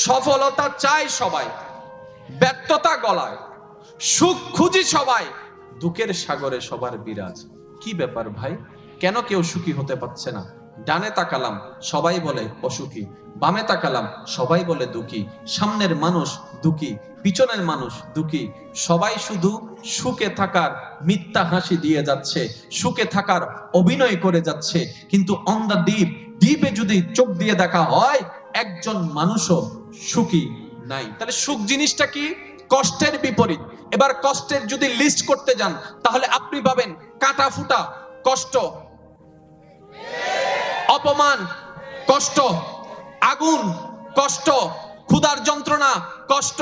সফলতা চাই সবাই, ব্যর্থতা গলায়, সুখ খুঁজি সবাই, দুঃখের সাগরে সবার বিরাজ। কি ব্যাপার ভাই, কেন কেউ সুখী হতে পারছে না? ডানে তাকালাম সবাই বলে অসুখী, বামে তাকালাম সবাই বলে দুঃখী, সামনের মানুষ দুঃখী, পিছনের মানুষ দুঃখী, সবাই শুধু সুখে থাকার মিথ্যা হাসি দিয়ে যাচ্ছে, সুখে থাকার অভিনয় করে যাচ্ছে। কিন্তু অন দ্য দ্বীপে যদি চোখ দিয়ে দেখা হয়, একজন মানুষও সুখী নাই। তাহলে সুখ জিনিসটা কি? কষ্টের বিপরীত। এবার কষ্টের যদি লিস্ট করতে যান, তাহলে আপনি পাবেন কাটা ফুটা কষ্ট, অপমান কষ্ট, আগুন কষ্ট, ক্ষুধার যন্ত্রণা কষ্ট,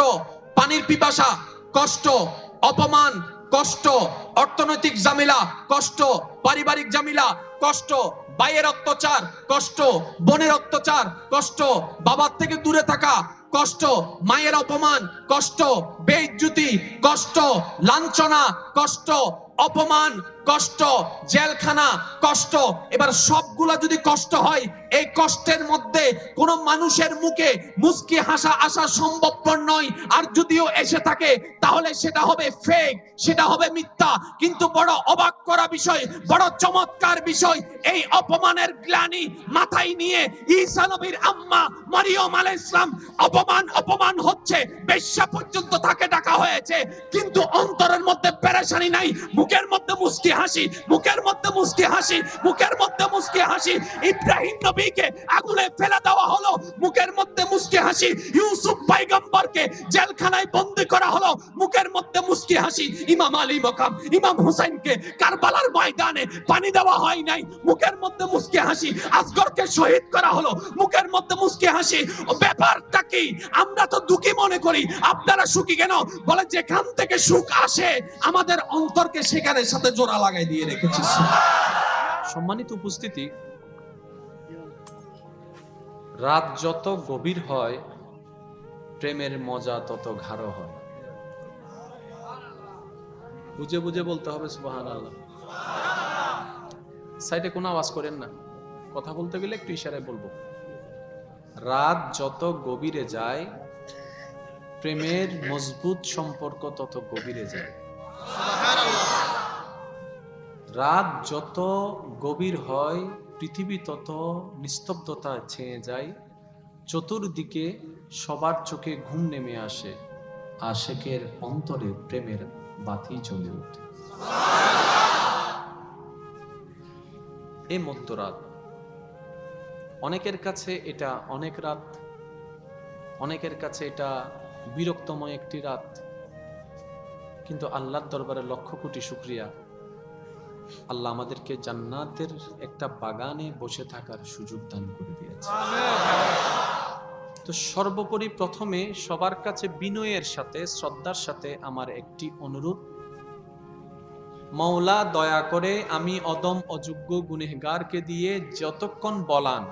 পানির পিপাসা কষ্ট, অপমান কষ্ট, অর্থনৈতিক ঝামেলা কষ্ট, পারিবারিক ঝামেলা কষ্ট, ভাইয়ের অত্যাচার কষ্ট, বোনের অত্যাচার কষ্ট, বাবার থেকে দূরে থাকা কষ্ট, মায়ের অপমান কষ্ট, বেইজ্জতি কষ্ট, লাঞ্ছনা কষ্ট, অপমান কষ্ট, জেলখানা কষ্ট। এবার সবগুলা যদি কষ্ট হয়, এই কষ্টের মধ্যে কোন মানুষের মুখে মুস্কি হাসা আসা সম্ভবপর নয়। আর যদিও এসে থাকে, তাহলে সেটা হবে ফেক, সেটা হবে মিথ্যা। কিন্তু বড় অবাক করা বিষয়, বড় চমৎকার বিষয়, এই অপমানের গ্লানি মাথায় নিয়ে ঈসা নবীর আম্মা মরিয়ম আলাইহিস সালাম অপমান হচ্ছে, বেশ্যা পর্যন্ত তাকে ডাকা হয়েছে, কিন্তু অন্তরের মধ্যে পেরেশানি নাই, মুখের মধ্যে মুস্কি হাসি, মুখের মধ্যে মুস্কি হাসি, মুখের মধ্যে মুস্কি হাসি। ইব্রাহিম নবীকে আগুনে ফেলে দেওয়া হলো, মুখের মধ্যে মুস্কি হাসি। ইউসুফ পয়গম্বরকে জেলখানায় বন্দী করা হলো, মুখের মধ্যে মুস্কি হাসি। ইমাম আলী মাকাম, ইমাম হুসাইনকে কারবালার ময়দানে পানি দেওয়া হয় নাই, মুখের মধ্যে মুস্কি হাসি। আসগরকে শহীদ করা হলো, মুখের মধ্যে মুস্কি হাসি। ব্যাপারটা কি? আমরা তো দুঃখী মনে করি, আপনারা সুখী কেন? বলে যেখান থেকে সুখ আসে, আমাদের অন্তরকে সেখানে সাথে জোড়া লাগাই দিয়ে রেখেছি। সম্মানিত উপস্থিতি, রাত যত গভীর হয়, প্রেমের মজা তত গাঢ় হয়। বুঝে বুঝে বলতে হবে সুবহানাল্লাহ। সাইডে কোনো আওয়াজ করেন না, কথা বলতে গেলে একটু ইশারায় বলবো। রাত যত গভীরে যায়, প্রেমের মজবুত সম্পর্ক তত গভীরে যায়। রাত যত গভীর হয়, পৃথিবী তত নিস্তব্ধতা ছেয়ে যায়, চতুর্দিকে সবার চোখে ঘুম নেমে আসে, আশেকের অন্তরে প্রেমের বাতি জ্বলে ওঠে। এই মধ্যরাত অনেকের কাছে এটা অনেক রাত, অনেকের কাছে এটা বিরক্তময় একটি রাত, কিন্তু আল্লাহর দরবারে লক্ষ কোটি শুকরিয়া, আল্লাহ আমাদেরকে জান্নাতের একটা বাগানে বসে থাকার সুযোগ দান করে দিয়েছে। তো সর্বোপরি প্রথমে সবার কাছে বিনয়ের সাথে, শ্রদ্ধার সাথে আমার একটি অনুরোধ, মাওলা দয়া করে আমি অদম অযোগ্য গুনেহগারকে দিয়ে যতক্ষণ বলান,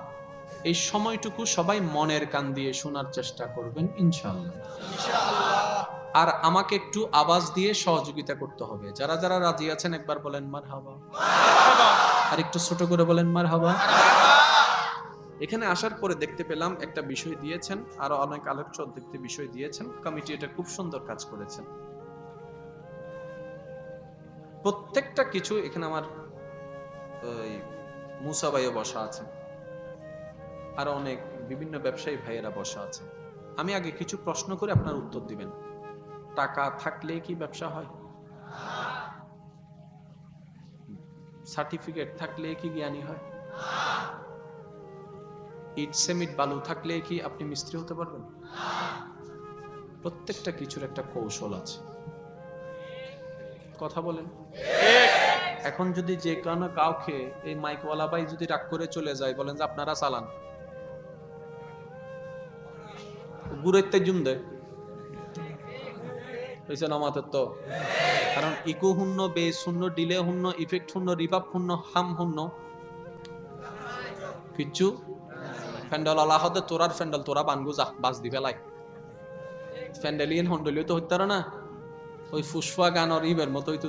এই সময়টুকু সবাই মনের কান দিয়ে শোনার চেষ্টা করবেন ইনশাআল্লাহ। আর আমাকে একটু আওয়াজ দিয়ে সহযোগিতা করতে হবে। যারা যারা রাজি আছেন একবার বলেন মারহাবা, আর একটু ছোট করে বলেন মারহাবা। এখানে আসার পরে দেখতে পেলাম একটা বিষয় দিয়েছেন, আরো অনেক আলোচ্য দেখতে বিষয় দিয়েছেন, কমিটি এটা খুব সুন্দর কাজ করেছেন। প্রত্যেকটা কিছু এখানে আমার মুসা ভাইও বসা আছেন, আরো অনেক বিভিন্ন ব্যবসায়ী ভাইয়েরা বসা আছেন। আমি আগে কিছু প্রশ্ন করে আপনার উত্তর দিবেন। টাকা থাকলে কি ব্যবসা হয়? সার্টিফিকেট থাকলে কি জ্ঞানী হয়? ইট সিমেন্ট বালু থাকলে কি আপনি মিস্ত্রি হতে পারবেন? প্রত্যেকটা কিছুর একটা কৌশল আছে। কথা বলেন। এখন যদি যে কোনো কাউকে এই মাইকওয়ালা ভাই যদি রাগ করে চলে যায়, বলেন যে আপনারা চালান, গুড়েতে জুম দেয় হয়েছে নামাতের তো। কারণ ইকো শূন্য, বেস শূন্য, ডিলে শূন্য, ইফেক্ট শূন্য, রিভাব শূন্য, হাম শূন্য, কিচ্ছু ফ্যান্ডেল আলা হতে তোরার ফ্যান্ডেল তোরা বানগু যা বাস দি ফেলাই। ফ্যান্ডেলিয়ান হন্ডলিও তো হইতে না, ওই ফুসফা গান আর ইবের মতো হইতো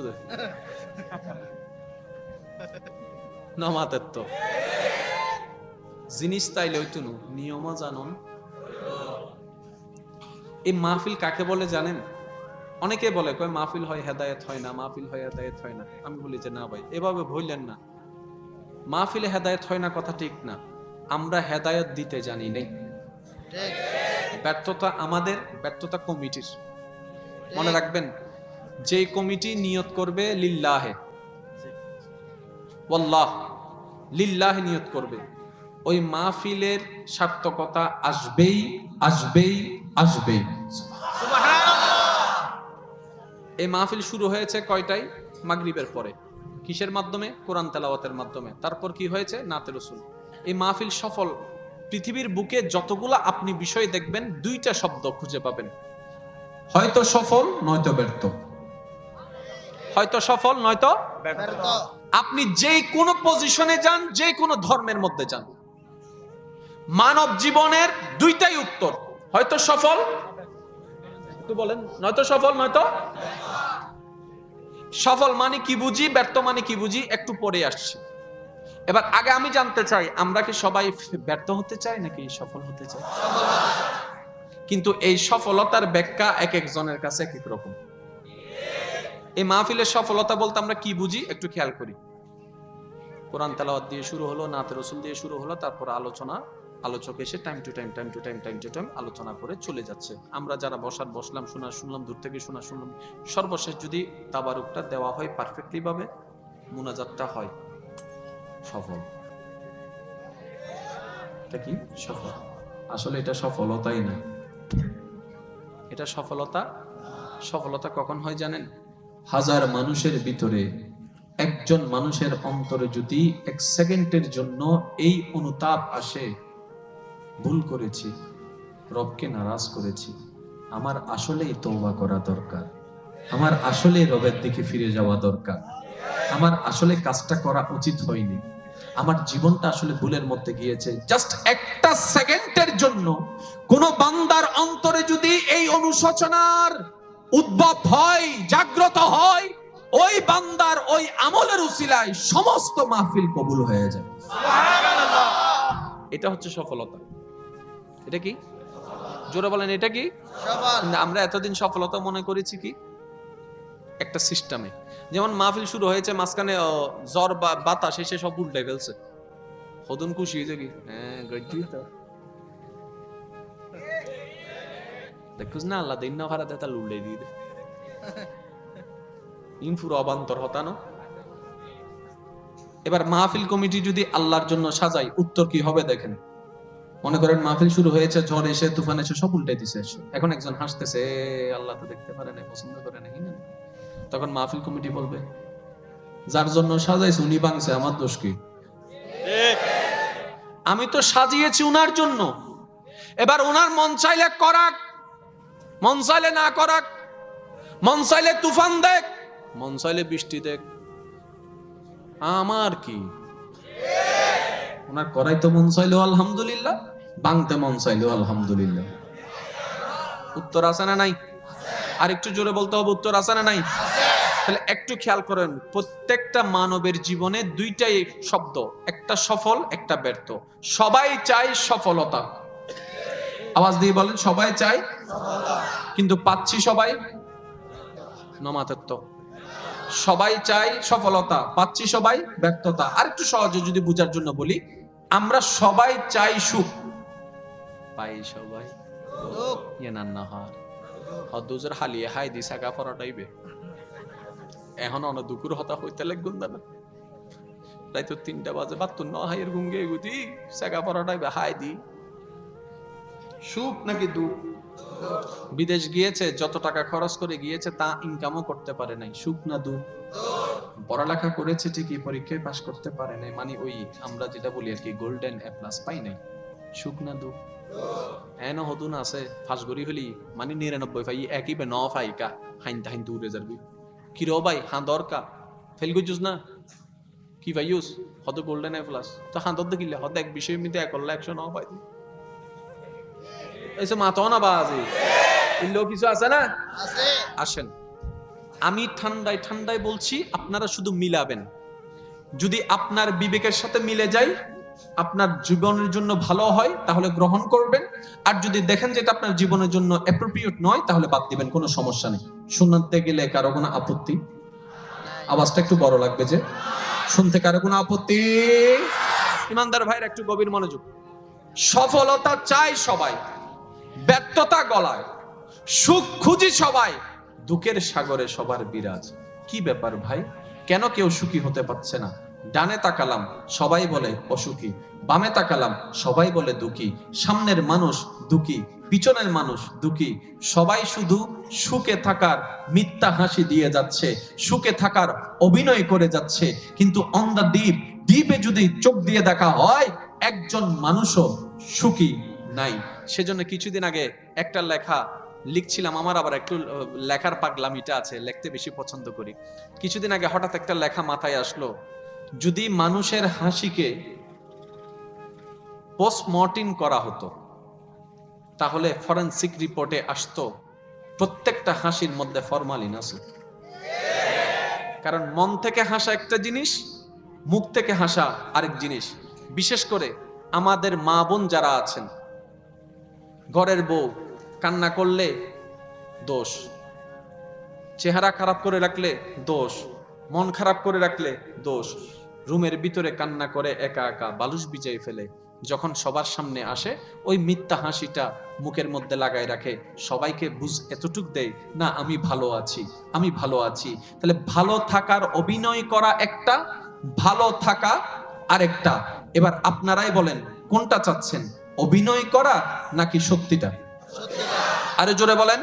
নামাতের তো জিনিস তাইলে হইতো নিয়মও জানন, এই মাহফিল কাকে বলে জানেন? অনেকে বলে কয় মাহফিল হয় হেদায়েত হয় না, মাহফিল হয় হেদায়েত হয় না। আমি বলি যে না ভাই, এভাবে ভুললেন না। মাহফিলে হেদায়েত হয় না কথা ঠিক না, আমরা হেদায়েত দিতে জানি নাই। ব্যর্থতা আমাদের, ব্যর্থতা কমিটির। মনে রাখবেন, যে কমিটি নিয়ত করবে লিল্লাহে, ওয়াল্লাহ, লিল্লাহে নিয়ত করবে, ওই মাহফিলের সার্থকতা আসবেই আসবেই আসবেই। এই মাহফিল শুরু হয়েছে কয়টায়? মাগরিবের পরে। কিসের মাধ্যমে? কোরআন তেলাওয়াতের মাধ্যমে। তারপর কি হয়েছে? নাতে রাসূল। এই মাহফিল সফল। পৃথিবীর বুকে যতগুলা আপনি বিষয় দেখবেন, দুইটা শব্দ খুঁজে পাবেন, হয়তো সফল নয়তো ব্যর্থ। হয়তো সফল নয়তো ব্যর্থ। আপনি যে কোনো পজিশনে যান, যে কোনো ধর্মের মধ্যে যান, মানব জীবনের দুইটাই উত্তর, হয়তো সফল, একটু বলেন, নয়তো সফল নয়তো। সফল মানে কি বুঝি, ব্যর্থ মানে কি বুঝি, একটু পরে আসছি। এবার আগে আমি জানতে চাই, আমরা কি সবাই ব্যর্থ হতে চাই নাকি সফল হতে চাই? কিন্তু এই সফলতার ব্যাখ্যা এক একজনের কাছে এক এক রকম। এই মাহফিলের সফলতা বলতে আমরা কি বুঝি একটু খেয়াল করি। কোরআন তেলাওয়াত দিয়ে শুরু হলো, নাতে রাসূল দিয়ে শুরু হলো, তারপর আলোচনা, আলোচক এসে টাইম টু টাইম আলোচনা করে চলে যাচ্ছে। আমরা যারা বসলাম, শুনলাম, দূর থেকে শুনলাম। সর্বশেষ যদি তাবারুকটা দেওয়া হয় পারফেক্টলি ভাবে, মুনাজাতটা হয়, সফল। এটা কি সফল? আসলে এটা সফলতাই না। এটা সফলতা। সফলতা কখন হয় জানেন? হাজার মানুষের ভিতরে একজন মানুষের অন্তরে যদি এক সেকেন্ডের জন্য এই অনুতাপ আসে, ভুল করেছি, রবকে নারাজ করেছি, আমার আসলেই তওবা করা দরকার, আমার আসলে রবের দিকে ফিরে যাওয়া দরকার, আমার আসলে কাজটা করা উচিত হয়নি, আমার জীবনটা আসলে ভুলের মধ্যে গিয়েছে, জাস্ট একটা সেকেন্ডের জন্য কোন বান্দার অন্তরে যদি এই অনুশোচনার উদ্ভব হয়, জাগ্রত হয়, ওই বান্দার ওই আমলের উসিলায় সমস্ত মাহফিল কবুল হয়ে যায়। সুবহানাল্লাহ। এটা হচ্ছে সফলতা। এটা কি? জোরে বলেন, এটা কি? সফল। আমরা এতদিন সফলতা মনে করেছি কি একটা সিস্টেমে, যেমন মাহফিল শুরু হয়েছে, মাঝখানে জ্বর বা বাতাস এসে সব উল্টে ফেলছে, হদন খুশি হয়েছে কি, হ্যাঁ গজ্জি তো দেখুস না, আল্লাহ দিন না ভাড়া দেতা লুল্লে দিয়ে দে ইনফুর অবান্তর হতানো। এবার মাহফিল কমিটি যদি আল্লাহর জন্য সাজায়, উত্তর কি হবে দেখেন। মনে করেন মাহফিল শুরু হয়েছে, ঝড় এসে, তুফান এসে সব উল্টে দিছে, এখন একজন হাসতেছে, আল্লাহ তো দেখতে পারে না, পছন্দ করে না, তখন মাহফিল কমিটি বলবে, যার জন্য সাজাইছে উনি ভাঙছে, আমার দোষ কি? আমি তো সাজিয়েছি উনার জন্য। এবার ওনার মন চাইলে করাক, মন চাইলে না করাক, মন চাইলে তুফান দেখ, মন চাইলে বৃষ্টি দেখ, আমার কি? ওনার করাই তো মন চাইলেও আলহামদুলিল্লাহ, ভাঙতে মন চাইলেও আলহামদুলিল্লাহ। উত্তর আছে না নাই? আর একটু জোরে বলতে হবে, উত্তর আছে না নাই? তাহলে একটু খেয়াল করেন, প্রত্যেকটা মানবের জীবনে দুইটাই শব্দ, একটা সফল একটা ব্যর্থ। সবাই চায় সফলতা, আওয়াজ দিয়ে বলেন, সবাই চায়, কিন্তু পাচ্ছি সবাই নমাতত্ব। সবাই চাই সফলতা, পাচ্ছি সবাই ব্যর্থতা। আর একটু সহজে যদি বুঝার জন্য বলি, আমরা সবাই চাই সুখ, পাই সবাই দুঃখ। ইয়েনান্নাহার হদুজের হালিয়ে হাই দি সাগা পরাটাইবে, এখন অন দুপুর হতা হইতে লাগুন না, তাই তো 3টা বাজে, বাতুন ন হাইয়ের গুঙ্গে গুদি সাগা পরাটাইবে, হাই দি সুখ নাকি দুঃখ? বিদেশ গিয়েছে, যত টাকা খরচ করে গিয়েছে তা ইনকামও করতে পারে নাই, সুখ না দুঃখ? পড়ালেখা করেছে ঠিকই, পরীক্ষায় পাশ করতে পারে নাই, মানে ওই আমরা যেটা বলি আর কি গোল্ডেন এ প্লাস পাই নাই, সুখ না দুঃখ? এন হদুন আছে ফাঁস গড়ি হলি, মানে 99 পাই, একই বে ন ফাইকা হাইন হাইন দূরে যাবি, কি রো ভাই হাঁ দরকা ফেল গুজুস না কি ভাই ইউস হদ গোল্ডেন এ প্লাস, তো হাঁ দর দেখিলে হদ এক বিষয় মিতে 1,00,000 পাই এসে মাতো না বাজে ইল্লো কিছু আছে না? আছে। আসেন, আমি ঠান্ডায় ঠান্ডায় বলছি, আপনারা শুধু মিলাবেন, যদি আপনার বিবেকের সাথে মিলে যায় আপনার জীবনের জন্য ভালো হয় তাহলে গ্রহণ করবেন, আর যদি দেখেন যে এটা আপনার জীবনের জন্য অ্যাপ্রোপ্রিয়েট নয় তাহলে বাদ দিবেন, কোনো সমস্যা নেই। শুনতে গেলে কারো কোনো আপত্তি? আওয়াজটা একটু বড় লাগবে যে, শুনতে কারো কোনো আপত্তি? ইমানদার ভাইরা একটু গভীর মনোযোগ। সফলতা চাই সবাই, ব্যর্থতা গলায়, সুখ খুঁজি সবাই, দুঃখের সাগরে সবার বিরাজ। কি ব্যাপার ভাই, কেন কেউ সুখী হতে পারছে না? ডানে তাকালাম সবাই বলে অসুখী, বামে তাকালাম সবাই বলে দুঃখী, সামনের মানুষ দুঃখী, পিছনের মানুষ দুঃখী, সবাই শুধু সুখে থাকার মিথ্যা হাসি দিয়ে যাচ্ছে, সুখে থাকার অভিনয় করে যাচ্ছে। কিন্তু অন দ্য ডিপে যদি চোখ দিয়ে দেখা হয়, একজন মানুষও সুখী নাই। সেজন্য কিছুদিন আগে একটা লেখা লিখছিলাম, আমার আবার একটু লেখার পাগলামিটা আছে, লিখতে বেশি পছন্দ করি। কিছুদিন আগে হঠাৎ একটা লেখা মাথায় আসলো, যদি মানুষের হাসিকে পোস্টমর্টেম করা হতো তাহলে ফরেনসিক রিপোর্টে আসতো প্রত্যেকটা হাসির মধ্যে ফরমালিন আছে। কারণ মন থেকে হাসা একটা জিনিস, মুখ থেকে হাসা আরেক জিনিস। বিশেষ করে আমাদের মা বোন যারা আছেন, ঘরের বউ কান্না করলে দোষ, চেহারা খারাপ করে রাখলে দোষ, মন খারাপ করে রাখলে দোষ, রুমের ভিতরে কান্না করে একা একা বালুস বিজাই ফেলে, যখন সবার সামনে আসে ওই মিথ্যা হাসিটা মুখের মধ্যে লাগাই রাখে, সবাইকে এতটুক দেয় না আমি ভালো আছি, আমি ভালো আছি। তাহলে ভালো থাকার অভিনয় করা একটা, ভালো থাকা আরেকটা। এবার আপনারাই বলেন কোনটা চাচ্ছেন, অভিনয় করা নাকি সত্যিটা? আরে জোরে বলেন,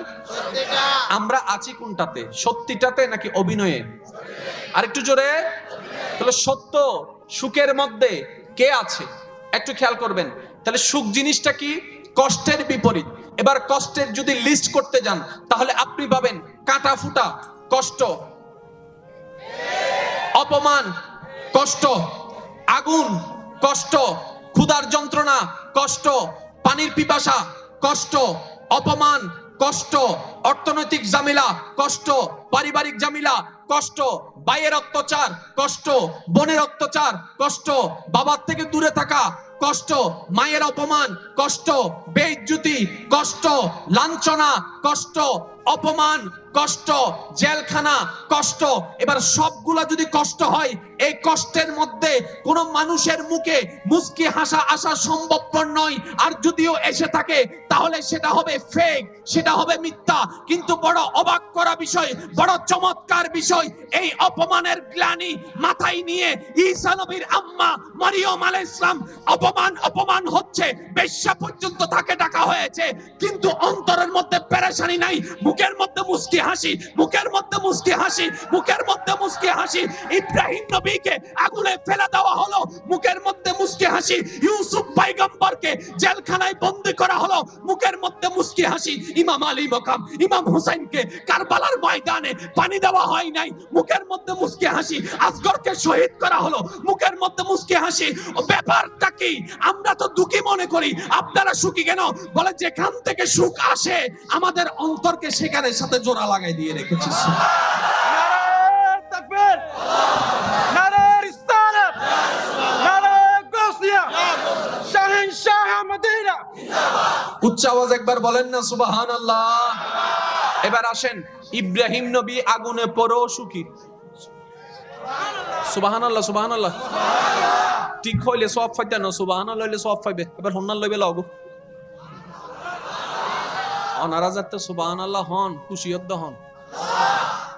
আমরা আছি কোনটাতে, সত্যিটাতে নাকি অভিনয়ে? আরেকটু জোরে। তাহলে সত্য সুখের মধ্যে কে আছে একটু খেয়াল করবেন। তাহলে সুখ জিনিসটা কি? কষ্টের বিপরীত। এবার কষ্টের যদি লিস্ট করতে যান তাহলে আপনি পাবেন কাটা ফুটা কষ্ট, অপমান কষ্ট, আগুন কষ্ট, ক্ষুধার যন্ত্রণা কষ্ট, পানির পিপাসা কষ্ট, অপমান কষ্ট, অর্থনৈতিক ঝামেলা কষ্ট, পারিবারিক ঝামেলা কষ্ট, ভাইয়ের অত্যাচার কষ্ট, বোনের অত্যাচার কষ্ট, বাবার থেকে দূরে থাকা কষ্ট, মায়ের অপমান কষ্ট, বেইজ্জতি কষ্ট, লাঞ্ছনা কষ্ট, অপমান কষ্ট, জেলখানা কষ্ট। এবার সবগুলা যদি কষ্ট হয়, এই কষ্টের মধ্যে কোন মানুষের মুখে মুস্কি হাসা আসা সম্ভবপর নয়। আর যদিও এসে থাকে তাহলে সেটা হবে ফেক, সেটা হবে মিথ্যা। কিন্তু বড় অবাক করা বিষয়, বড় চমৎকার বিষয়, এই অপমানের গ্লানি মাথায় নিয়ে ঈসা নবীর আম্মা মরিয়ম আলাইহিস সালাম অপমান হচ্ছে, বেশ্যা পর্যন্ত তাকে ডাকা হয়েছে, কিন্তু অন্তরের মধ্যে পেরেশানি নাই, মুখের মধ্যে মুস্কি হাসি, মুখের মধ্যে মুস্কি হাসি, মুখের মধ্যে মুস্কি হাসি। ইব্রাহিম নবীকে আগুনে ফেলে দেওয়া হলো, মুখের মধ্যে মুস্কি হাসি। ইউসুফ পয়গম্বরকে জেলখানায় বন্দী করা হলো, মুখের মধ্যে মুস্কি হাসি। ইমাম আলী মাকাম, ইমাম হুসাইনকে কারবালার ময়দানে পানি দেওয়া হয় নাই, মুখের মধ্যে মুস্কি হাসি। আসগরকে শহীদ করা হলো, মুখের মধ্যে মুস্কি হাসি। ব্যাপারটা কি? আমরা তো দুঃখী মনে করি, আপনারা সুখী কেন? বলে যেখান থেকে সুখ আসে আমাদের অন্তরকে সেখানে সাথে জোড়া লাগাই দিয়ে রেখেছি। নারে তাকবীর, নারে রিসালাত, নারে গাউসিয়া, শাহেনশাহ মদিনা। উচ্চ আওয়াজ একবার বলেন না সুবহানাল্লাহ। এবার আসেন, ইব্রাহিম নবী আগুনে পড়েও সুখী। সুবহানাল্লাহ, সুবহানাল্লাহ। ঠিক হইলে সব ফাইতে না, সুবহানাল্লাহ হইলে সব পাইবে। এবার হন্নাল লইবে লাগো অনারাজাত সুবহানাল্লাহ হন, খুশিয়ত হন,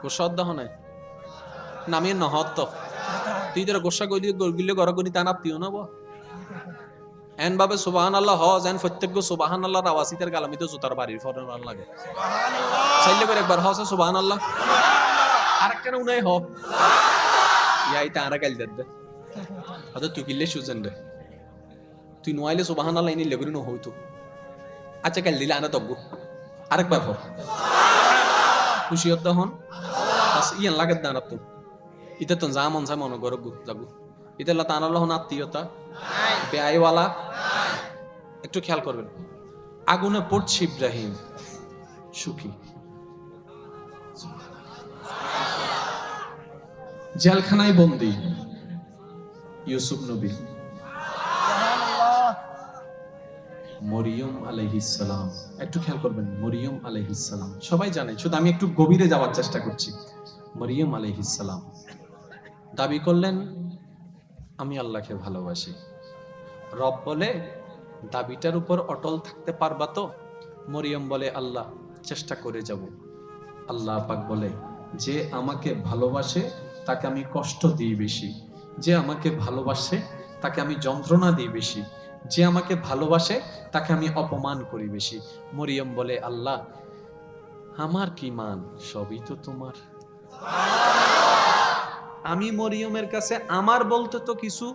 গোসদ্দ হন নামিয়ে নহত তো তুই তোরা গোসা কই দিয়ে গিলে গড় করি তা নাপতিও না বো এন ভাবে সুবহানাল্লাহ হ যেন প্রত্যেক সুবহানাল্লাহর আওয়াজ ইতার গালামিতে জুতার বাড়ির ফরন ভালো লাগে। চাইলে করে একবার হসে সুবহানাল্লাহ, আরেকটা উনাই হ ইয়াই তা আরা গাল দে হয়তো তুই কিলে সুজেন দে তুই নোয়াইলে সুবহানাল্লাহ ইনি লেগুরি ন হইতো। আচ্ছা কাল দিলে আনা তব্বু আরেকবার হ খুশিয়ত হন ইয়ান লাগে দান তো ইতে তো যা মন চায় মন গরব যাবো ইতে আল্লাহ তাআলা হন আত্মীয়তা বেআইওয়ালা। একটু খেয়াল করবেন, আগুনে পড়ছে ইব্রাহিম সুখী, জেলখানায় বন্দী ইউসুফ নবী মরিয়ম আলাইহিস সালাম। একটু খেয়াল করবেন, মরিয়ম আলাইহিস সালাম সবাই জানে, শুধু আমি একটু গভীরে যাওয়ার চেষ্টা করছি। মরিয়ম আলাইহিস সালাম দাবি করলেন আমি আল্লাহকে ভালোবাসি। রব বলে দাবিটার উপর অটল থাকতে পারবা তো? মরিয়ম বলে আল্লাহ চেষ্টা করে যাব। আল্লাহ পাক বলে যে আমাকে ভালোবাসে তাকে আমি কষ্ট দিই বেশি, যে আমাকে ভালোবাসে তাকে আমি যন্ত্রণা দিই বেশি, যে আমাকে ভালোবাসে তাকে আমি অপমান করি বেশি। মরিয়ম বলে আল্লাহ আমার কি মান, সবই তো তোমার। আমি মরিয়মের কাছে আমার বলতে তো কিছু,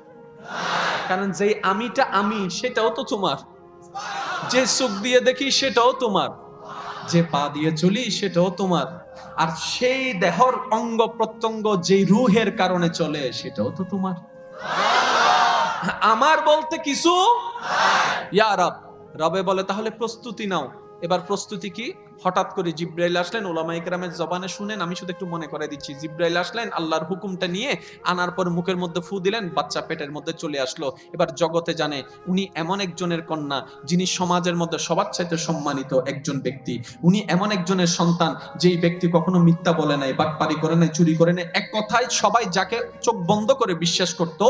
কারণ যেই আমিটা আমি সেটাও তো তোমার, যে চোখ দিয়ে দেখি সেটাও তোমার, যে পা দিয়ে চলি সেটাও তোমার, আর সেই দেহর অঙ্গ প্রত্যঙ্গ যেই রুহের কারণে চলে সেটাও তো তোমার। আমার বলতে কিছু ইয়া রব। রবে বলে তাহলে প্রস্তুতি নাও। এবার প্রস্তুতি কি? হঠাৎ করে জিব্রাইল আসলেন। উলামায়ে কেরামের জবানে শুনেন, আমি শুধু একটু মনে করে দিচ্ছি। জিব্রাইল আসলেন, আল্লাহর হুকুমটা নিয়ে আনার পর মুখের মধ্যে ফু দিলেন, বাচ্চা পেটের মধ্যে চলে আসলো। এবার জগতে জানে উনি এমন একজনের কন্যা যিনি সমাজের মধ্যে সবার চাইতে সম্মানিত একজন ব্যক্তি। উনি এমন একজনের সন্তান যেই ব্যক্তি কখনো মিথ্যা বলে নাই, বাটপারি করে নাই, চুরি করে নাই, এক কথায় সবাই যাকে চোখ বন্ধ করে বিশ্বাস করত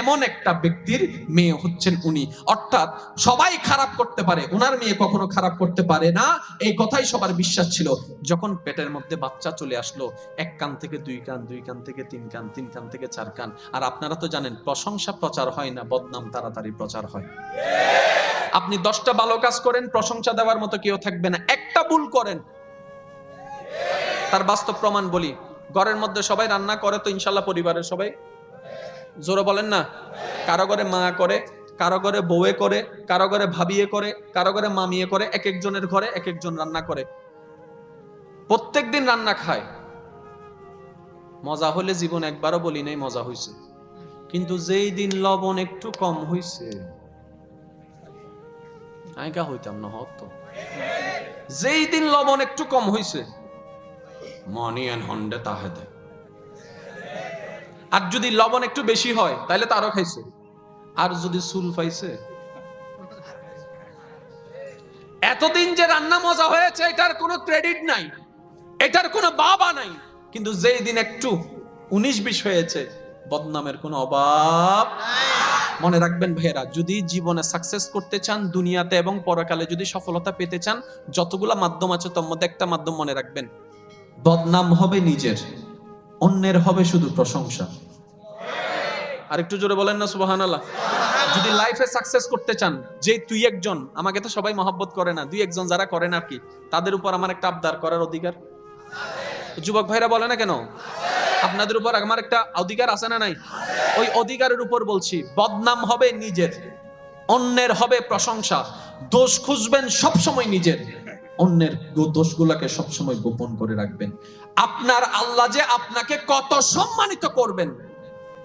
এমন একটা ব্যক্তির মেয়ে হচ্ছেন উনি। অর্থাৎ সবাই খারাপ করতে পারে, উনার মেয়ে কখনো খারাপ করতে পারে না, এই কথাই সবার বিশ্বাস ছিল। যখন পেটের মধ্যে বাচ্চা চলে আসলো, এক কান থেকে দুই কান, দুই কান থেকে তিন কান, তিন কান থেকে চার কান। আর আপনারা তো জানেন প্রশংসা প্রচার হয় না, বদনাম তাড়াতাড়ি প্রচার হয়। আপনি 10টা ভালো কাজ করেন, প্রশংসা দেওয়ার মতো কেউ থাকবে না। একটা ভুল করেন, তার বাস্তব প্রমাণ বলি। ঘরের মধ্যে সবাই রান্না করে তো ইনশাল্লাহ, পরিবারের সবাই জোরে বলেন না। কারো ঘরে মা করে, কারো ঘরে বউয়ে করে, কারো ঘরে ভাবিয়ে করে, কারো ঘরে মামিয়ে করে, এক একজনের ঘরে এক একজন রান্না করে, প্রত্যেকদিন রান্না খায়। মজা হলে জীবন একবারও বলি নাই মজা হইছে, কিন্তু যেই দিন লবণ একটু কম হইছে আইকা হইতাম না হতো। যেই দিন লবণ একটু কম হইছে মনি এন্ড হন্ডে তাহেদে। আর যদি লবণ একটু বেশি হয় তাহলে তারও খাইছে। আর যদি চুল পাইছে, এতদিন যে রান্না মজা হয়েছে এটার কোনো ক্রেডিট নাই, এটার কোনো বাবা নাই, কিন্তু যেই দিন একটু 19-20 হয়েছে বদনামের কোনো অভাব। মনে রাখবেন ভাইয়েরা, যদি জীবনে সাকসেস করতে চান, দুনিয়াতে এবং পরকালে যদি সফলতা পেতে চান, যতগুলা মাধ্যম আছে তার মধ্যে একটা মাধ্যম মনে রাখবেন, বদনাম হবে নিজের, অন্যের হবে শুধু প্রশংসা। আর একটু জোরে বলেন না সুবহানাল্লাহ। যদি লাইফে সাকসেস করতে চান, যে তুই একজন, আমাকে তো সবাই মহব্বত করে না, দুই একজন যারা করেন আর কি, তাদের উপর আমার একটা আবদার করার অধিকার। যুবক ভাইরা বলে না কেন, আপনাদের উপর আমার একটা অধিকার আছে না নাই? ওই অধিকারের উপর বলছি, বদনাম হবে নিজের, অন্যের হবে প্রশংসা। দোষ খুঁজবেন সবসময় নিজের, অন্যের দোষগুলোকে সবসময় গোপন করে রাখবেন। আপনার আল্লাহ যে আপনাকে কত সম্মানিত করবেন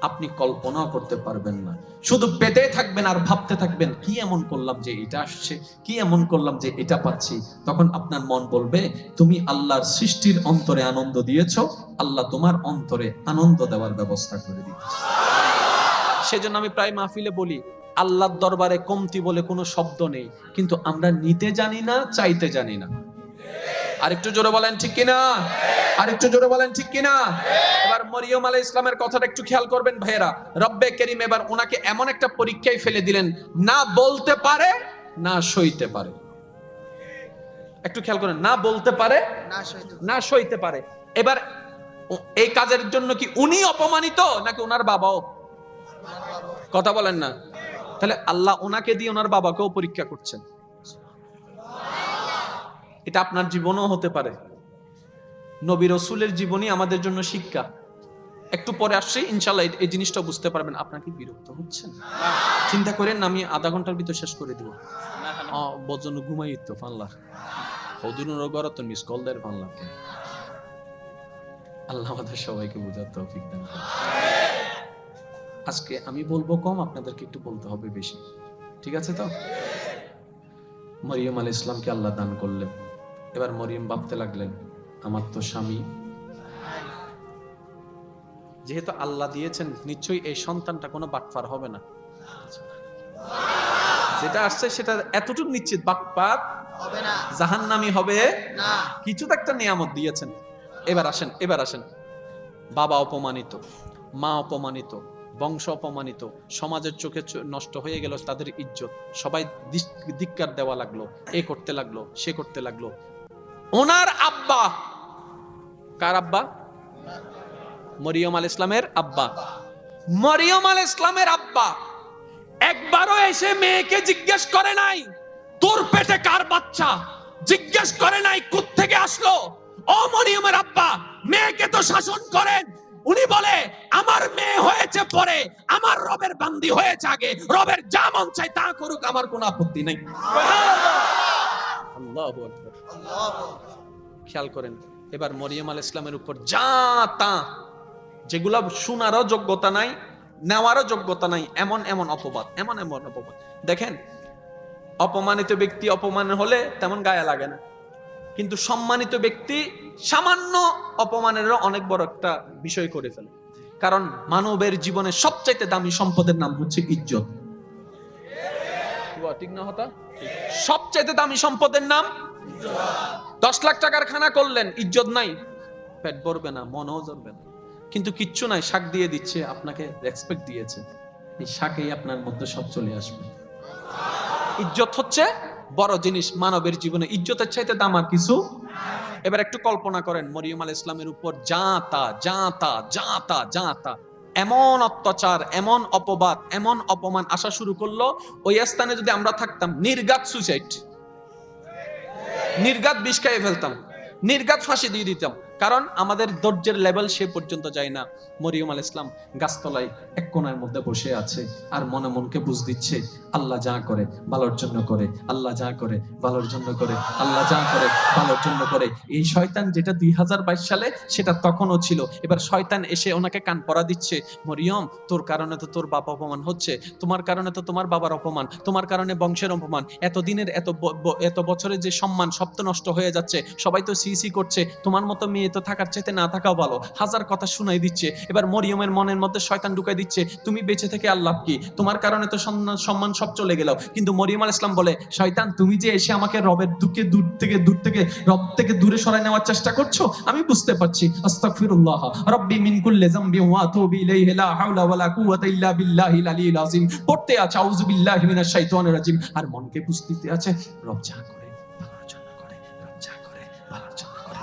আপনি কল্পনাও করতে পারবেন না। শুধু পেতে থাকবেন আর ভাবতে থাকবেন কি এমন করলাম যে এটা আসছে, কি এমন করলাম যে এটা পাচ্ছি। তখন আপনার মন বলবে তুমি আল্লাহর সৃষ্টির অন্তরে আনন্দ দিয়েছো, আল্লাহ তোমার অন্তরে আনন্দ দেওয়ার ব্যবস্থা করে দিয়েছে। সেজন্য আমি প্রায় মাহফিলে বলি, আল্লাহর দরবারে কমতি বলে কোনো শব্দ নেই, কিন্তু আমরা নিতে জানি না, চাইতে জানি না। আরেকটু জোরে বলেন ঠিক কিনা, আরেকটু জোরে বলেন ঠিক কিনা। এবার মরিয়ম আলাইহিস সালামের কথাটা একটু খেয়াল করবেন ভাইয়েরা। রব্বে কারীম এবার ওনাকে এমন একটা পরীক্ষায় ফেলে দিলেন, না বলতে পারে না সইতে পারে। একটু খেয়াল করেন, না বলতে পারে না সইতে পারে। এবার এই কাজের জন্য কি উনি অপমানিত নাকি ওনার বাবাও? কথা বলেন না। তাহলে আল্লাহ ওনাকে দিয়ে ওনার বাবাকেও পরীক্ষা করছেন। এটা আপনার জীবনও হতে পারে। নবী রাসূলের জীবনী আমাদের জন্য শিক্ষা। একটু পরে আসছে ইনশাআল্লাহ এই জিনিসটা বুঝতে পারবেন। আপনার কি বিরক্ত হচ্ছেন? চিন্তা করেন আমি আধা ঘন্টার ভিতর শেষ করে দিব। বজন ঘুমাই তো পারলা হদুনুর গর তো মিস কল দেয় পারলা। আল্লাহ আমাদের সবাইকে বুঝার তৌফিক দান করুন। আজকে আমি বলবো কম, আপনাদেরকে একটু বলতে হবে বেশি, ঠিক আছে তো? মরিয়ম আলাইহিস সালামকে আল্লাহ দান করলেন। এবার মরিয়ম ভাবতে লাগলেন আমার তো স্বামী, যেহেতু আল্লাহ দিয়েছেন নিশ্চয়ই এই সন্তানটা কোনো বাটপার হবে না। যেটা আসছে সেটা এতটুকু নিশ্চিত বাকপাত হবে না। জাহান্নামী হবে না। কিছু তো একটা নিয়ামত দিয়েছেন। এবার আসেন বাবা অপমানিত, মা অপমানিত, বংশ অপমানিত, সমাজের চোখে নষ্ট হয়ে গেল তাদের ইজ্জত, সবাই ধিক্কার দেওয়া লাগলো, এ করতে লাগলো, সে করতে লাগলো। ওনার আব্বা, কার আব্বা? মরিয়ম আলাইহিস সালামের আব্বা। মরিয়ম আলাইহিস সালামের আব্বা একবারও এসে মেয়েকে জিজ্ঞেস করে নাই তোর পেটে কার বাচ্চা, জিজ্ঞেস করে নাই কোত্থেকে আসলো। ও মরিয়মের আব্বা মেয়েকে তো শাসন করেন, উনি বলে আমার মেয়ে হয়েছে পরে, আমার রবের বান্দি হয়েছে আগে, রবের যা মন চাই তা করুক, আমার কোনো আপত্তি নেই। আল্লাহু আকবার। খেয়াল করেন এবার মরিয়ম আলাইহিস সালামের উপর যা তা, যেগুলা শোনারও যোগ্যতা নাই, নেওয়ারও যোগ্যতা নাই, এমন এমন অপবাদ, এমন এমন অপবাদ। দেখেন অপমানিত ব্যক্তি অপমান হলে তেমন গায়ে লাগে না, কিন্তু সম্মানিত ব্যক্তি সামান্য অপমানেরও অনেক বড় একটা বিষয় করে ফেলে। কারণ মানবের জীবনে সবচাইতে দামি সম্পদের নাম হচ্ছে ইজ্জত। ঠিক না হতা? সবচাইতে দামি সম্পদের নাম 10 লাখ টাকার খানা করলেন, ইজ্জত নাই, পেট ভরবে না, মনও জ্বলবে না, কিন্তু কিচ্ছু নাই, শাক দিয়ে দিচ্ছে, আপনাকে রেসপেক্ট দিয়েছে, এই শাকেই আপনার মধ্যে সব চলে আসবে। ইজ্জত হচ্ছে বড় জিনিস মানবের জীবনে, ইজ্জতের চাইতে দাম আর কিছু। এবার একটু কল্পনা করেন মরিয়ম আলাইহিস সালামের উপর যা তা এমন অত্যাচার, এমন অপবাদ, এমন অপমান আসা শুরু করলো, ওই স্থানে যদি আমরা থাকতাম নির্ঘাত সুইসাইড, নির্ঘাত বিষ খাইয়ে ফেলতাম, নির্ঘাত ফাঁসি দিয়ে দিতাম। কারণ আমাদের ধৈর্যের লেভেল সে পর্যন্ত যায় না। মরিয়ম আলাইহিস সালাম গাছতলায় এক কোণার মধ্যে বসে আছে আর মনে মনকে বুঝ দিচ্ছে আল্লাহ যা করে ভালোর জন্য করে, আল্লাহ যা করে ভালোর জন্য করে, আল্লাহ যা করে ভালোর জন্য করে। এই শয়তান যেটা 2022 সালে সেটা তখনও ছিল। এবার শয়তান এসে ওনাকে কান পড়া দিচ্ছে, মরিয়ম তোর কারণে তো তোর বাবা অপমান হচ্ছে, তোমার কারণে তো তোমার বাবার অপমান, তোমার কারণে বংশের অপমান, এতদিনের এত বছরের যে সম্মান সব তো নষ্ট হয়ে যাচ্ছে, সবাই তো সি করছে, তোমার মতো মেয়ে তো থাকার চাইতে না থাকাও ভালো, হাজার কথা শুনাই দিচ্ছে। এবার মরিয়মের মনের মধ্যে শয়তান ঢুকাই দিচ্ছে তুমি বেঁচে থেকে আল্লাহ কি, তোমার কারণে তো সম্মান সব চলে গেল। কিন্তু মরিয়ম আলাইহিস সালাম বলে শয়তান তুমি যে এসে আমাকে রবের দূর থেকে রব থেকে দূরে সরাই নেওয়ার চেষ্টা করছো, আমি বুঝতে পারছি। আস্তাগফিরুল্লাহ রাব্বি মিন কুল্লি যামবি ওয়া আতুবু ইলাইহি লা হাওলা ওয়ালা কুওয়াতা ইল্লা বিল্লাহিল আলিয়্যিল আযীম। পড়তে আছে আউযু বিল্লাহি মিনাশ শাইতানির রাজিম, আর মনকে বুঝতে আছে রব যা করে ভালোর জন্য করে, রব যা করে ভালোর জন্য করে।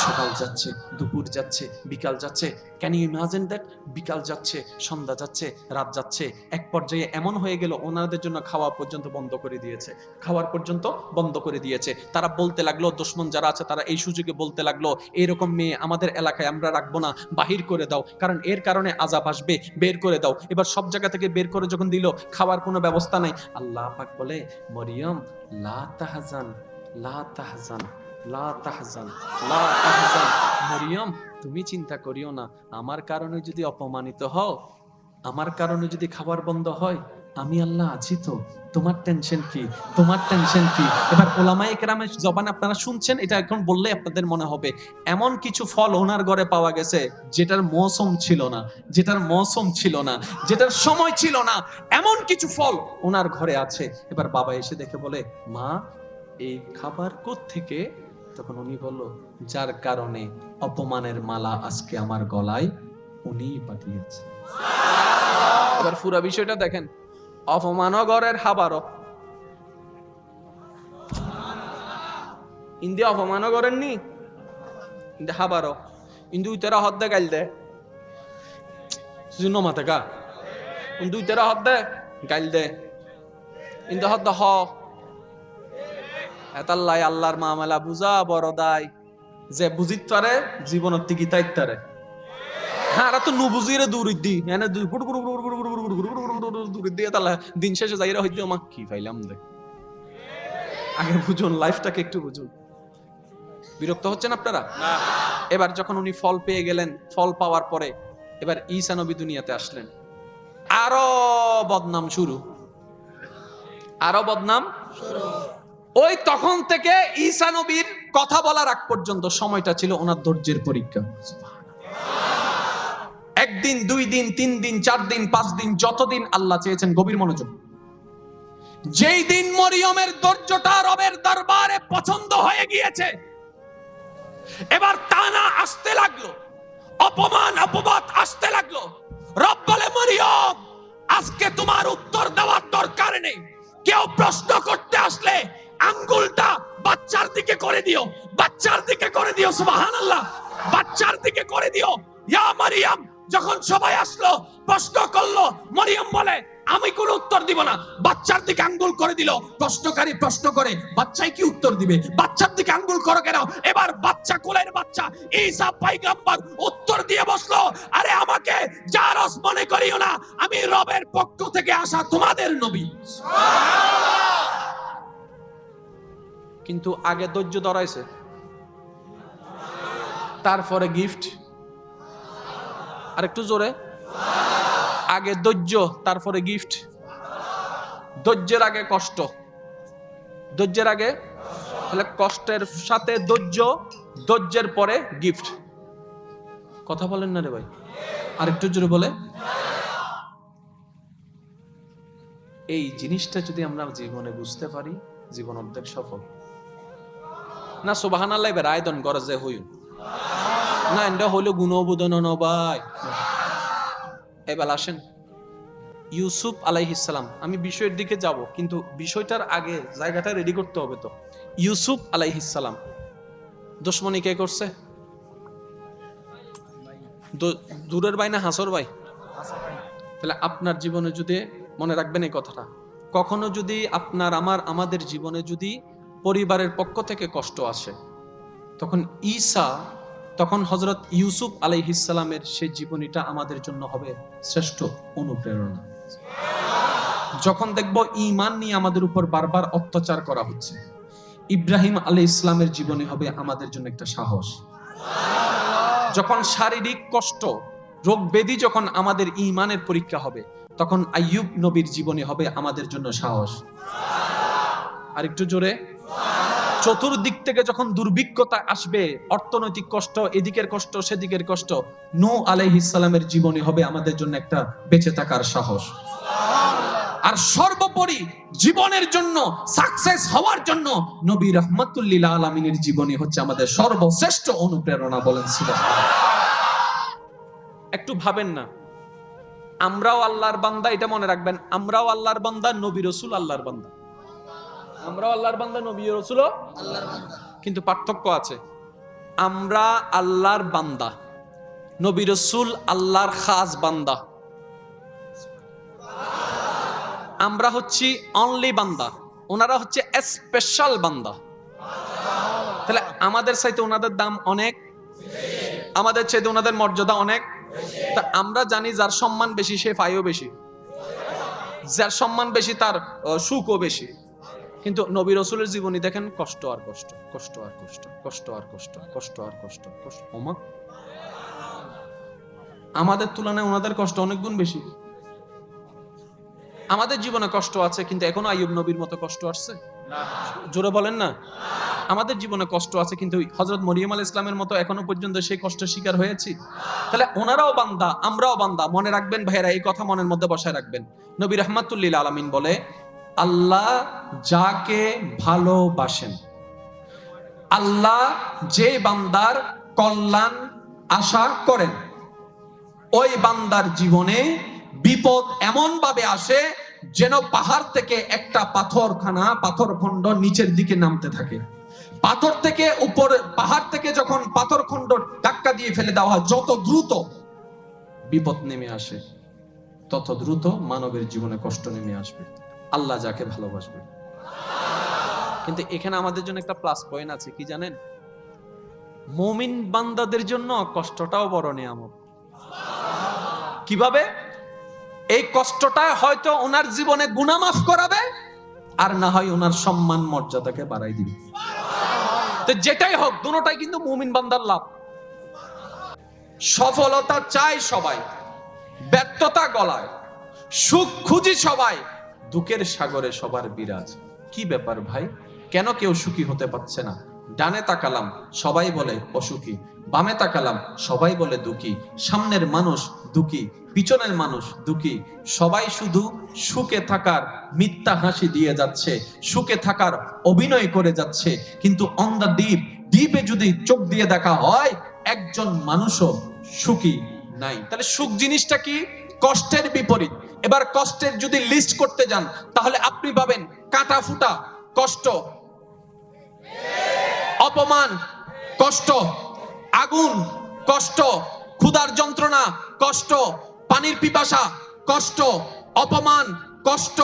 সকাল যাচ্ছে, দুপুর যাচ্ছে, বিকাল যাচ্ছে, ক্যান ইউ ইমাজিন দ্যাট? বিকাল যাচ্ছে, সন্ধ্যা যাচ্ছে, রাত যাচ্ছে, এক পর্যায়ে এমন হয়ে গেল ওনাদের জন্য খাওয়া পর্যন্ত বন্ধ করে দিয়েছে, খাওয়ার পর্যন্ত বন্ধ করে দিয়েছে। তারা বলতে লাগলো, দুশমন যারা আছে তারা এই সুযোগে বলতে লাগলো এরকম মেয়ে আমাদের এলাকায় আমরা রাখবো না, বাহির করে দাও, কারণ এর কারণে আযাব আসবে, বের করে দাও। এবার সব জায়গা থেকে বের করে যখন দিল, খাওয়ার কোনো ব্যবস্থা নাই। আল্লাহ পাক বলে মরিয়ম লা তাহজান, লা তাহজান, লা তাহজান, লা তাহজান। মরিয়ম তুমি চিন্তা করিও না, আমার কারণে যদি অপমানিত হও, আমার কারণে যদি খাবার বন্ধ হয়, আমি আল্লাহ আছি তো, তোমার টেনশন কি, তোমার টেনশন কি। এবার ওলামায়ে কেরামের জবান আপনারা শুনছেন, এটা এখন বললে আপনাদের মনে হবে এমন কিছু ফল ওনার ঘরে পাওয়া গেছে যেটার মৌসুম ছিল না, যেটার মৌসুম ছিল না, যেটার সময় ছিল না, এমন কিছু ফল ওনার ঘরে আছে। এবার বাবা এসে দেখে বলে মা এই খাবার কোত্থেকে? তখন উনি বলল যার কারণে অপমানের মালা আজকে আমার গলায় উনিই পাঠিয়েছে। এবার পুরো বিষয়টা দেখেন, অপমানও ঘরের খাবারও, ইন্দি অপমানও করেন নি, ইন্দি খাবারও, ইন্দু উইতেরা হদ দে গাইল দে জুনো মাতে গা, ইন্দু উইতেরা হদ দে গাইল দে, ইন্দু হদ হ এতাল্লাই আল্লাহর মামলা বুঝা বড় দায়, যে বুঝিত পারে জীবনের থেকে তাইতারে। হ্যাঁ তো নু বুঝিরে দূর দি এনে দূর দিয়ে তাহলে দিন শেষে যাইরা হইতে আমাক কি পাইলাম দে। আগে বুঝুন, লাইফটাকে একটু বুঝুন। বিরক্ত হচ্ছেন আপনারা? এবার যখন উনি ফল পেয়ে গেলেন, ফল পাওয়ার পরে এবার ঈসা নবী দুনিয়াতে আসলেন, আরো বদনাম শুরু, আরো বদনাম শুরু। ওই তখন থেকে ঈসা নবীর কথা বলার আগ পর্যন্ত সময়টা ছিল ওনার ধৈর্যের পরীক্ষা। একদিন, 2 দিন, 3 দিন, 4 দিন, 5 দিন, যতদিন আল্লাহ চেয়েছেন গভীর মনোযোগ। যেই দিন মরিয়মের ধৈর্যটা রবের দরবারে পছন্দ হয়ে গিয়েছে, এবার টানা আসতে লাগলো, অপমান অপবাদ আসতে লাগলো। রব বলে, মরিয়ম, আজকে তোমার উত্তর দেওয়ার দরকার নেই। কেউ প্রশ্ন করতে আসলে আঙ্গুলটা বাচ্চার দিকে করে দিও, বাচ্চার দিকে করে দিও। সুবহানাল্লাহ, বাচ্চার দিকে করে দিও। ইয়া মারিয়াম, যখন সবাই আসলো প্রশ্ন করলো, মরিয়ম বলে, আমি কোনো উত্তর দিব না। বাচ্চার দিকে আঙ্গুল করে দিল। প্রশ্নকারী প্রশ্ন করে, বাচ্চাই কি উত্তর দিবে? বাচ্চার দিকে আঙ্গুল করো কেন? এবার বাচ্চা, কোলের বাচ্চা ঈসা পয়গম্বর উত্তর দিয়ে বসলো, আরে আমাকে জারস মনে করিও না, আমি রবের পক্ষ থেকে আসা তোমাদের নবী। কিন্তু আগে ধৈর্য ধরাইছে, তারপরে গিফট। আর একটু জোরে, আগে ধৈর্য, তারপরে গিফট। ধৈর্যের আগে কষ্ট, ধৈর্যের আগে, তাহলে কষ্টের সাথে ধৈর্য, ধৈর্যের পরে গিফট। কথা বলেন না রে ভাই, আর একটু জোরে বলে। এই জিনিসটা যদি আমরা জীবনে বুঝতে পারি, জীবন অর্ধেক সফল। না সুবহানাল্লাহ এবার আয়দন গরজে হইল না, এটা হইল গুণবোধন ভাই। এবার আসেন ইউসুফ আলাইহিস সালাম। আমি বিষয়ের দিকে যাব, কিন্তু বিষয়টার আগে জায়গাটা রেডি করতে হবে। তো ইউসুফ আলাইহিস সালাম দুশমনী কে করছে? দূরের ভাই না হাসর ভাই? তাহলে আপনার জীবনে যদি মনে রাখবেন এই কথাটা, কখনো যদি আপনার আমাদের জীবনে যদি পরিবারের পক্ষ থেকে কষ্ট আসে, তখন হযরত ইউসুফ আলাইহিস সালামের সেই জীবনীটা আমাদের জন্য হবে শ্রেষ্ঠ অনুপ্রেরণা। যখন দেখব ঈমান নিয়ে আমাদের উপর বারবার অত্যাচার করা হচ্ছে, ইব্রাহিম আলাইহিস ইসলামের জীবনী হবে আমাদের জন্য একটা সাহস। যখন শারীরিক কষ্ট, রোগ ব্যাধি যখন আমাদের ঈমানের পরীক্ষা হবে, তখন আইয়ুব নবীর জীবনী হবে আমাদের জন্য সাহস। আর একটু জোরে। চতুর্দিক থেকে যখন দুর্ভিক্ষতা আসবে, অর্থনৈতিক কষ্ট, এদিকের কষ্ট সেদিকের কষ্ট, নূহ আলাইহিস সালামের জীবনী হবে আমাদের জন্য একটা বেঁচে থাকার সাহস। আর সর্বোপরি জীবনের জন্য সাকসেস হওয়ার জন্য নবী রাহমাতুল লিল আলামিনের জীবনী হচ্ছে আমাদের সর্বশ্রেষ্ঠ অনুপ্রেরণা। বলেন সুবহানাল্লাহ। একটু ভাবেন না, আমরাও আল্লাহর বান্দা, এটা মনে রাখবেন, আমরাও আল্লাহর বান্দা, নবী রাসূল আল্লাহর বান্দা। আমরাও আল্লাহর বান্দা, নবী রাসূল আল্লাহর বান্দা, কিন্তু পার্থক্য আছে। আমরা আল্লাহর বান্দা, নবী রাসূল আল্লাহর খাস বান্দা। আমরা হচ্ছি অনলি বান্দা, ওনারা হচ্ছে স্পেশাল বান্দা। তাহলে আমাদের চাইতে ওনাদের দাম অনেক, আমাদের চাইতে ওনাদের মর্যাদা অনেক। তা আমরা জানি যার সম্মান বেশি সে পায়ও বেশি, যার সম্মান বেশি তার সুখও বেশি। কিন্তু নবী রাসূলের জীবনী দেখেন, কষ্ট আর কষ্ট, কষ্ট আর কষ্ট, কষ্ট আর কষ্ট, কষ্ট আর কষ্ট, কষ্ট। আমাদের তুলনায় ওনাদের কষ্ট অনেক গুণ বেশি। আমাদের জীবনে কষ্ট আছে, কিন্তু এখনো আইয়ুব নবীর মতো কষ্ট আসছে? জোরে বলেন না। আমাদের জীবনে কষ্ট আছে, কিন্তু হযরত মরিয়ম আলাইহিস সালামের মতো এখনো পর্যন্ত সেই কষ্টের শিকার হয়েছি? তাহলে ওনারাও বান্দা, আমরাও বান্দা। মনে রাখবেন ভাইরা, এই কথা মনের মধ্যে বসায় রাখবেন। নবী রাহমাতুল লিল আলামিন বলে, আল্লাহ যাকে ভালোবাসেন, আল্লাহ যে বান্দার কল্যাণ আশা করেন, ওই বান্দার জীবনে বিপদ এমন ভাবে আসে যেন পাহাড় থেকে একটা পাথরখণ্ড নিচের দিকে নামতে থাকে। পাথর থেকে উপরে, পাহাড় থেকে যখন পাথরখণ্ড ধাক্কা দিয়ে ফেলে দেওয়া হয়, যত দ্রুত বিপদ নেমে আসে, তত দ্রুত মানবের জীবনে কষ্ট নেমে আসবে। আল্লাহ যাকে ভালোবাসবে। কিন্তু এখানে আমাদের জন্য একটা প্লাস পয়েন্ট আছে, কি জানেন? মুমিন বান্দাদের জন্য কষ্টটাও বড় নিয়ামত। কিভাবে? এই কষ্টটা হয়তো ওনার জীবনে গুনাহ মাফ করাবে, আর না হয় ওনার সম্মান মর্যাদাকে বাড়াই দিবে। তো যেটাই হোক, দুটোটাই কিন্তু মুমিন বান্দার লাভ। সফলতা চায় সবাই, ব্যর্থতা গলায়, সুখ খুঁজি সবাই, দুঃখের সাগরে সবার বিরাজ। কি ব্যাপার ভাই, কেন কেউ সুখী হতে পারছে না? ডানে তাকালাম সবাই বলে অসুখী, বামে তাকালাম সবাই বলে দুঃখী, সামনের মানুষ দুঃখী, পিছনের মানুষ দুঃখী, সবাই শুধু সুখে থাকার মিথ্যা হাসি দিয়ে যাচ্ছে, সুখে থাকার অভিনয় করে যাচ্ছে। কিন্তু অন দ্য ডিপে যদি চোখ দিয়ে দেখা হয়, একজন মানুষও সুখী নাই। তাহলে সুখ জিনিসটা কি? কষ্টের বিপরীত। এবার কষ্টের যদি লিস্ট করতে যান, তাহলে আপনি পাবেন কাটা ফুটা কষ্ট, অপমান কষ্ট, আগুন কষ্ট, ক্ষুধার যন্ত্রণা কষ্ট, পানির পিপাসা কষ্ট, অপমান কষ্ট,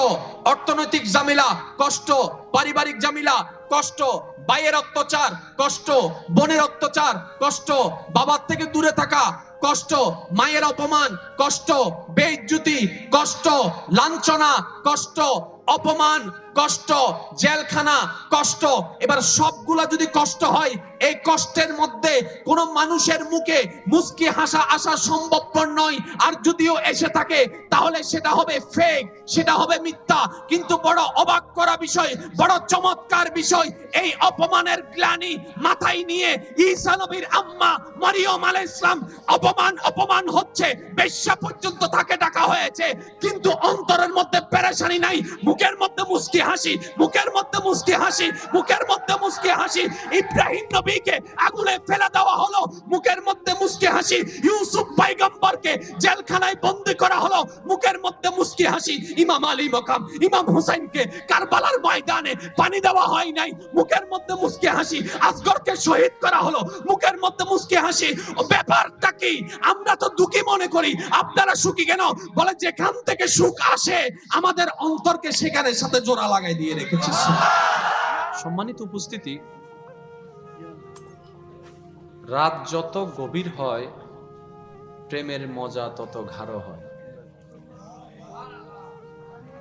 অর্থনৈতিক ঝামেলা কষ্ট, পারিবারিক ঝামেলা কষ্ট, ভাইয়ের অত্যাচার কষ্ট, বোনের অত্যাচার কষ্ট, বাবার থেকে দূরে থাকা কষ্ট, মায়ের অপমান কষ্ট, বেইজ্জতি কষ্ট, লাঞ্ছনা কষ্ট, অপমান কষ্ট, জেলখানা কষ্ট। এবার সবগুলা যদি কষ্ট হয়, এই কষ্টের মধ্যে কোন মানুষের মুখে মুস্কি হাসা আসা সম্ভবপর নয়। আর যদিও এসে থাকে তাহলে সেটা হবে ফেক, সেটা হবে মিথ্যা। কিন্তু বড় অবাক করা বিষয়, বড় চমৎকার বিষয়, এই অপমানের গ্লানি মাথায় নিয়ে ঈসা নবীর আম্মা মরিয়ম আলাইহিস সালাম অপমান হচ্ছে, বেশ্যা পর্যন্ত তাকে ডাকা হয়েছে, কিন্তু অন্তরের মধ্যে পেরেশানি নাই। মুখের মধ্যে মুস্কি হাসি, মুখের মধ্যে মুস্কি হাসি, মুখের মধ্যে মুস্কি হাসি। ইব্রাহিম নবীকে আগুনে ফেলে দেওয়া হলো, মুখের মধ্যে মুস্কি হাসি। ইউসুফ পয়গম্বরকে জেলখানায় বন্দী করা হলো, মুখের মধ্যে মুস্কি হাসি। ইমাম আলী মাকাম, ইমাম হুসাইনকে কারবালার ময়দানে পানি দেওয়া হয় নাই, মুখের মধ্যে মুস্কি হাসি। আসগরকে শহীদ করা হলো, মুখের মধ্যে মুস্কি হাসি। ব্যাপারটা কি? আমরা তো দুঃখী মনে করি, আপনারা সুখী কেন? বলে যেখান থেকে সুখ আসে আমাদের অন্তরকে সেখানে সাথে জোড়া লাগাই দিয়ে রেখেছে। সম্মানিত উপস্থিতি, রাত যত গভীর হয় প্রেমের মজা তত গাঢ় হয়।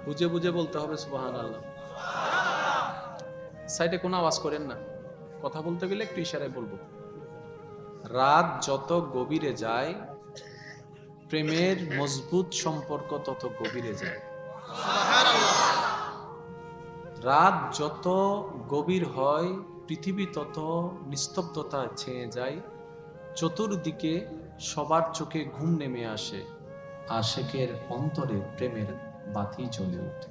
বুঝে বুঝে বলতে হবে সুবহানাল্লাহ। সাইডে কোনো আওয়াজ করেন না, কথা বলতে গেলে একটু ইশারায় বলবো। রাত যত গভীরে যায় প্রেমের মজবুত সম্পর্ক তত গভীরে যায়। রাত যত গভীর হয় পৃথিবী তত নিস্তব্ধতা ছেয়ে যায়, চতুর্দিকে সবার চোখে ঘুম নেমে আসে, আশেকের অন্তরে প্রেমের বাতি জ্বলে ওঠে।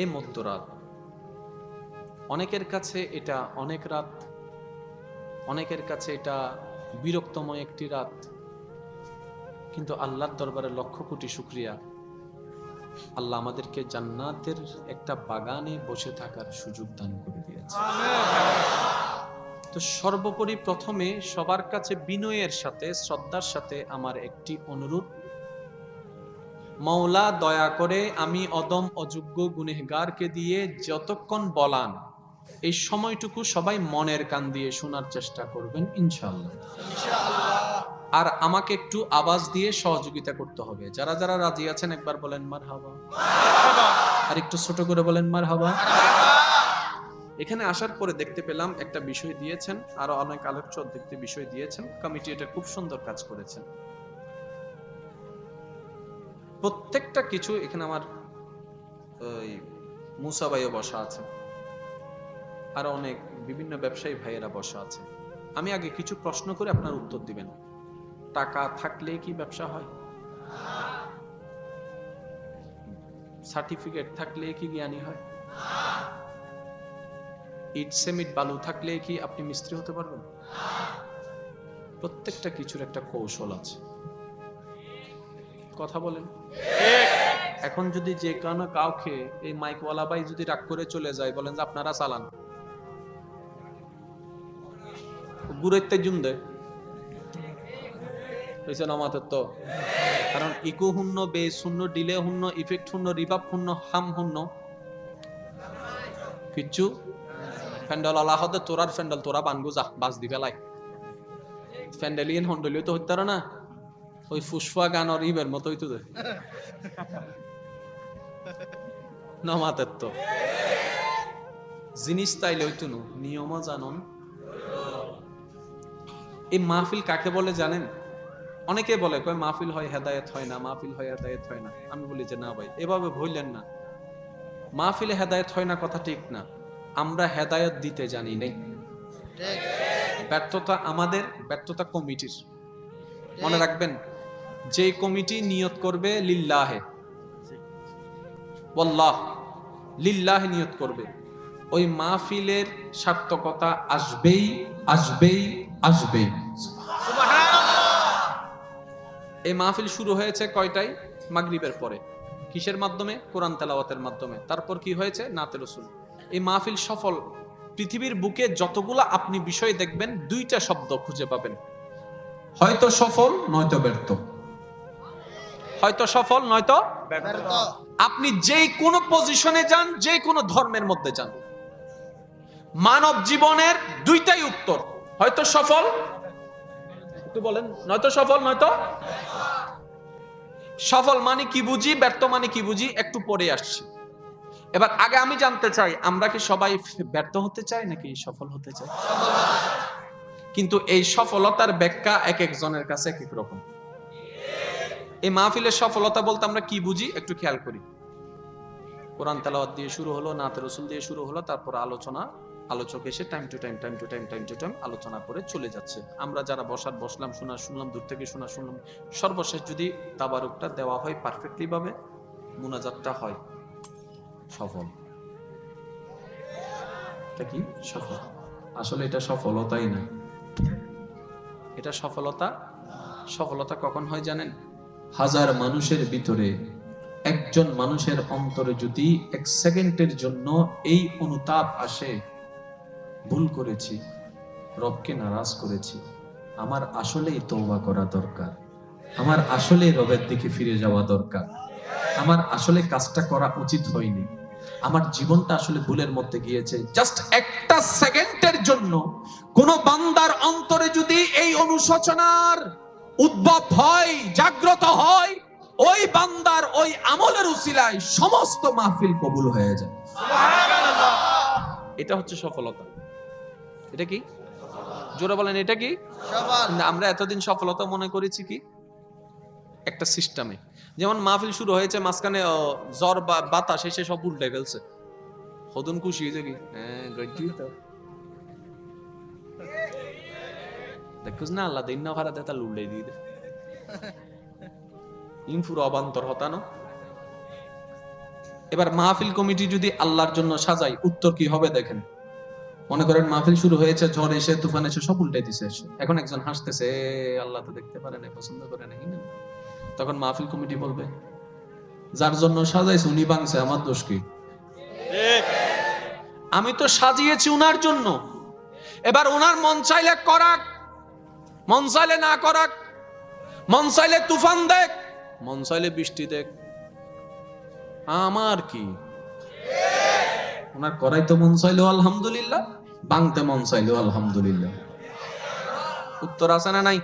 এ মধ্যরাত অনেকের কাছে এটা অনেক রাত, অনেকের কাছে এটা বিরক্তময় একটি রাত, কিন্তু আল্লাহর দরবারে লক্ষ কোটি শুকরিয়া, আল্লাহ আমাদেরকে জান্নাতের একটা বাগানে বসে থাকার সুযোগ দান করে দিয়েছে। তো সর্বোপরি প্রথমে সবার কাছে বিনয়ের সাথে শ্রদ্ধার সাথে আমার একটি অনুরোধ, মাওলা দয়া করে আমি অদম অযোগ্য গুনেহগারকে দিয়ে যতক্ষণ বলান এই সময়টুকু সবাই মনের কান দিয়ে শোনার চেষ্টা করবেন ইনশাআল্লাহ। আর আমাকে একটু আওয়াজ দিয়ে সহযোগিতা করতে হবে। যারা যারা রাজি আছেন একবার বলেন মারহাবা, আর একটু ছোট করে বলেন মারহাবা। এখানে আসার পরে দেখতে পেলাম একটা বিষয় দিয়েছেন, আরো অনেক আলোচ্য দেখতে বিষয় দিয়েছেন, কমিটি এটা খুব সুন্দর কাজ করেছেন। প্রত্যেকটা কিছু এখানে আমার ওই মুসা ভাইও বসা আছে, আরো অনেক বিভিন্ন ব্যবসায়ী ভাইয়েরা বসা আছে। আমি আগে কিছু প্রশ্ন করে আপনার উত্তর দিবেন। টাকা থাকলে কি ব্যবসা হয়? সার্টিফিকেট থাকলে কি জ্ঞানী হয়? ইট সিমেন্ট বালু থাকলে কি আপনি মিস্ত্রি হতে পারবেন? প্রত্যেকটা কিছুর একটা কৌশল আছে। কথা বলেন। এখন যদি যে কোনো কাউকে এই মাইকওয়ালা ভাই যদি রাগ করে চলে যায়, বলেন যে আপনারা চালান, গুরেতে জুমদে আমাদের তো, কারণ ইকো শূন্য, বেস শূন্য, ডিলে শূন্য, ইফেক্ট শূন্য, রিভাব শূন্য, হাম শূন্য, কিচ্ছু ফ্যান্ডেল আলাহতে তোরার ফ্যান্ডেল তোরা বানগু যা বাস দি ফেলাই ফ্যান্ডেলিয়ান হন্ডলিও তো হইতে না, ওই ফুসফা গান আর ইবের মতো হইতো দে নমাতের তো জিনিস তাইলে হইতো না, নিয়মও জানন। এই মাহফিল কাকে বলে জানেন? অনেকে বলে কয় মাহফিল হয় হেদায়েত হয় না, মাহফিল হয় হেদায়েত হয় না। আমি বলি যে না ভাই, এভাবে ভুললেন না। মাহফিলে হেদায়েত হয় না কথা ঠিক না, আমরা হেদায়েত দিতে জানি নাই। ব্যর্থতা আমাদের, ব্যর্থতা কমিটির। মনে রাখবেন, যে কমিটি নিয়ত করবে লিল্লাহে, ওয়াল্লাহ লিল্লাহে নিয়ত করবে, ওই মাহফিলের সার্থকতা আসবেই আসবেই আসবেই। এই মাহফিল শুরু হয়েছে কয়টায়? মাগরিবের পরে। কিসের মাধ্যমে? কোরআন তেলাওয়াতের মাধ্যমে। তারপর কি হয়েছে? নাতে রাসূল। এই মাহফিল সফল। পৃথিবীর বুকে যতগুলা আপনি বিষয় দেখবেন, দুইটা শব্দ খুঁজে পাবেন, হয়তো সফল নয়তো ব্যর্থ। হয়তো সফল নয়তো ব্যর্থ। আপনি যে কোনো পজিশনে যান, যে কোনো ধর্মের মধ্যে যান, মানব জীবনের দুইটাই উত্তর, হয়তো সফল, একটু বলেন, নয়তো সফল নয়তো। সফল মানে কি বুঝি, ব্যর্থ মানে কি বুঝি, একটু পরে আসছি। এবার আগে আমি জানতে চাই, আমরা কি সবাই ব্যর্থ হতে চাই নাকি সফল হতে চাই? কিন্তু এই সফলতার ব্যাখ্যা এক একজনের কাছে এক এক রকম। এই মাহফিলের সফলতা বলতে আমরা কি বুঝি একটু খেয়াল করি। কোরআন তেলাওয়াত দিয়ে শুরু হলো, নাতে রাসূল দিয়ে শুরু হলো, তারপর আলোচনা, আলোচক এসে টাইম টু টাইম আলোচনা করে চলে যাচ্ছে। আমরা যারা বসলাম, শুনলাম, দূর থেকে শুনলাম। সর্বশেষ যদি তাবারুকটা দেওয়া হয় পারফেক্টলি ভাবে, মুনাজাতটা হয়, সফল। এটা কি সফল? আসলে এটা সফলতাই না, এটা সফলতা। সফলতা কখন হয় জানেন? হাজার মানুষের ভিতরে একজন মানুষের অন্তরে যদি এক সেকেন্ডের জন্য এই অনুতাপ আসে, ভুল করেছি, রবকে নারাজ করেছি, আমার আসলেই তওবা করা দরকার, আমার আসলে রবের দিকে ফিরে যাওয়া দরকার, আমার আসলে কাজটা করা উচিত হয়নি, আমার জীবনটা আসলে ভুলের মধ্যে গিয়েছে, জাস্ট একটা সেকেন্ডের জন্য কোন বান্দার অন্তরে যদি এই অনুশোচনার উদ্ভব হয়, জাগ্রত হয়, ওই বান্দার ওই আমলের উসিলায় সমস্ত মাহফিল কবুল হয়ে যায়। সুবহানাল্লাহ। এটা হচ্ছে সফলতা। এটা কি? জোরে বলেন, এটা কি সফল? আমরা এতদিন সফলতা মনে করেছি কি একটা সিস্টেমে, যেমন মাহফিল শুরু হয়েছে, মাঝখানে জ্বর বা বাতাস এসে সব উল্টে ফেলছে, হদন খুশি হয়েছে কি, হ্যাঁ গজ্জি তো দেখুস না, আল্লাহ দিন না ভাড়া দেতা লুল্লাই দিয়ে দে ইনফুর অবান্তর হতানো। এবার মাহফিল কমিটি যদি আল্লাহর জন্য সাজাই, উত্তর কি হবে দেখেন। মনে করেন মাহফিল শুরু হয়েছে, ঝড় এসে, তুফান এসে সব উল্টে দিছে, এখন একজন হাসতেছে, আল্লাহ তো দেখতে পারে না, পছন্দ করে না। তখন মাহফিল কমিটি বলবে, যার জন্য সাজাইছে উনি ভাঙছে, আমার দোষ কি? আমি তো সাজিয়েছি উনার জন্য। এবার উনার মন চাইলে করাক, মন চাইলে না করাক, মন চাইলে তুফান দেখ, মন চাইলে বৃষ্টি দেখ, আমার কি? ওনার করাই তো মন চাইলেও আলহামদুলিল্লাহ, ভাঙতে মন চাইলেও আলহামদুলিল্লাহ। উত্তর আছে না নাই?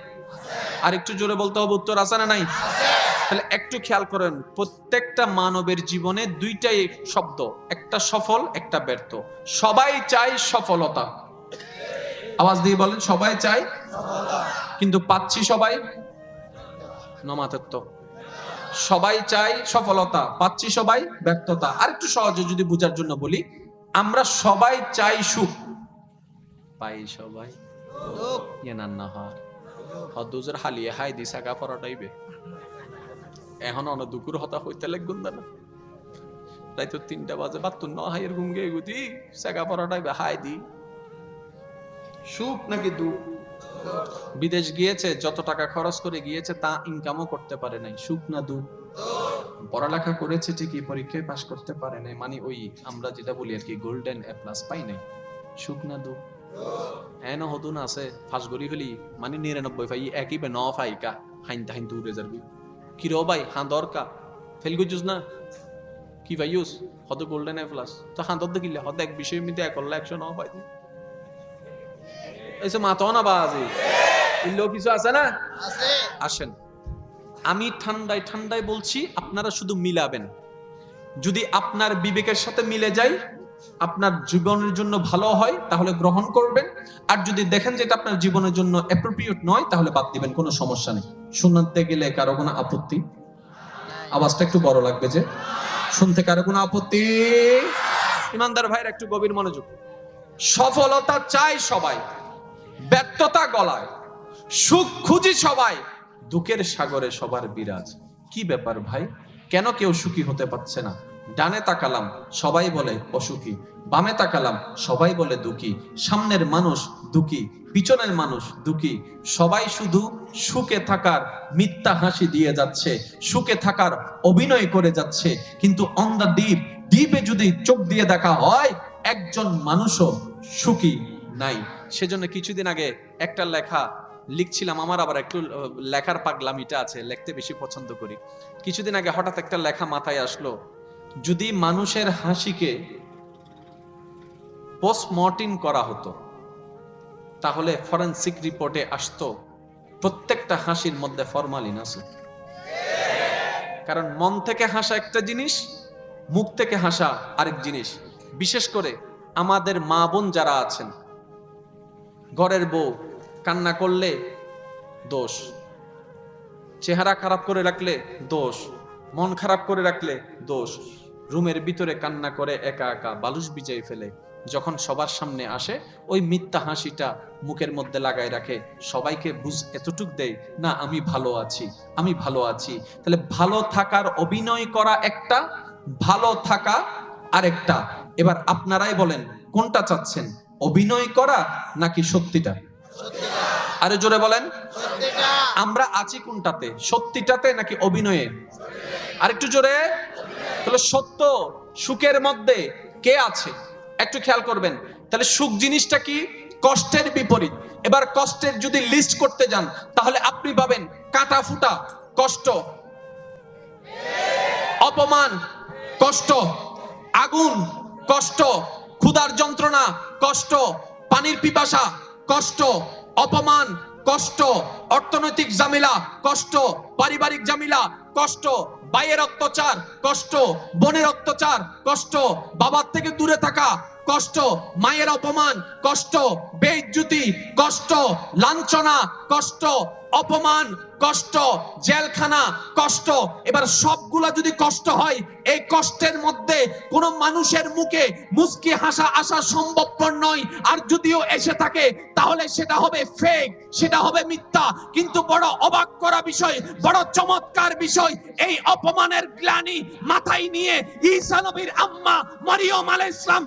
আর একটু জোরে বলতে হবে, উত্তর আছে না নাই? তাহলে একটু খেয়াল করেন, প্রত্যেকটা মানবের জীবনে দুইটাই শব্দ, একটা সফল একটা ব্যর্থ। সবাই চায় সফলতা, আওয়াজ দিয়ে বলেন, সবাই চায় সফলতা, কিন্তু পাচ্ছি সবাই নমাতেত্ব। সবাই চাই সফলতা, পাচ্ছি সবাই ব্যর্থতা। আর একটু সহজে যদি বোঝার জন্য বলি, আমরা সবাই চাই সুখ, পাই সবাই দুঃখ। ইয়ানান্নাহার হদুজের হালিয়ে হাই দি সাগা পরাটাইবে, এখন অন দুকুর হতা হইতে লাগগুন না, রাইতো 3টা বাজে বাত্তুন ন হাইয়ের ঘুম গিয়ে গুদি সাগা পরাটাইবে, হাই দি সুখ নাকি দুঃখ? বিদেশ গিয়েছে, যত টাকা খরচ করে গিয়েছে তা ইনকামও করতে পারে নাই, সুখ না দুঃখ? পড়ালেখা করেছে ঠিকই, পরীক্ষায় পাস করতে পারে নাই, মানে ওই আমরা যেটা বলি আর কি গোল্ডেন এ প্লাস পাই নাই, সুখ না দুঃখ? এন হদুন আছে ফাঁস গড়ি ফেলি, মানে 99 পাই, একই বে ন ফাইকা হাইন তাহিন দূরে যাবি কি রো ভাই, হাঁ দরকা ফেল গুজুস না কি ভাই ইউস হদ গোল্ডেন এ প্লাস, তো হাঁ দর দেখিলে হদ এক বিষয় মিতে 1,00,000 পাই এসে মাথাও না বাজে ইল্লো কিছু আছে না? আছে। আসেন, আমি ঠান্ডায় ঠান্ডায় বলছি, আপনারা শুধু মিলাবেন। যদি আপনার বিবেকের সাথে মিলে যায়, আপনার জীবনের জন্য ভালো হয়, তাহলে গ্রহণ করবেন। আর যদি দেখেন যে এটা আপনার জীবনের জন্য অ্যাপ্রোপ্রিয়েট নয়, তাহলে বাদ দিবেন, কোনো সমস্যা নেই। শুনতে গেলে কারো কোনো আপত্তি? আওয়াজটা একটু বড় লাগবে যে, শুনতে কারো কোনো আপত্তি? ইমানদার ভাইয়ের একটু গভীর মনোযোগ। সফলতা চাই সবাই, ব্যর্থতা গলায়, সুখ খুঁজি সবাই, দুঃখের সাগরে সবার বিরাজ। কি ব্যাপার ভাই, কেন কেউ সুখী হতে পারছে না? ডানে তাকালাম সবাই বলে অসুখী, বামে তাকালাম সবাই বলে দুঃখী, সামনের মানুষ দুঃখী, পিছনের মানুষ দুঃখী, সবাই শুধু সুখে থাকার মিথ্যা হাসি দিয়ে যাচ্ছে, সুখে থাকার অভিনয় করে যাচ্ছে। কিন্তু অন দ্য ডিপ, ডিপে যদি চোখ দিয়ে দেখা হয়, একজন মানুষও সুখী নাই। সেজন্য কিছুদিন আগে একটা লেখা লিখছিলাম, আমার আবার একটু লেখার পাগলামিটা আছে, লিখতে বেশি পছন্দ করি। কিছুদিন আগে হঠাৎ একটা লেখা মাথায় আসলো, যদি মানুষের হাসিকে পোস্টমর্টেম করা হতো তাহলে ফরেনসিক রিপোর্টে আসতো প্রত্যেকটা হাসির মধ্যে ফরমালিন আছে। কারণ মন থেকে হাসা একটা জিনিস, মুখ থেকে হাসা আরেক জিনিস। বিশেষ করে আমাদের মা বোন যারা আছেন, ঘরের বউ কান্না করলে দোষ, চেহারা খারাপ করে রাখলে দোষ, মন খারাপ করে রাখলে দোষ, রুমের ভিতরে কান্না করে একা একা বালুস বিজাই ফেলে, যখন সবার সামনে আসে ওই মিথ্যা হাসিটা মুখের মধ্যে লাগাই রাখে, সবাইকে এতটুক দেয় না আমি ভালো আছি, আমি ভালো আছি। তাহলে ভালো থাকার অভিনয় করা একটা, ভালো থাকা আরেকটা। এবার আপনারাই বলেন কোনটা চাচ্ছেন, অভিনয় করা নাকি সত্যিটা? আরে জোরে বলেন, আমরা আছি কোনটাতে, সত্যিটাতে নাকি অভিনয়ে? আরেকটু জোরে। তাহলে সত্য সুখের মধ্যে কে আছে একটু খেয়াল করবেন। তাহলে সুখ জিনিসটা কি? কষ্টের বিপরীত। এবার কষ্টের যদি লিস্ট করতে যান তাহলে আপনি পাবেন কাটা ফুটা কষ্ট, অপমান কষ্ট, আগুন কষ্ট, ক্ষুধার যন্ত্রণা কষ্ট, পানির পিপাসা কষ্ট, অপমান কষ্ট, অর্থনৈতিক ঝামেলা কষ্ট, পারিবারিক ঝামেলা কষ্ট, ভাইয়ের অত্যাচার কষ্ট, বোনের অত্যাচার কষ্ট, বাবার থেকে দূরে থাকা কষ্ট, মায়ের অপমান কষ্ট, বেইজ্জতি কষ্ট, লাঞ্ছনা কষ্ট, অপমান কষ্ট, জেলখানা কষ্ট। এবার সবগুলা যদি কষ্ট হয়, এই কষ্টের মধ্যে কোন মানুষের মুখে মুস্কি হাসা আসা সম্ভবপর নয়। আর যদিও এসে থাকে তাহলে সেটা হবে ফেক, সেটা হবে মিথ্যা। কিন্তু বড় অবাক করা বিষয়, বড় চমৎকার বিষয়, এই অপমানের গ্লানি মাথায় নিয়ে ঈসা নবীর আম্মা মরিয়ম আলাইহিস সালাম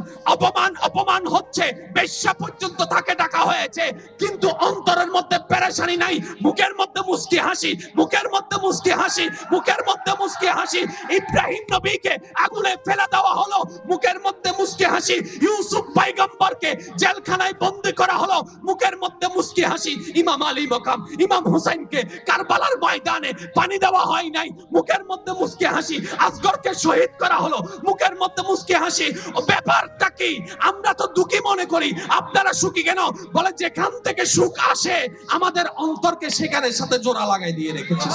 অপমান হচ্ছে, বেশ্যা পর্যন্ত তাকে ডাকা হয়েছে, কিন্তু অন্তরের মধ্যে পেরেশানি নাই, মুখের মধ্যে মুস্কি হাসি, মুখের মধ্যে মুস্কি হাসি, মুখের মধ্যে মুস্কি হাসি। ইব্রাহিম নবীকে আগুনে ফেলে দেওয়া হলো, মুখের মধ্যে মুস্কি হাসি। ইউসুফ পয়গম্বরকে জেলখানায় বন্দী করা হলো, মুখের মধ্যে মুস্কি হাসি। ইমাম আলী মাকাম, ইমাম হুসাইনকে কারবালার ময়দানে পানি দেওয়া হয় নাই, মুখের মধ্যে মুস্কি হাসি। আসগরকে শহীদ করা হলো, মুখের মধ্যে মুস্কি হাসি। ব্যাপারটা কি? আমরা তো দুঃখী মনে করি, আপনারা সুখী কেন? বলে যেখান থেকে সুখ আসে আমাদের অন্তরকে সেখানে সাথে জোড়া লাগাই দিয়ে রেখেছে।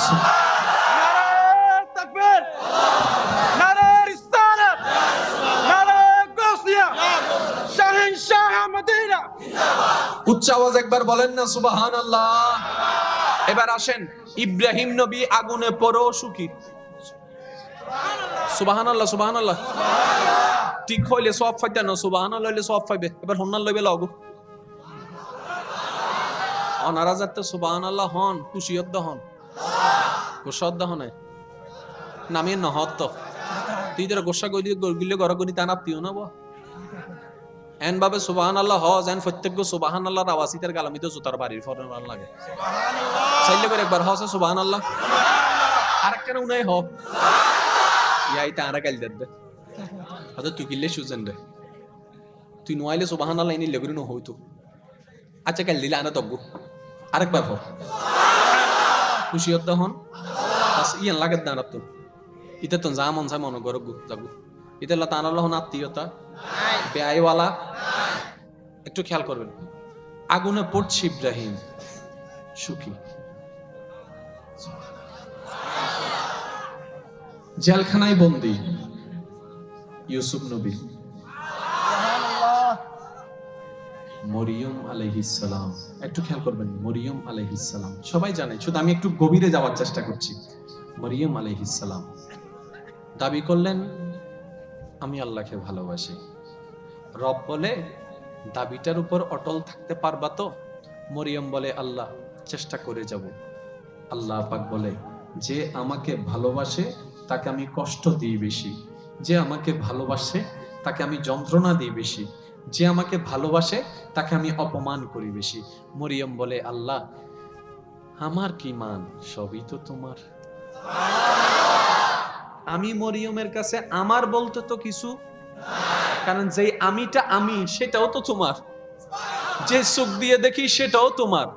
নারে তাকবীর, নারে রিসালাত, নারে গাউসিয়া, শাহেনশাহ মদিনা। উচ্চ আওয়াজ একবার বলেন না সুবহানাল্লাহ। এবার আসেন, ইব্রাহিম নবী আগুনে পড়ো সুখী। সুবহানাল্লাহ, সুবহানাল্লাহ। ঠিক হইলে সব ফাইতে না, সুবহানাল্লাহ হইলে সব পাইবে। এবার হন্নাল লইবে লাগু অনারা যাতে সুবহানাল্লাহ হন, খুশিয়ত হন, গোসদ হনে নামিয়ে নহত। তুই যারা গোসা গই দিয়ে গিলে ঘর গনি তা নাপতিও না বা এন ভাবে সুবহানাল্লাহ হ যেন প্রত্যেক সুবহানাল্লাহর আওয়াজ ইতার গালামিতে জুতার বাড়ির ফরন ভাল লাগে। চাইলে করে একবার হসে সুবহানাল্লাহ, আরেকটা উনাই হ ইয়াই তারা গাল দেবে হয়তো তুই কিনলে সুজেন রে, তুই নোয়াইলে সুবহানাল্লাহ ইনি লেগুরি ন হইতো। আচ্ছা কাল দিলে আনা তব্বু আরেকবার হোক খুশিয়ত হন। ইয়ান লাগে দাঁড়াত তো ইতে তো যা মন চায় মনে গর যাবো। ইতে তানাল্লাহ আত্মীয়তা ব্যয়ওয়ালা একটু খেয়াল করবেন। আগুনে পড়ছে ইব্রাহিম সুখী, জেলখানায় বন্দী ইউসুফ নবী, মরিয়ম আলাইহিস সালাম। একটু খেয়াল করবেন, মরিয়ম আলাইহিস সালাম সবাই জানে, শুধু আমি একটু গভীরে যাওয়ার চেষ্টা করছি। মরিয়ম আলাইহিস সালাম দাবি করলেন আমি আল্লাহকে ভালোবাসি। রব বলে দাবিটার উপর অটল থাকতে পারবা তো? মরিয়ম বলে আল্লাহ চেষ্টা করে যাব। আল্লাহ পাক বলে যে আমাকে ভালোবাসে তাকে আমি কষ্ট দিই বেশি, যে আমাকে ভালোবাসে তাকে আমি যন্ত্রণা দিই বেশি, যে আমাকে ভালোবাসে তাকে আমি অপমান করি বেশি। মরিয়ম বলে আল্লাহ আমার কি মান, সবই তো তোমার। আমি মরিয়মের কাছে আমার বলতে তো কিছু, কারণ যেই আমিটা আমি সেটাও তো তোমার, যে চোখ দিয়ে দেখি সেটাও তোমার,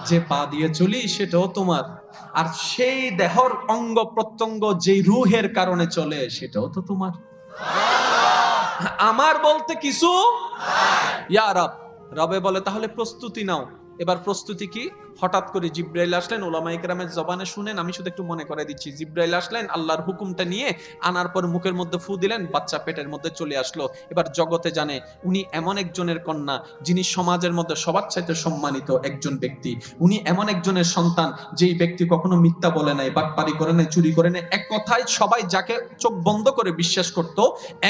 যে পা দিয়ে চলি সেটাও তোমার, আর সেই দেহর অঙ্গ প্রত্যঙ্গ যেই রুহের কারণে চলে সেটাও তো তোমার। আমার বলতে কিছু ইয়া রব। রবে বলে তাহলে প্রস্তুতি নাও। এবার প্রস্তুতি কি? হঠাৎ করে জিব্রাইল আসলেন। ওলামায়ে কেরামের জবানে শুনেন, আমি শুধু একটু মনে করে দিচ্ছি। জিব্রাইল আসলেন, আল্লাহর হুকুমটা নিয়ে আনার পর মুখের মধ্যে ফু দিলেন, বাচ্চা পেটের মধ্যে চলে আসলো। এবার জগতে জানে উনি এমন একজনের কন্যা যিনি সমাজের মধ্যে সবার চাইতে সম্মানিত একজন ব্যক্তি। উনি এমন একজনের সন্তান যেই ব্যক্তি কখনো মিথ্যা বলে নাই, বাটপারি করে নাই, চুরি করে নাই, এক কথায় সবাই যাকে চোখ বন্ধ করে বিশ্বাস করত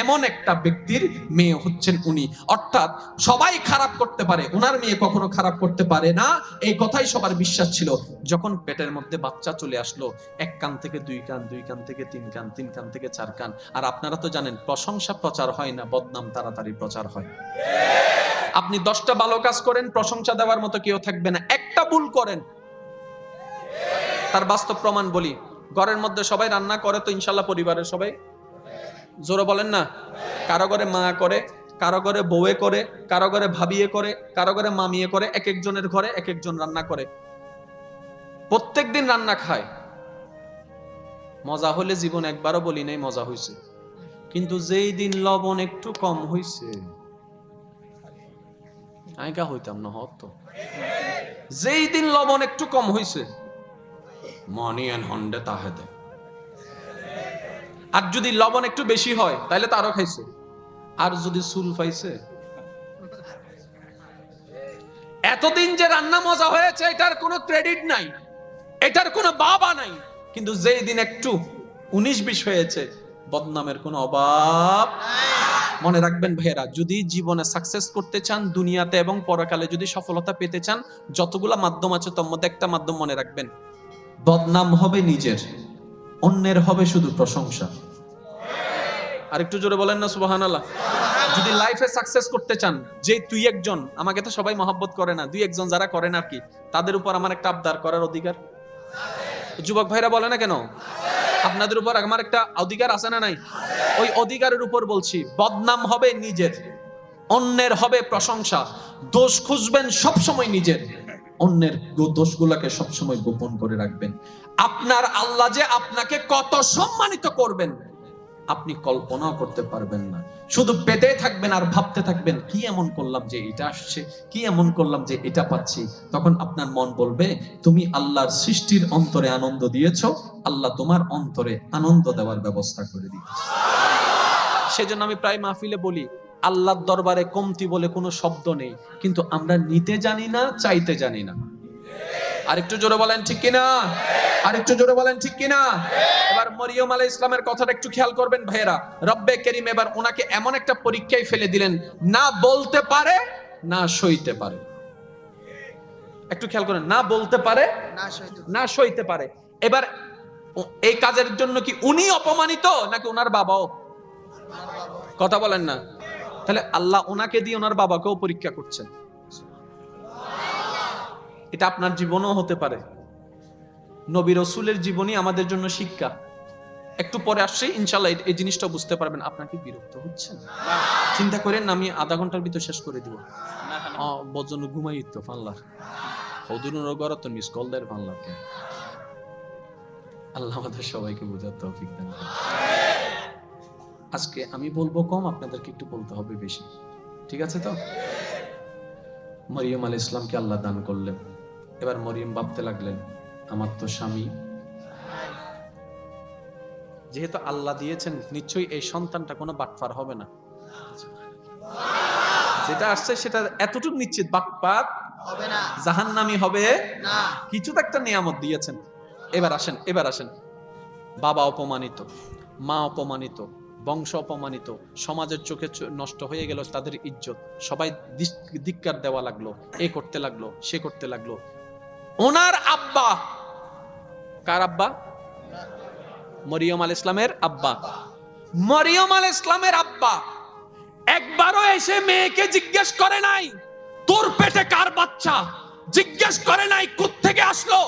এমন একটা ব্যক্তির মেয়ে হচ্ছেন উনি। অর্থাৎ সবাই খারাপ করতে পারে, ওনার মেয়ে কখনো খারাপ করতে পারে না, এই কথাই সবার বিশ্বাস ছিল। যখন পেটের মধ্যে বাচ্চা চলে আসলো, এক কান থেকে দুই কান, দুই কান থেকে তিন কান, তিন কান থেকে চার কান। আর আপনারা তো জানেন প্রশংসা প্রচার হয় না, বদনাম তাড়াতাড়ি প্রচার হয়। আপনি 10টা ভালো কাজ করেন, প্রশংসা দেওয়ার মতো কেউ থাকবে না। একটা ভুল করেন, তার বাস্তব প্রমাণ বলি। ঘরের মধ্যে সবাই রান্না করে তো ইনশাল্লাহ, পরিবারের সবাই জোরে বলেন না। কারো ঘরে মা করে, কারো ঘরে বউয়ে করে, কারো ঘরে ভাবিয়ে করে, কারো ঘরে মামিয়ে করে, এক একজনের ঘরে এক একজন রান্না করে, প্রত্যেকদিন রান্না খায়। মজা হলে জীবন একবারও বলি নাই মজা হইছে, কিন্তু যেই দিন লবণ একটু কম হইছে আইকা হইতাম না হতো। যেই দিন লবণ একটু কম হইছে মনি এন্ড হন্ডে তাহেদে। আর যদি লবণ একটু বেশি হয় তাহলে তো আরো খাইছে। আর যদি চুল পাইছে, এতদিন যে রান্না মজা হয়েছে এটার কোনো ক্রেডিট নাই, এটার কোনো বাবা নাই। কিন্তু যেই দিন একটু 19-20 হয়েছে বদনামের কোনো অভাব। মনে রাখবেন ভাইয়েরা, যদি জীবনে সাকসেস করতে চান, দুনিয়াতে এবং পরকালে যদি সফলতা পেতে চান, যতগুলা মাধ্যম আছে তার মধ্যে একটা মাধ্যম মনে রাখবেন, বদনাম হবে নিজের, অন্যের হবে শুধু প্রশংসা। আর একটু জোরে বলেন না সুবহানাল্লাহ। যদি লাইফে সাকসেস করতে চান, যে তুই একজন, আমাকে তো সবাই মহব্বত করে না, দুই একজন যারা করেন আর কি, তাদের উপর আমার একটা আবদার করার অধিকার। যুবক ভাইরা বলে না কেন, আপনাদের উপর আমার একটা অধিকার আছে না নাই? ওই অধিকারের উপর বলছি, বদনাম হবে নিজের, অন্যের হবে প্রশংসা। দোষ খুঁজবেন সবসময় নিজের, অন্যের দোষগুলোকে সবসময় গোপন করে রাখবেন। আপনার আল্লাহ যে আপনাকে কত সম্মানিত করবেন আপনি কল্পনাও করতে পারবেন না। শুধু পেতে থাকবেন আর ভাবতে থাকবেন কি এমন করলাম যে এটা আসছে, কি এমন করলাম যে এটা পাচ্ছি। তখন আপনার মন বলবে তুমি আল্লাহর সৃষ্টির অন্তরে আনন্দ দিয়েছো, আল্লাহ তোমার অন্তরে আনন্দ দেওয়ার ব্যবস্থা করে দিয়েছে। সেজন্য আমি প্রায় মাহফিলে বলি, আল্লাহর দরবারে কমতি বলে কোনো শব্দ নেই, কিন্তু আমরা নিতে জানি না, চাইতে জানি না। আরেকটু জোরে বলেন ঠিক কিনা, আরেকটু জোরে বলেন ঠিক কিনা। এবার মরিয়ম আলাইহিস সালামের কথাটা একটু খেয়াল করবেন ভাইয়েরা। রব্বে কারীম এবার ওনাকে এমন একটা পরীক্ষায় ফেলে দিলেন, না বলতে পারে না সইতে পারে। একটু খেয়াল করেন, না বলতে পারে না সইতে পারে। এবার এই কাজের জন্য কি উনি অপমানিত নাকি ওনার বাবাও? কথা বলেন না। তাহলে আল্লাহ ওনাকে দিয়ে ওনার বাবাকেও পরীক্ষা করছেন। এটা আপনার জীবনও হতে পারে। নবী রাসূলের জীবনী আমাদের জন্য শিক্ষা। একটু পরে আসছে ইনশাআল্লাহ এই জিনিসটা বুঝতে পারবেন। আপনার কি বিরক্ত হচ্ছেন? চিন্তা করেন আমি আধা ঘন্টার ভিতর শেষ করে দিব। বজন ঘুমাই তো ফাল্লার হদুনুর গড় তো মিস কল দেয় ফাল্লার। আল্লাহ আমাদের সবাইকে বোঝার তৌফিক দান করুন। আজকে আমি বলবো কম, আপনাদেরকে একটু বলতে হবে বেশি, ঠিক আছে তো? মরিয়ম আলাইহিস সালামকে আল্লাহ দান করলেন। এবার মরিয়ম ভাবতে লাগলেন আমার তো স্বামী, যেহেতু আল্লাহ দিয়েছেন নিশ্চয়ই এই সন্তানটা কোনো বাটপার হবে না। যেটা আসছে সেটা এতটুকু নিশ্চিত বাটপার হবে না, জাহান্নামী হবে না, কিছু তো একটা নিয়ামত দিয়েছেন। এবার আসেন বাবা অপমানিত, মা অপমানিত, বংশ অপমানিত, সমাজের চোখে নষ্ট হয়ে গেল তাদের ইজ্জত, সবাই ধিক্কার দেওয়া লাগলো, এ করতে লাগলো, সে করতে লাগলো। ওনার আব্বা, কার আব্বা? মরিয়ম আলাইহিস সালামের আব্বা। মরিয়ম আলাইহিস সালামের আব্বা একবারও এসে মেয়েকে জিজ্ঞেস করে নাই তোর পেটে কার বাচ্চা, জিজ্ঞেস করে নাই কোত্থেকে আসলো।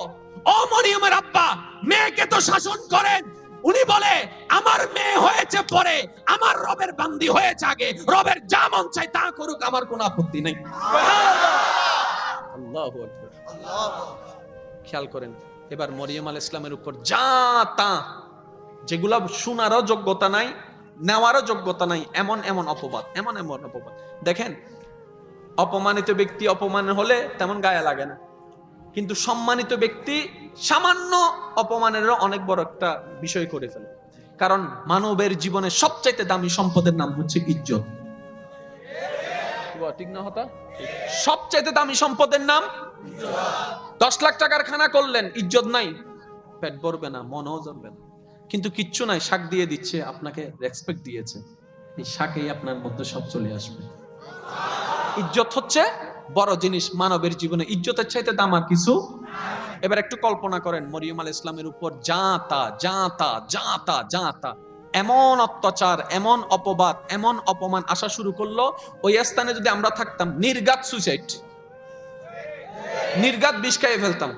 ও মরিয়মের আব্বা, মেয়েকে তো শাসন করেন। উনি বলে আমার মেয়ে হয়েছে পরে, আমার রবের বান্দি হয়েছে আগে, রবের যা মন চাই তা করুক, আমার কোনো আপত্তি নেই। আল্লাহু আকবার। খেয়াল করেন, এবার মরিয়ম আলাইহিস সালামের উপর যা তা, যেগুলা শোনারও যোগ্যতা নাই, নেওয়ারও যোগ্যতা নাই, এমন এমন অপবাদ, এমন এমন অপবাদ। দেখেন, অপমানিত ব্যক্তি অপমান হলে তেমন গায়ে লাগে না, কিন্তু সম্মানিত ব্যক্তি সামান্য অপমানেরও অনেক বড় একটা বিষয় করে ফেলে। কারণ মানবের জীবনে সবচাইতে দামি সম্পদের নাম হচ্ছে ইজ্জত। ঠিক না হতা? সবচাইতে দামি সম্পদের নাম 10 লাখ টাকার খানা করলেন, ইজ্জত নাই, পেট ভরবে না, মনও জ্বলবে না, কিন্তু কিচ্ছু নাই, শাক দিয়ে দিচ্ছে, আপনাকে রেসপেক্ট দিয়েছে, এই শাকেই আপনার মধ্যে সব চলে আসবে। ইজ্জত হচ্ছে বড় জিনিস মানবের জীবনে, ইজ্জতের চাইতে দাম আর কিছু। এবার একটু কল্পনা করেন, মরিয়ম আলাইহিস সালামের উপর যা তা এমন অত্যাচার, এমন অপবাদ, এমন অপমান আসা শুরু করলো, ওই স্থানে যদি আমরা থাকতাম, নির্ঘাত সুইসাইড, নির্ঘাত বিষ খাইয়ে ফেলতাম,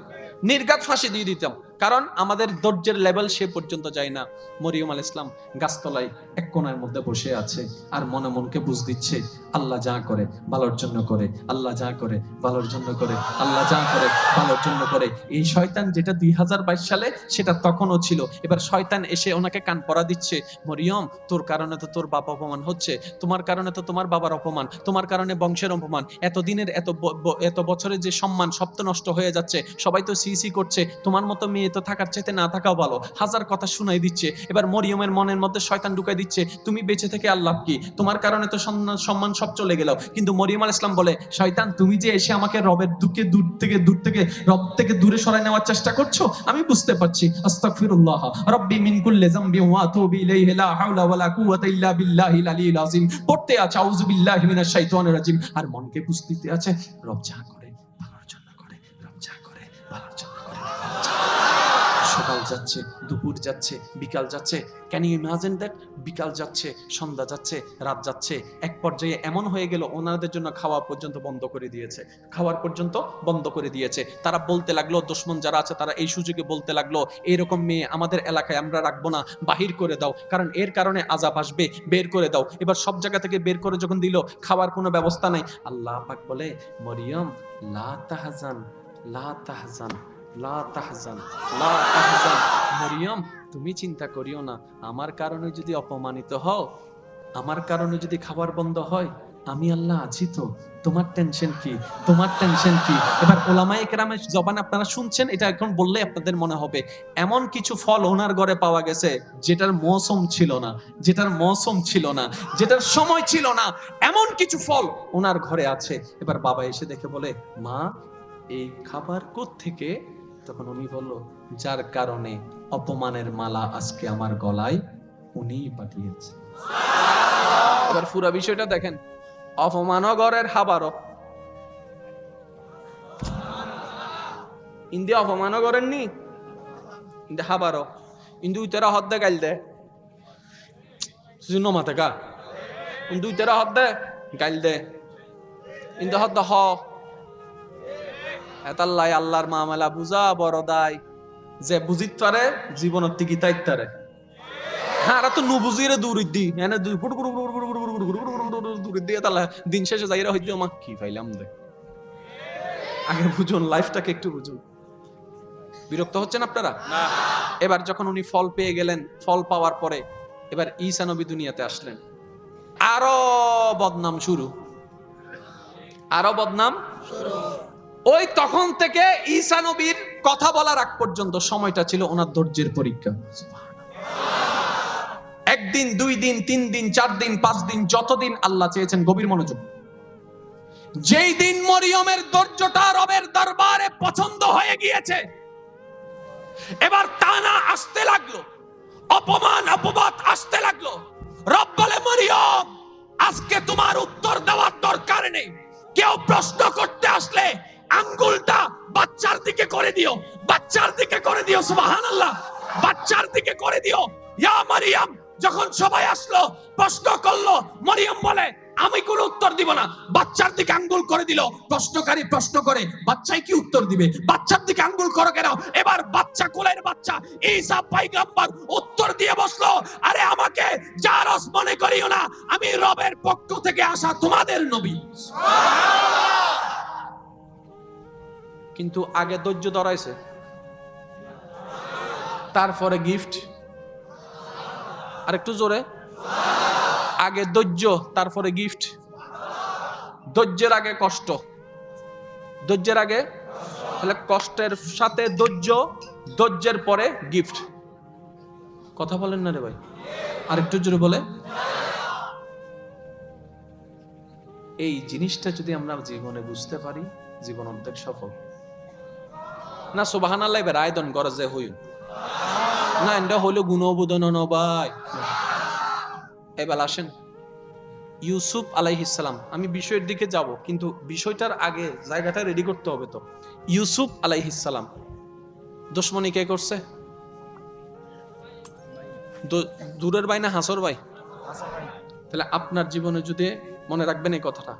নির্ঘাত ফাঁসি দিয়ে দিতাম। কারণ আমাদের ধৈর্যের লেভেল সে পর্যন্ত যায় না। মরিয়ম আলাইহিস সালাম গাছতলায় এক কোণার মধ্যে বসে আছে, আর মনে মনকে বুঝ দিচ্ছে আল্লাহ যা করে ভালোর জন্য করে, আল্লাহ যা করে ভালোর জন্য করে, আল্লাহ যা করে ভালোর জন্য করে। এই শয়তান যেটা 2022 সালে, সেটা তখনও ছিল। এবার শয়তান এসে ওনাকে কান পরা দিচ্ছে, মরিয়ম তোর কারণে তো তোর বাবা অপমান হচ্ছে, তোমার কারণে তো তোমার বাবার অপমান, তোমার কারণে বংশের অপমান, এতদিনের এত বছরের যে সম্মান সব তো নষ্ট হয়ে যাচ্ছে, সবাই তো সি করছে, তোমার মতো মেয়ে তো থাকার চাইতে না থাকাও ভালো, হাজার কথা শুনাই দিচ্ছে। এবার মরিয়মের মনের মধ্যে শয়তান ঢুকাই দিচ্ছে, তুমি বেঁচে থেকে আল্লাহ কি, তোমার কারণে তো সম্মান সব চলে গেল। কিন্তু মরিয়ম আলাইহিস সালাম বলে, শয়তান তুমি যে এসে আমাকে রবের দূর থেকে রব থেকে দূরে সরাই নেওয়ার চেষ্টা করছো, আমি বুঝতে পারছি। আস্তাগফিরুল্লাহ রাব্বি মিন কুল্লি যামবি ওয়া আতুবু ইলাইহি লা হাওলা ওয়ালা কুওয়াতা ইল্লা বিল্লাহিল আলিয়্যিল আযীম। পড়তে আছে আউযু বিল্লাহি মিনাশ শাইতানির রাজিম, আর মনকে বুঝতে আছে রব যা করে ভালোর জন্য করে, রব যা করে ভালোর জন্য করে। সকাল যাচ্ছে, দুপুর যাচ্ছে, বিকাল যাচ্ছে, ক্যান ইউ ইমাজিন দ্যাট? বিকাল যাচ্ছে, সন্ধ্যা যাচ্ছে, রাত যাচ্ছে, এক পর্যায়ে এমন হয়ে গেল ওনাদের জন্য খাওয়া পর্যন্ত বন্ধ করে দিয়েছে, খাওয়ার পর্যন্ত বন্ধ করে দিয়েছে। তারা বলতে লাগলো, দুশমন যারা আছে তারা এই সুযোগে বলতে লাগলো, এরকম মেয়ে আমাদের এলাকায় আমরা রাখবো না, বাহির করে দাও, কারণ এর কারণে আযাব আসবে, বের করে দাও। এবার সব জায়গা থেকে বের করে যখন দিল, খাওয়ার কোনো ব্যবস্থা নাই। আল্লাহ পাক বলে, মরিয়ম লা তাহজান, লা তাহজান, লা তাহজান, লা তাহজান। মরিয়ম তুমি চিন্তা করিও না, আমার কারণে যদি অপমানিত হও, আমার কারণে যদি খাবার বন্ধ হয়, আমি আল্লাহ আছি তো, তোমার টেনশন কি, তোমার টেনশন কি। এবার ওলামায়ে কেরামের জবান আপনারা শুনছেন, এটা এখন বললে আপনাদের মনে হবে এমন কিছু ফল ওনার ঘরে পাওয়া গেছে যেটার মৌসুম ছিল না, যেটার মৌসুম ছিল না, যেটার সময় ছিল না, এমন কিছু ফল ওনার ঘরে আছে। এবার বাবা এসে দেখে বলে, মা এই খাবার কোত্থেকে? তখন উনি বলল, যার কারণে অপমানের মালা আজকে আমার গলায়, উনিই পাঠিয়েছে। এবার পুরো বিষয়টা দেখেন, অপমানও ঘরের, হাবারও ইন্দি অপমানও করেন নি, ইন্দি হাবারও ইন্দু তেরা হদ দে গাইল দে শুনো মাথা কা ইন্দু তেরা হদ দে গাইল দে ইন্দু হদ হ এতাল্লাই আল্লাহর মামলা বুঝা বড় দায়, যে বুঝিত পারে জীবনের থেকে তাইতারে। হ্যাঁ তো নু বুঝিয়ে দূর দি এনে দূর দিয়ে তাহলে দিন শেষে যাইরা হইতে আমার কি পাইলাম দে। আগে বুঝুন, লাইফটাকে একটু বুঝুন। বিরক্ত হচ্ছেন আপনারা? এবার যখন উনি ফল পেয়ে গেলেন, ফল পাওয়ার পরে এবার ঈসা নবী দুনিয়াতে আসলেন, আরো বদনাম শুরু, আরো বদনাম শুরু। ওই তখন থেকে ঈসা নবীর কথা বলার আগ পর্যন্ত সময়টা ছিল ওনার ধৈর্যের পরীক্ষা। একদিন, 2 দিন, 3 দিন, 4 দিন, 5 দিন, যতদিন আল্লাহ চেয়েছেন, গভীর মনোযোগ। যেই দিন মরিয়মের ধৈর্যটা রবের দরবারে পছন্দ হয়ে গিয়েছে, এবার টানা আসতে লাগলো, অপমান অপবাদ আসতে লাগলো, রব বলে মরিয়ম আজকে তোমার উত্তর দেওয়ার দরকার নেই। কেউ প্রশ্ন করতে আসলে আঙ্গুলটা বাচ্চার দিকে করে দিও, বাচ্চার দিকে করে দিও, সুবহানাল্লাহ, বাচ্চার দিকে করে দিও। ইয়া মারিয়াম, যখন সবাই আসলো প্রশ্ন করলো, মরিয়ম বলে আমি কোনো উত্তর দিব না, বাচ্চার দিকে আঙ্গুল করে দিল। প্রশ্নকারী প্রশ্ন করে বাচ্চাই কি উত্তর দিবে, বাচ্চার দিকে আঙ্গুল করো কেন? এবার বাচ্চা, কোলের বাচ্চা ঈসা পয়গম্বর উত্তর দিয়ে বসলো, আরে আমাকে জারস মনে করিও না, আমি রবের পক্ষ থেকে আসা তোমাদের নবী। কিন্তু আগে ধৈর্য ধরাইছে, তারপরে গিফট। আর একটু জোরে, আগে ধৈর্য তারপরে গিফট। ধৈর্যের আগে কষ্ট, ধৈর্যের আগে, তাহলে কষ্টের সাথে ধৈর্য, ধৈর্যের পরে গিফট। কথা বলেন না রে ভাই, আর একটু জোরে বলে। এই জিনিসটা যদি আমরা জীবনে বুঝতে পারি, জীবন অর্ধেক সফল। না সুবহানাল্লাহ এবার আয়দন গরজে হইল না, এটা হইলো গুণবোধন ভাই। এবার আসেন ইউসুফ আলাইহিস সালাম, আমি বিষয়ের দিকে যাব কিন্তু বিষয়টার আগে জায়গাটা রেডি করতে হবে। তো ইউসুফ আলাইহিস সালাম দুশমনী কে করছে? দূরের ভাই না হাসর ভাই? তাহলে আপনার জীবনে যদি মনে রাখবেন এই কথাটা,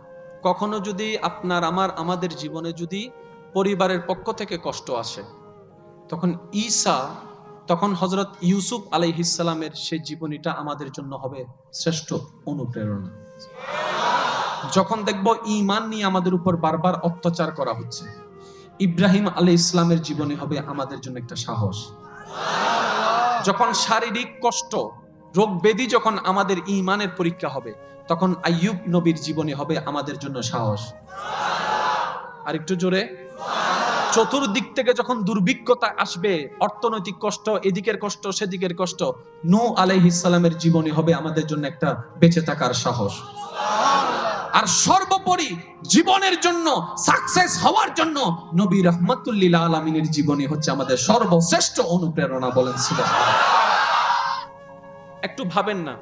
কখনো যদি আপনার আমাদের জীবনে যদি পরিবারের পক্ষ থেকে কষ্ট আসে, তখন হযরত ইউসুফ আলাইহিস সালামের সেই জীবনীটা আমাদের জন্য হবে শ্রেষ্ঠ অনুপ্রেরণা। যখন দেখব ঈমান নিয়ে আমাদের উপর বারবার অত্যাচার করা হচ্ছে, ইব্রাহিম আলাইহিস সালামের জীবনী হবে আমাদের জন্য একটা সাহস। যখন শারীরিক কষ্ট, রোগ ব্যাধি যখন আমাদের ঈমানের পরীক্ষা হবে, তখন আইয়ুব নবীর জীবনী হবে আমাদের জন্য সাহস। আর একটু জোরে। চতুর্দিক থেকে যখন দুর্ভিক্ষতা আসবে, অর্থনৈতিক কষ্ট, এদিকের কষ্ট সেদিকের কষ্ট, নূহ আলাইহিস সালামের জীবনী হবে আমাদের জন্য একটা বেঁচে থাকার সাহস। আর সর্বোপরি জীবনের জন্য সাকসেস হওয়ার জন্য নবী রাহমাতুল লিল আলামিনের জীবনী হচ্ছে আমাদের সর্বশ্রেষ্ঠ অনুপ্রেরণা। বলেন সুবহানাল্লাহ। একটু ভাবেন না,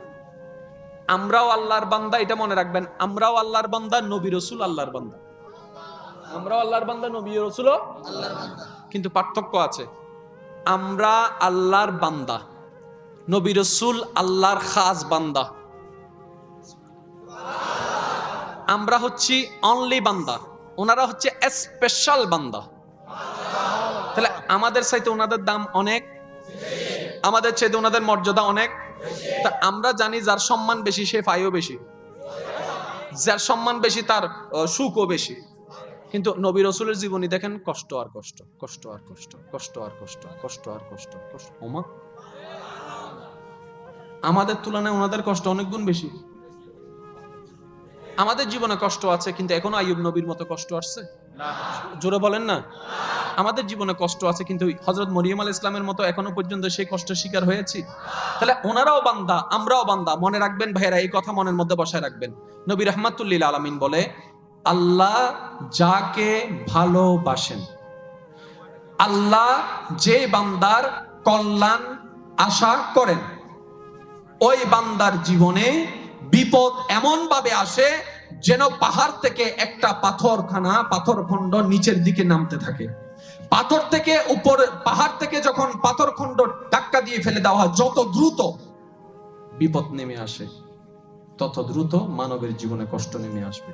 আমরাও আল্লাহর বান্দা, এটা মনে রাখবেন, আমরাও আল্লাহর বান্দা, নবী রাসূল আল্লাহর বান্দা। আমরাও আল্লাহর বান্দা, নবী রাসূল আল্লাহর বান্দা, কিন্তু পার্থক্য আছে। আমরা আল্লাহর বান্দা, নবী রাসূল আল্লাহর খাস বান্দা। আমরা হচ্ছি অনলি বান্দা, ওনারা হচ্ছে স্পেশাল বান্দা। তাহলে আমাদের চাইতে ওনাদের দাম অনেক, আমাদের চাইতে ওনাদের মর্যাদা অনেক। তা আমরা জানি যার সম্মান বেশি সে পায়ও বেশি, যার সম্মান বেশি তার সুখও বেশি। কিন্তু নবী রাসূলের জীবনী দেখেন, কষ্ট আর কষ্ট, কষ্ট আর কষ্ট, কষ্ট আর কষ্ট, কষ্ট আর কষ্ট, কষ্ট। ওমা, আমাদের তুলনায় ওনাদের কষ্ট অনেক গুণ বেশি। আমাদের জীবনে কষ্ট আছে, কিন্তু এখনো আইয়ুব নবীর মতো কষ্ট আসছে? জোরে বলেন না। আমাদের জীবনে কষ্ট আছে, কিন্তু হযরত মরিয়ম আলাইহিস সালামের মতো এখনো পর্যন্ত সেই কষ্টের শিকার হয়েছি? তাহলে ওনারাও বান্দা, আমরাও বান্দা। মনে রাখবেন ভাইরা, এই কথা মনের মধ্যে বসায় রাখবেন। নবী রাহমাতুল লিল আলামিন বলে, আল্লাহ যাকে ভালোবাসেন, আল্লাহ যে বান্দার কল্যাণ আশা করেন, ওই বান্দার জীবনে বিপদ এমন ভাবে আসে যেন পাহাড় থেকে একটা পাথরখণ্ড নিচের দিকে নামতে থাকে। পাথর থেকে উপরে, পাহাড় থেকে যখন পাথরখণ্ড ধাক্কা দিয়ে ফেলে দেওয়া হয়, যত দ্রুত বিপদ নেমে আসে, তত দ্রুত মানবের জীবনে কষ্ট নেমে আসবে।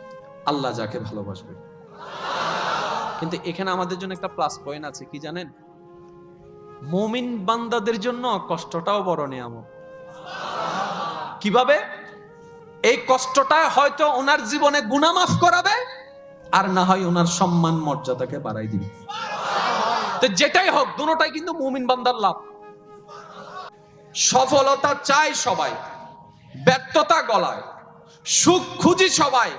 আল্লাহ যাকে ভালোবাসবে। কিন্তু এখানে আমাদের জন্য একটা প্লাস পয়েন্ট আছে, কি জানেন? মুমিন বান্দাদের জন্য কষ্টটাও বড় নিয়ামত। কিভাবে? এই কষ্টটা হয়তো ওনার জীবনে গুনাহ মাফ করাবে, আর না হয় ওনার সম্মান মর্যাদাকে বাড়াই দিবে। তো যেটাই হোক, দুটোটাই কিন্তু মুমিন বান্দার লাভ। সফলতা চায় সবাই, ব্যর্থতা গলায়, সুখ খুঁজি সবাই,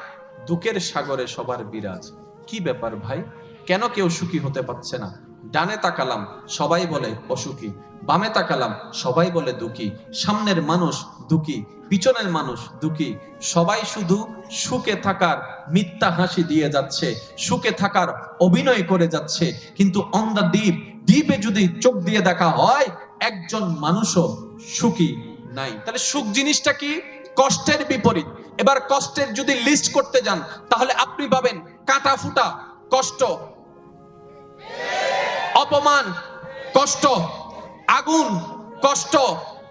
দুঃখের সাগরে সবার বিরাজ। কি ব্যাপার ভাই, কেন কেউ সুখী হতে পারছে না? ডানে তাকালাম সবাই বলে অসুখী, বামে তাকালাম সবাই বলে দুঃখী, সামনের মানুষ দুঃখী, পিছনের মানুষ দুঃখী, সবাই শুধু সুখে থাকার মিথ্যা হাসি দিয়ে যাচ্ছে, সুখে থাকার অভিনয় করে যাচ্ছে। কিন্তু অন দ্য দ্বীপে যদি চোখ দিয়ে দেখা হয়, একজন মানুষও সুখী নাই। তাহলে সুখ জিনিসটা কি? কষ্টের বিপরীত। এবার কষ্টের যদি লিস্ট করতে যান তাহলে আপনি পাবেন কাটা ফুটা কষ্ট, অপমান কষ্ট, আগুন কষ্ট,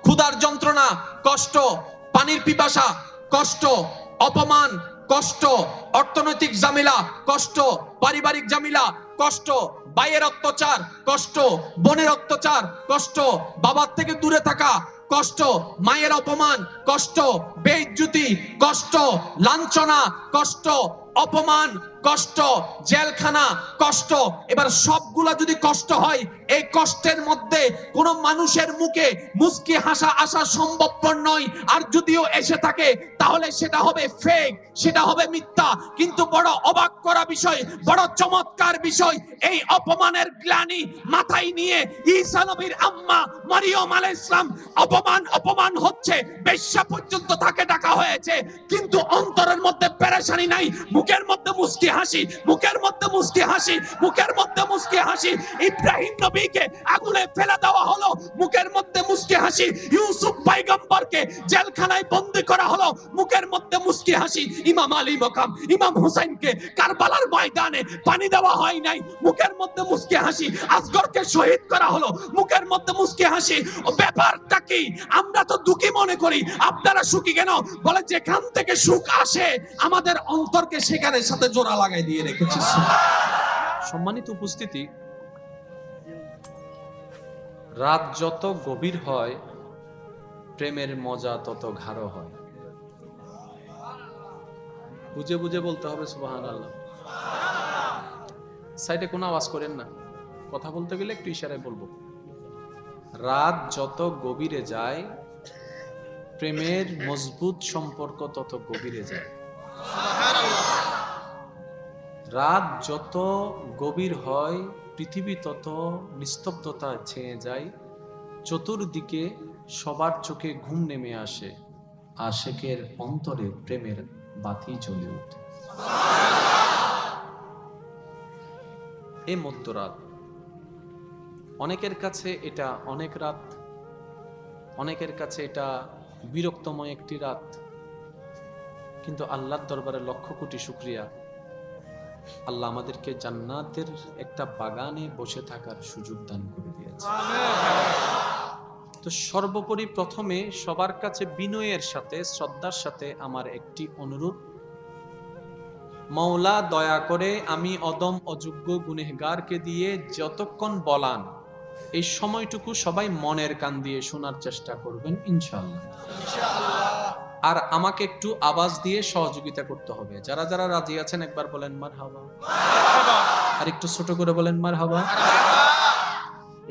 ক্ষুধার যন্ত্রণা কষ্ট, পানির পিপাসা কষ্ট, অপমান কষ্ট, অর্থনৈতিক ঝামেলা কষ্ট, পারিবারিক ঝামেলা কষ্ট, ভাইয়ের অত্যাচার কষ্ট, বোনের অত্যাচার কষ্ট, বাবার থেকে দূরে থাকা কষ্ট, মায়ের অপমান কষ্ট, বেইজ্জতি কষ্ট, লাঞ্ছনা কষ্ট, অপমান কষ্ট, জেলখানা কষ্ট। এবার সবগুলা যদি কষ্ট হয়, এই কষ্টের মধ্যে কোন মানুষের মুখে মুস্কি হাসা আসা সম্ভবপর নয়। আর যদিও এসে থাকে তাহলে সেটা হবে ফেক, সেটা হবে মিথ্যা। কিন্তু বড় অবাক করা বিষয়, বড় চমৎকার বিষয়, এই অপমানের গ্লানি মাথায় নিয়ে ঈসা নবীর আম্মা মারিয়ম আলাইহিস সালাম অপমান হচ্ছে, বেশ্যা পর্যন্ত তাকে ডাকা হয়েছে, কিন্তু অন্তরের মধ্যে পেরেশানি নাই। মুখের মধ্যে মুস্কি হাসি, মুখের মধ্যে মুস্কি হাসি, মুখের মধ্যে মুস্কি হাসি। ইব্রাহিম নবীকে আগুনে ফেলে দেওয়া হলো, মুখের মধ্যে মুস্কি হাসি। ইউসুফ পয়গম্বরকে জেলখানায় বন্দী করা হলো, মুখের মধ্যে মুস্কি হাসি। ইমাম আলী মাকাম ইমাম হুসাইনকে কারবালার ময়দানে পানি দেওয়া হয় নাই, মুখের মধ্যে মুস্কি হাসি। আসগরকে শহীদ করা হলো, মুখের মধ্যে মুস্কি হাসি। ব্যাপারটা কি? আমরা তো দুঃখী মনে করি, আপনারা সুখী কেন? বলে যেখান থেকে সুখ আসে আমাদের অন্তরকে সেখানে সাথে জোড়া লাগাই দিয়ে রেখেছে। সম্মানিত উপস্থিতি, রাত যত গভীর হয় প্রেমের মজা তত গাঢ় হয়। বুঝে বুঝে বলতে হবে সুবহানাল্লাহ। সাইডে কোনো আওয়াজ করেন না, কথা বলতে গেলে একটু ইশারায় বলবো। রাত যত গভীরে যায় প্রেমের মজবুত সম্পর্ক তত গভীরে যায়। রাত যত গভীর হয় পৃথিবী তত নিস্তব্ধতা ছেয়ে যায়। চতুর্দিকে সবার চোখে ঘুম নেমে আসে, আশেকের অন্তরে প্রেমের বাতি জ্বলে ওঠে। এই মধ্যরাত অনেকের কাছে এটা অনেক রাত, অনেকের কাছে এটা বিরক্তময় একটি রাত, কিন্তু আল্লাহর দরবারে লক্ষ কোটি শুকরিয়া, আল্লাহ আমাদেরকে জান্নাতের একটা বাগানে বসে থাকার সুযোগ দান করে দিয়েছে। তো সর্বোপরি প্রথমে সবার কাছে বিনয়ের সাথে শ্রদ্ধার সাথে আমার একটি অনুরোধ, মাওলা দয়া করে আমি অদম অযোগ্য গুনেহগারকে দিয়ে যতক্ষণ বলান এই সময়টুকু সবাই মনের কান দিয়ে শোনার চেষ্টা করবেন ইনশাআল্লাহ। আর আমাকে একটু আওয়াজ দিয়ে সহযোগিতা করতে হবে। যারা যারা রাজি আছেন একবার বলেন মারহাবা, আর একটু ছোট করে বলেন মারহাবা।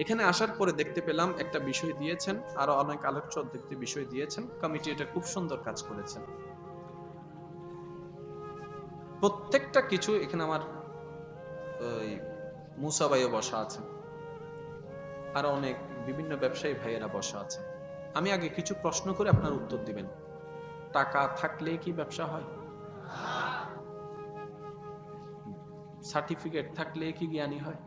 এখানে আসার পরে দেখতে পেলাম একটা বিষয় দিয়েছেন, আরো অনেক আলোচ্য দেখতে বিষয় দিয়েছেন, কমিটি এটা খুব সুন্দর কাজ করেছেন। প্রত্যেকটা কিছু এখানে আমার ওই মুসা ভাইও বসা আছেন, আরো অনেক বিভিন্ন ব্যবসায়ী ভাইয়েরা বসা আছে। আমি আগে কিছু প্রশ্ন করে আপনার উত্তর দিবেন। টাকা থাকলে কি ব্যবসা হয়? সার্টিফিকেট থাকলে কি জ্ঞানী হয়?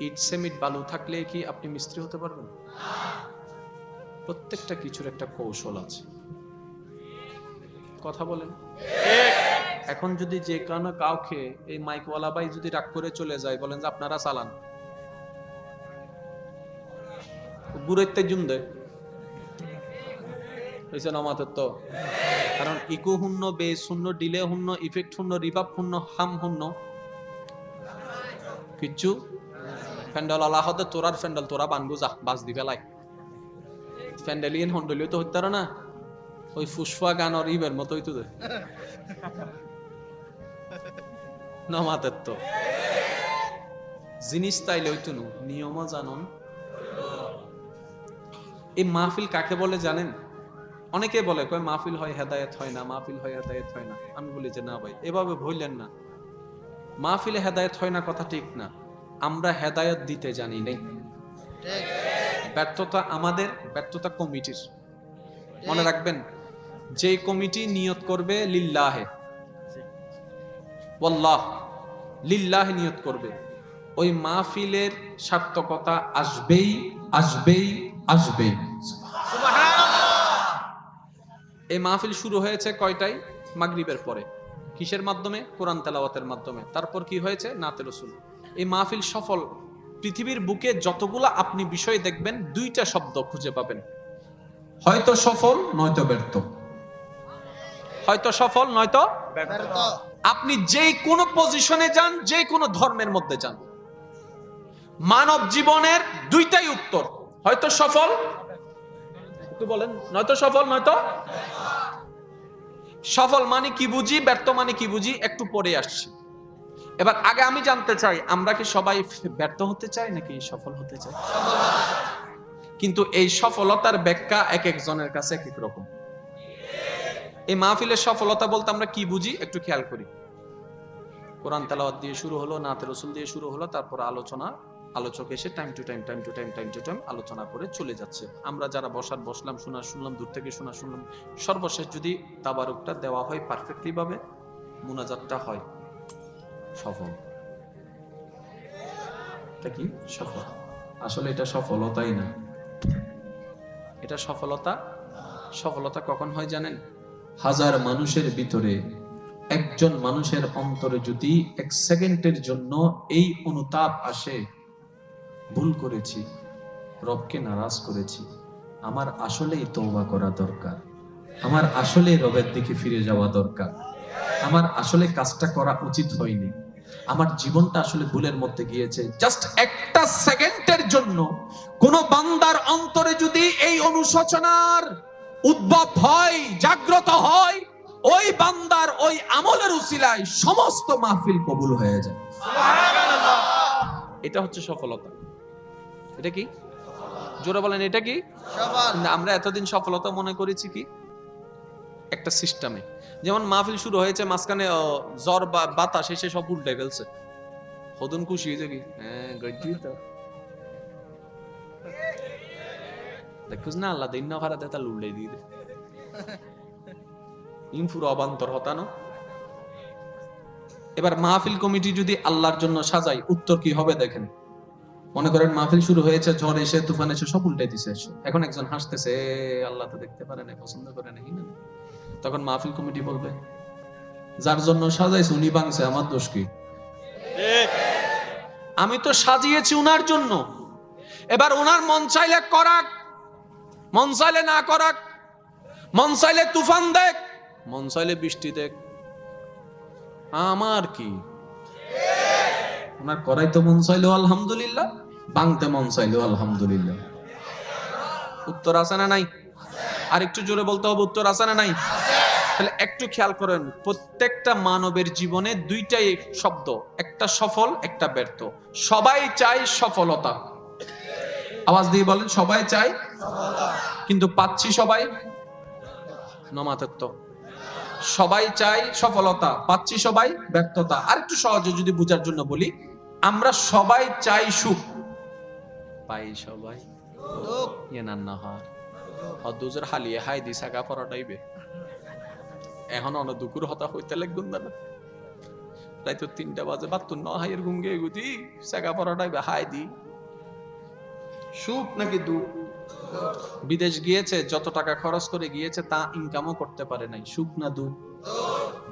ইট সিমেন্ট বালু থাকলে কি আপনি মিস্ত্রি হতে পারবেন? প্রত্যেকটা কিছুর একটা কৌশল আছে। কথা বলেন। এখন যদি যে কারণে কাউকে এই মাইকওয়ালা ভাই যদি রাগ করে চলে যায়, বলেন যে আপনারা চালান, বুড়াইতে জুমদে হয়েছে নামাতের তো। কারণ ইকো শূন্য, বেস শূন্য, ডিলে শূন্য, ইফেক্ট শূন্য, রিভাব শূন্য, হাম শূন্য, কিচ্ছু। ফ্যান্ডেল আলাহতে তোরার ফ্যান্ডেল তোরা বানগু যা বাস দি ফেলাই। ফ্যান্ডেলিয়ান হন্ডলিও তো হইতার না, ওই ফুসফা গান আর ইবের মতো হইতো দে নামাতের তো জিনিস তাইলে হইতো নু। নিয়মও জানন। এই মাহফিল কাকে বলে জানেন? অনেকে বলে কয় মাহফিল হয় হেদায়েত হয় না, মাহফিল হয় হেদায়েত হয় না। আমি বলি যে না ভাই, এভাবে ভুললেন না। মাহফিলে হেদায়েত হয় না কথা ঠিক না, আমরা হেদায়েত দিতে জানি নাই। ব্যর্থতা আমাদের, ব্যর্থতা কমিটির। মনে রাখবেন, যে কমিটি নিয়ত করবে লিল্লাহে, ওয়াল্লাহ লিল্লাহে নিয়ত করবে, ওই মাহফিলের সার্থকতা আসবেই আসবেই আসবেই। এই মাহফিল শুরু হয়েছে কয়টায়? মাগরিবের পরে। কিসের মাধ্যমে? কোরআন তেলাওয়াতের মাধ্যমে। তারপর কি হয়েছে? নাতে রাসূল। এই মাহফিল সফল। পৃথিবীর বুকে যতগুলা আপনি বিষয় দেখবেন, দুইটা শব্দ খুঁজে পাবেন, হয়তো সফল নয়তো ব্যর্থ। হয়তো সফল নয়তো ব্যর্থ। আপনি যে কোনো পজিশনে যান, যে কোনো ধর্মের মধ্যে যান, মানব জীবনের দুইটাই উত্তর, হয়তো সফল, একটু বলেন, নয়তো সফল নয়তো। সফল মানে কি বুঝি, ব্যর্থ মানে কি বুঝি, একটু পরে আসছি। এবার আগে আমি জানতে চাই, আমরা কি সবাই ব্যর্থ হতে চাই নাকি সফল হতে চাই? কিন্তু এই সফলতার ব্যাখ্যা এক একজনের কাছে এক এক রকম। এই মাহফিলের সফলতা বলতে আমরা কি বুঝি একটু খেয়াল করি। কোরআন তেলাওয়াত দিয়ে শুরু হলো, নাতে রাসূল দিয়ে শুরু হলো, তারপর আলোচনা, আলোচক এসে টাইম টু টাইম আলোচনা করে চলে যাচ্ছে। আমরা যারা বসলাম, শুনলাম, দূর থেকে শুনলাম। সর্বশেষ যদি তাবারুকটা দেওয়া হয় পারফেক্টলি ভাবে, মুনাজাতটা হয়, সফল। এটা কি সফল? আসলে এটা সফলতাই না। এটা সফলতা কখন হয় জানেন? হাজার মানুষের ভিতরে একজন মানুষের অন্তরে যদি এক সেকেন্ডের জন্য এই অনুতাপ আসে, ভুল করেছি, রবকে নারাজ করেছি, আমার আসলেই তওবা করা দরকার, আমার আসলে রবের দিকে ফিরে যাওয়া দরকার, আমার আসলে কাজটা করা উচিত হয়নি, আমার জীবনটা আসলে ভুলের মধ্যে গিয়েছে, জাস্ট একটা সেকেন্ডের জন্য কোন বান্দার অন্তরে যদি এই অনুশোচনার উদ্ভব হয়, জাগ্রত হয়, ওই বান্দার ওই আমলের উসিলায় সমস্ত মাহফিল কবুল হয়ে যায়। সুবহানাল্লাহ। এটা হচ্ছে সফলতা। এটা কি? জোরে বলেন, এটা কি সফল? আমরা এতদিন সফলতা মনে করেছি কি একটা সিস্টেমে। যেমন মাহফিল শুরু হয়েছে, মাঝখানে জ্বর বা বাতাস এসে সব উল্টে ফেলছে, হদুন খুশি হয়েছে কি, হ্যাঁ গজ্জি তো দেখুস না, আল্লাহ দিন না খারাপ তা লুল্লে দিয়ে দে ইনফুর অবান্তর হতানো। এবার মাহফিল কমিটি যদি আল্লাহর জন্য সাজাই, উত্তর কি হবে দেখেন। মনে করেন মাহফিল শুরু হয়েছে, ঝড় এসে, তুফান এসে সব উল্টে দিছে। এখন একজন হাসতেছে, আল্লাহ তো দেখতে পারে না, পছন্দ করে না, তখন মাহফিল কমিটি বলবে, যার জন্য সাজাইছে উনি ভাঙছে, আমার দোষ কি? আমি তো সাজিয়েছি উনার জন্য। এবার ওনার মন চাইলে করাক, মন চাইলে না করাক, মন চাইলে তুফান দেখ, মন চাইলে বৃষ্টি দেখ, আমার কি? ওনার করাই তো মন চাইলেও আলহামদুলিল্লাহ, ভাঙতে মন চাইলেও আলহামদুলিল্লাহ। উত্তর আছে না নাই? আর একটু জোরে বলতে হবে, উত্তর আছে না নাই? তাহলে একটু খেয়াল করেন, প্রত্যেকটা মানবের জীবনে দুইটাই শব্দ, একটা সফল একটা ব্যর্থ। সবাই চায় সফলতা, আওয়াজ দিয়ে বলেন, সবাই চায় সফলতা, কিন্তু পাচ্ছি সবাই নমাতত্ব। সবাই চায় সফলতা, পাচ্ছি সবাই ব্যর্থতা। আর একটু সহজে যদি বোঝার জন্য বলি, আমরা সবাই চাই সুখ, পাই সবাই দুঃখ। ইয়েনান্নাহার হদ্দুজের হালিয়ে হাই দি সাগা পরাটাইবে এখন অন দুকুর হতা হইতে লাগগুন না, তাই তো 3টা বাজে বাত্তুর ন হাইয়ের গুঙ্গে গুতি সাগা পরাটাইবে হাই দি। সুখ নাকি দুঃখ? বিদেশ গিয়েছে, যত টাকা খরচ করে গিয়েছে তা ইনকামও করতে পারে নাই, সুখ না দুঃখ?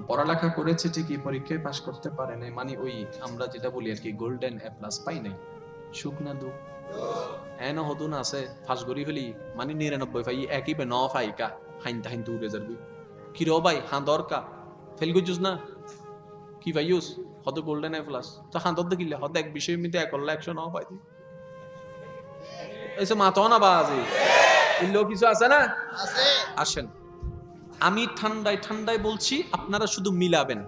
পড়ালেখা করেছে ঠিকই, পরীক্ষায় পাস করতে পারে নাই, মানে ওই আমরা যেটা বলি আর কি গোল্ডেন এ প্লাস পাই নাই, সুখ না দুঃখ? এন হদুন আছে ফাঁস গড়ি হলি মানে 99 পাই, একই বে ন ফাইকা হাইনতা হাইনতে উড়ে যাবি, কি রো ভাই হাঁ দরকা ফেল গুজুস না কি ভাই ইউস হদ গোল্ডেন এ প্লাস তো হাঁ দর দেখিলে হদ এক বিষয় মিতে 1,00,000 ন পাই দি এসে মাতো না বাজে ইল্লো কিছু আছে না? আছে। আসেন, আমি ঠান্ডায় ঠান্ডায় বলছি, আপনারা শুধু মিলাবেন।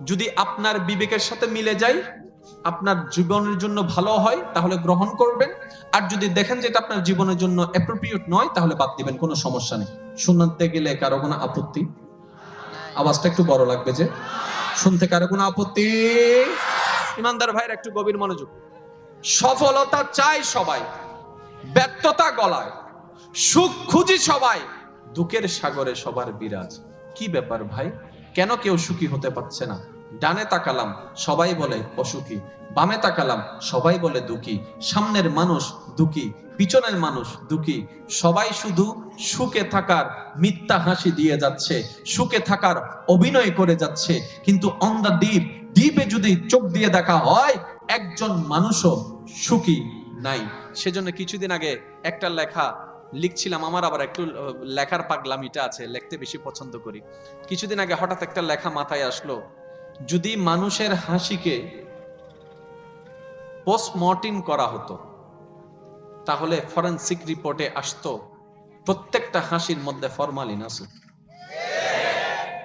যদি আপনার বিবেকের সাথে মিলে যায়, আপনার জীবনের জন্য ভালো হয়, তাহলে গ্রহণ করবেন। আর যদি দেখেন যে এটা আপনার জীবনের জন্য অ্যাপ্রোপ্রিয়েট নয়, তাহলে বাদ দিবেন, কোনো সমস্যা নেই। শুনতে গেলে কারো কোনো আপত্তি? আওয়াজটা একটু বড় লাগবে যে, শুনতে কারো কোনো আপত্তি? ইমানদার ভাইয়ের একটু গভীর মনোযোগ। সফলতা চাই সবাই, ব্যর্থতা গলায়, সুখ খুঁজি সবাই, দুঃখের সাগরে সবার বিরাজ। কি ব্যাপার ভাই, কেন কেউ সুখী হতে পারছে না? ডানে তাকালাম সবাই বলে অসুখী, বামে তাকালাম সবাই বলে দুঃখী, সামনের মানুষ দুঃখী, পিছনের মানুষ দুঃখী, সবাই শুধু সুখে থাকার মিথ্যা হাসি দিয়ে যাচ্ছে, সুখে থাকার অভিনয় করে যাচ্ছে। কিন্তু অন দ্য দ্বীপে যদি চোখ দিয়ে দেখা হয় একজন মানুষও সুখী নাই। সেজন্য কিছুদিন আগে একটা লেখা লিখছিলাম, আমার আবার একটু লেখার পাগলামিটা আছে, লিখতে বেশি পছন্দ করি। কিছুদিন আগে হঠাৎ একটা লেখা মাথায় আসলো, যদি মানুষের হাসিকে পোস্টমর্টেম করা হতো তাহলে ফরেনসিক রিপোর্টে আসতো প্রত্যেকটা হাসির মধ্যে ফরমালিন আছে।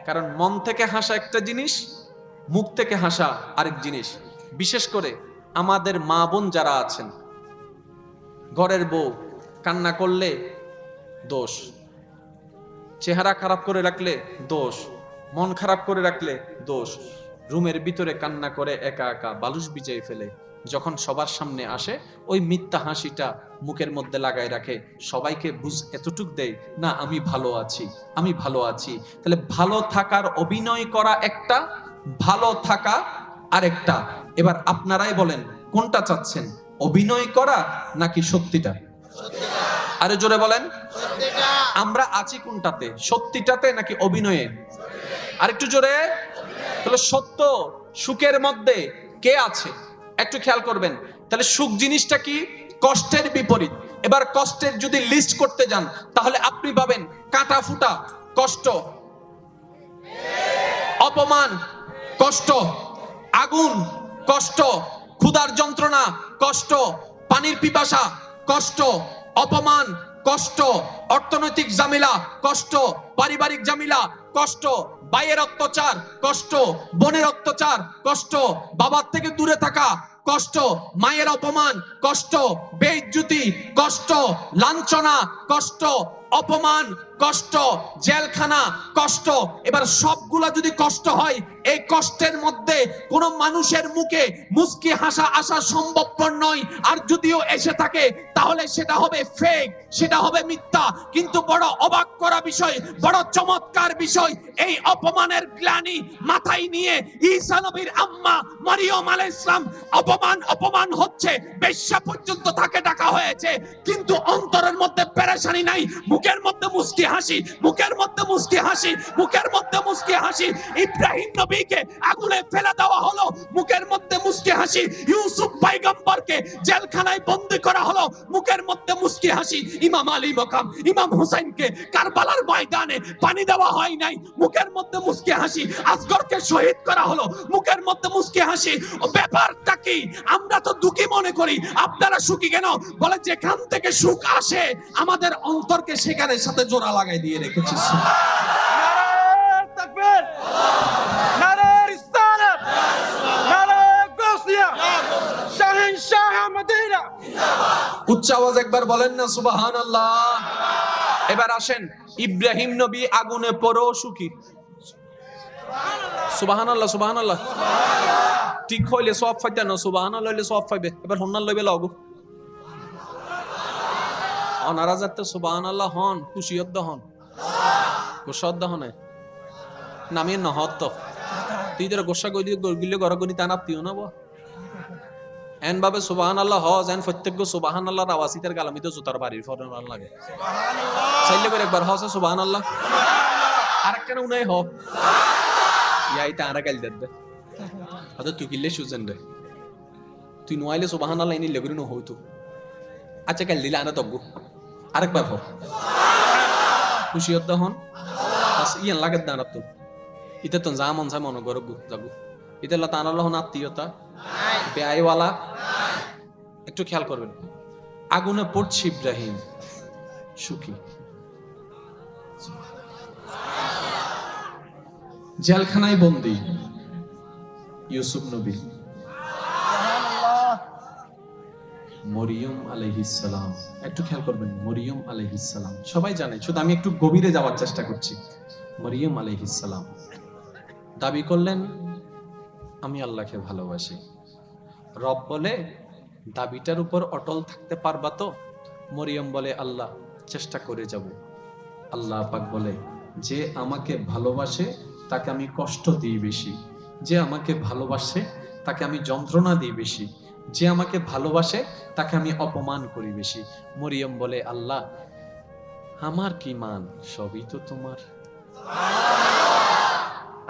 কারণ মন থেকে হাসা একটা জিনিস, মুখ থেকে হাসা আরেক জিনিস। বিশেষ করে আমাদের মা বোন যারা আছেন, ঘরের বউ কান্না করলে দোষ, চেহারা খারাপ করে রাখলে দোষ, মন খারাপ করে রাখলে দোষ, রুমের ভিতরে কান্না করে একা একা বালুস বিজয় ফেলে, যখন সবার সামনে আসে ওই মিথ্যা হাসিটা মুখের মধ্যে লাগাই রাখে, সবাইকে এতটুক দেয় না আমি ভালো আছি, আমি ভালো আছি। তাহলে ভালো থাকার অভিনয় করা একটা, ভালো থাকা আরেকটা। এবার আপনারাই বলেন কোনটা চাচ্ছেন, অভিনয় করা নাকি সত্যিটা? আরে জোরে বলেন, আমরা আছি কোনটাতে, সত্যিটাতে নাকি অভিনয়ে? আরেকটু জোরে। তাহলে সত্য সুখের মধ্যে কে আছে একটু খেয়াল করবেন। তাহলে সুখ জিনিসটা কি? কষ্টের বিপরীত। এবার কষ্টের যদি লিস্ট করতে যান তাহলে আপনি পাবেন কাটা ফুটা কষ্ট, অপমান কষ্ট, আগুন কষ্ট, ক্ষুধার যন্ত্রণা কষ্ট, পানির পিপাসা কষ্ট, অপমান কষ্ট, অর্থনৈতিক ঝামেলা কষ্ট, পারিবারিক ঝামেলা কষ্ট, ভাইয়ের অত্যাচার কষ্ট, বোনের অত্যাচার কষ্ট, বাবার থেকে দূরে থাকা কষ্ট, মায়ের অপমান কষ্ট, বেইজ্জতি কষ্ট, লাঞ্ছনা কষ্ট, অপমান কষ্ট, জেলখানা কষ্ট। এবার সবগুলা যদি কষ্ট হয়, এই কষ্টের মধ্যে কোন মানুষের মুখে মুস্কি হাসা আসা সম্ভবপর নয়। আর যদিও এসে থাকে তাহলে সেটা হবে ফেক, সেটা হবে মিথ্যা। কিন্তু বড় অবাক করা বিষয়, বড় চমৎকার বিষয়, এই অপমানের গ্লানি মাথায় নিয়ে ঈসা নবীর আম্মা মারিয়ম আলাইহিস সালাম অপমান হচ্ছে, বেশ্যা পর্যন্ত তাকে ডাকা হয়েছে, কিন্তু অন্তরের মধ্যে পেরেশানি নাই, মুখের মধ্যে মুস্কি হাসি, মুখের মধ্যে মুস্কি হাসি, মুখের মধ্যে মুস্কি হাসি। ইব্রাহিম নবীকে আগুনে ফেলে দেওয়া হলো, মুখের মধ্যে মুস্কি হাসি। ইউসুফ পয়গম্বরকে জেলখানায় বন্দী করা হলো, মুখের মধ্যে মুস্কি হাসি। ইমাম আলী মাকাম ইমাম হুসাইনকে কারবালার ময়দানে পানি দেওয়া হয় নাই, মুখের মধ্যে মুস্কি হাসি। আসগরকে শহীদ করা হলো, মুখের মধ্যে মুস্কি হাসি। ব্যাপারটা কি? আমরা তো দুঃখী মনে করি, আপনারা সুখী কেন? বলে যেখান থেকে সুখ আসে আমাদের অন্তরকে সেখানে সাথে জোড়া লাগাই দিয়ে রেখেছি। নারে তাকবীর, নারে রিসালাত, নারে গাউসিয়া, শাহেনশাহ মদিনা। উচ্চ আওয়াজ একবার বলেন না সুবহানাল্লাহ। এবার আসেন, ইব্রাহিম নবী আগুনে পড়েও সুখী। সুবহানাল্লাহ, সুবহানাল্লাহ। ঠিক হইলে সব ফাইতে না, সুবহানাল্লাহ হইলে সব পাইবে। এবার হন্নাল লইবে লাগু অনারাজাতে সুবহানাল্লাহ হন, খুশিয়ত হন, গোসাদ হনে নামিয়ে নহত তুই তোর গোসা গই দিয়ে গিলে গড় গনি তা নাপতিও না বা এন ভাবে সুবহানাল্লাহ হ যেন প্রত্যেক সুবহানাল্লাহর আওয়াজই তার গালামিতে জুতার বাড়ির ফরমান লাগে। চাইলে করে একবার হসে সুবহানাল্লাহ, আরেকখানে উনাই হ ইয়াই তা আরা গাল দেদ আদা তুই গিলে সুজেন রে, তুই নোয়াইলে সুবহানাল্লাহ ইনি লেগরি ন হইতো। আচ্ছা কাল দিলে আনা তগু আরেকবার হ খুশিয়ত হন। ইয়ান লাগে দাঁড়াত তো ইতে তো যা মন চায় মনে করো যাবো। ইতে তানার হন আত্মীয়তা বেআইওয়ালা। একটু খেয়াল করবেন, আগুনে পড়ছে ইব্রাহিম সুখী, জেলখানায় বন্দী ইউসুফ নবী, মরিয়ম আলাইহিস সালাম। একটু খেয়াল করবেন, মরিয়ম আলাইহিস সালাম সবাই জানে, শুধু আমি একটু গভীরে যাওয়ার চেষ্টা করছি। মরিয়ম আলাইহিস সালাম দাবি করলেন আমি আল্লাহকে ভালোবাসি। রব বলে দাবিটার উপর অটল থাকতে পারবা তো? মরিয়ম বলে আল্লাহ চেষ্টা করে যাব। আল্লাহ পাক বলে যে আমাকে ভালোবাসে তাকে আমি কষ্ট দিই বেশি, যে আমাকে ভালোবাসে তাকে আমি যন্ত্রণা দিই বেশি, যে আমাকে ভালোবাসে তাকে আমি অপমান করি বেশি। মরিয়ম বলে, আল্লাহ আমার কি মান, সবই তো তোমার।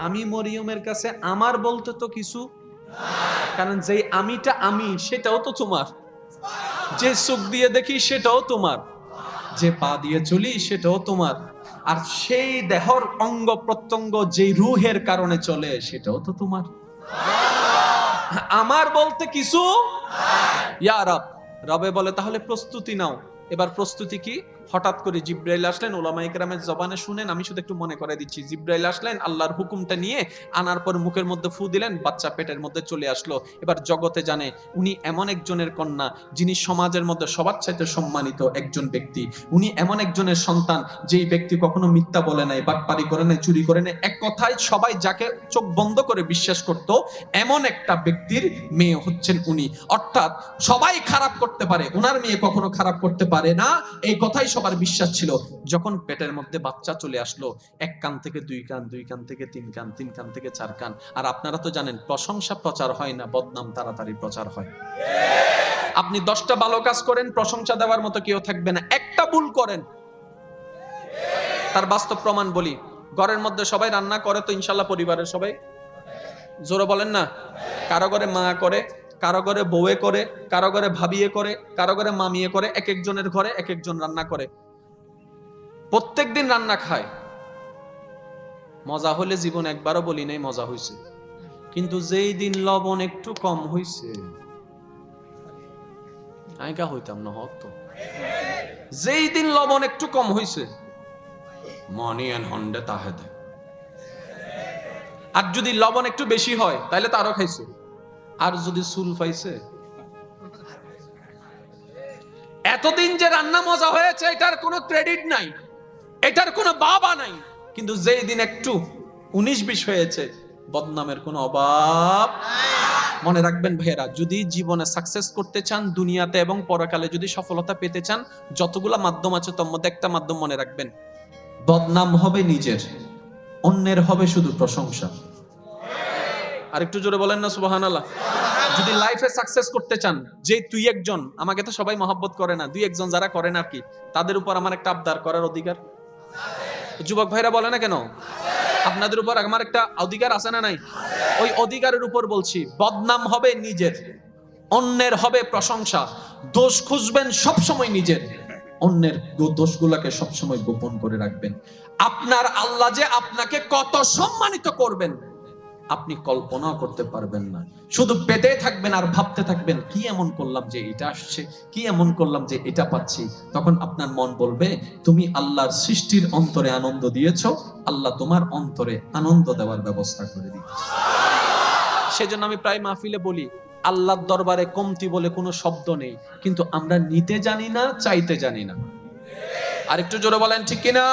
আমি মরিয়মের কাছে আমার বলতে তো কিছু, কারণ যেই আমিটা আমি সেটাও তো তোমার, যে চোখ দিয়ে দেখি সেটাও তোমার, যে পা দিয়ে চলি সেটাও তোমার, আর সেই দেহর অঙ্গ প্রত্যঙ্গ যে রুহের কারণে চলে সেটাও তো তোমার। আমার বলতে কিছু ইয়া রব। রবে বলে তাহলে প্রস্তুতি নাও। এবার প্রস্তুতি কি? হঠাৎ করে জিব্রাইল আসলেন। ওলামায়ে কেরামের জবানে শুনেন, আমি শুধু একটু মনে করে দিচ্ছি। জিব্রাইল আসলেন, আল্লাহর হুকুমটা নিয়ে আনার পর মুখের মধ্যে ফু দিলেন, বাচ্চা পেটের মধ্যে চলে আসলো। এবার জগতে জানে উনি এমন একজনের কন্যা যিনি সমাজের মধ্যে সবার চাইতে সম্মানিত একজন ব্যক্তি। উনি এমন একজনের সন্তান যেই ব্যক্তি কখনো মিথ্যা বলে নাই, বাটপারি করে নাই, চুরি করে নাই। এক কথায় সবাই যাকে চোখ বন্ধ করে বিশ্বাস করত, এমন একটা ব্যক্তির মেয়ে হচ্ছেন উনি। অর্থাৎ সবাই খারাপ করতে পারে, ওনার মেয়ে কখনো খারাপ করতে পারে না, এই কথাই সবার বিশ্বাস ছিল। যখন পেটের মধ্যে বাচ্চা চলে আসলো, এক কান থেকে দুই কান, দুই কান থেকে তিন কান, তিন কান থেকে চার কান। আর আপনারা তো জানেন প্রশংসা প্রচার হয় না, বদনাম তাড়াতাড়ি প্রচার হয়। আপনি 10টা ভালো কাজ করেন, প্রশংসা দেওয়ার মতো কেউ থাকবে না। একটা ভুল করেন, তার বাস্তব প্রমাণ বলি। ঘরের মধ্যে সবাই রান্না করে তো ইনশাল্লাহ, পরিবারের সবাই জোরে বলেন না। কারো ঘরে মা করে, কারো ঘরে বউয়ে করে, কারো ঘরে ভাবিয়ে করে, কারো ঘরে মামিয়ে করে। এক একজনের ঘরে এক একজন রান্না করে, প্রত্যেকদিন রান্না খায়। মজা হলে জীবন একবারও বলি নাই মজা হইছে, কিন্তু যেই দিন লবণ একটু কম হইছে, আইগা হইতাম না হতো। যেই দিন লবণ একটু কম হইছে, মনি এন্ড হন্ডে তাহেদে। আর যদি লবণ একটু বেশি হয় তাহলে তো আরো খাইছে। আর যদি চুল পাইছে, এতদিন যে রান্না মজা হয়েছে এটার কোনো ক্রেডিট নাই, এটার কোনো বাবা নাই। কিন্তু যেই দিন একটু 19-20 হয়েছে, বদনামের কোনো অভাব। মনে রাখবেন ভাইয়েরা, যদি জীবনে সাকসেস করতে চান, দুনিয়াতে এবং পরকালে যদি সফলতা পেতে চান, যতগুলা মাধ্যম আছে তার মধ্যে একটা মাধ্যম মনে রাখবেন, বদনাম হবে নিজের, অন্যের হবে শুধু প্রশংসা। আর একটু জোরে বলেন না সুবহানাল্লাহ। যদি লাইফে সাকসেস করতে চান, যে তুই একজন, আমাকে তো সবাই মহব্বত করে না, দুই একজন যারা করেন আর কি, তাদের উপর আমার একটা আবদার করার অধিকার। যুবক ভাইরা বলে না কেন, আপনাদের উপর আমার একটা অধিকার আছে না নাই? ওই অধিকারের উপর বলছি, বদনাম হবে নিজের, অন্যের হবে প্রশংসা। দোষ খুঁজবেন সবসময় নিজের, অন্যের দোষগুলোকে সবসময় গোপন করে রাখবেন। আপনার আল্লাহ যে আপনাকে কত সম্মানিত করবেন আপনি কল্পনাও করতে পারবেন না। শুধু পেতে থাকবেন আর ভাবতে থাকবেন, কি এমন করলাম যে এটা আসছে, কি এমন করলাম যে এটা পাচ্ছি। তখন আপনার মন বলবে, তুমি আল্লাহর সৃষ্টির অন্তরে আনন্দ দিয়েছো, আল্লাহ তোমার অন্তরে আনন্দ দেওয়ার ব্যবস্থা করে দিয়েছে। সেজন্য আমি প্রায় মাহফিলে বলি, আল্লাহর দরবারে কমতি বলে কোনো শব্দ নেই, কিন্তু আমরা নিতে জানি না, চাইতে জানি না। আরেকটু জোরে বলেন ঠিক কিনা,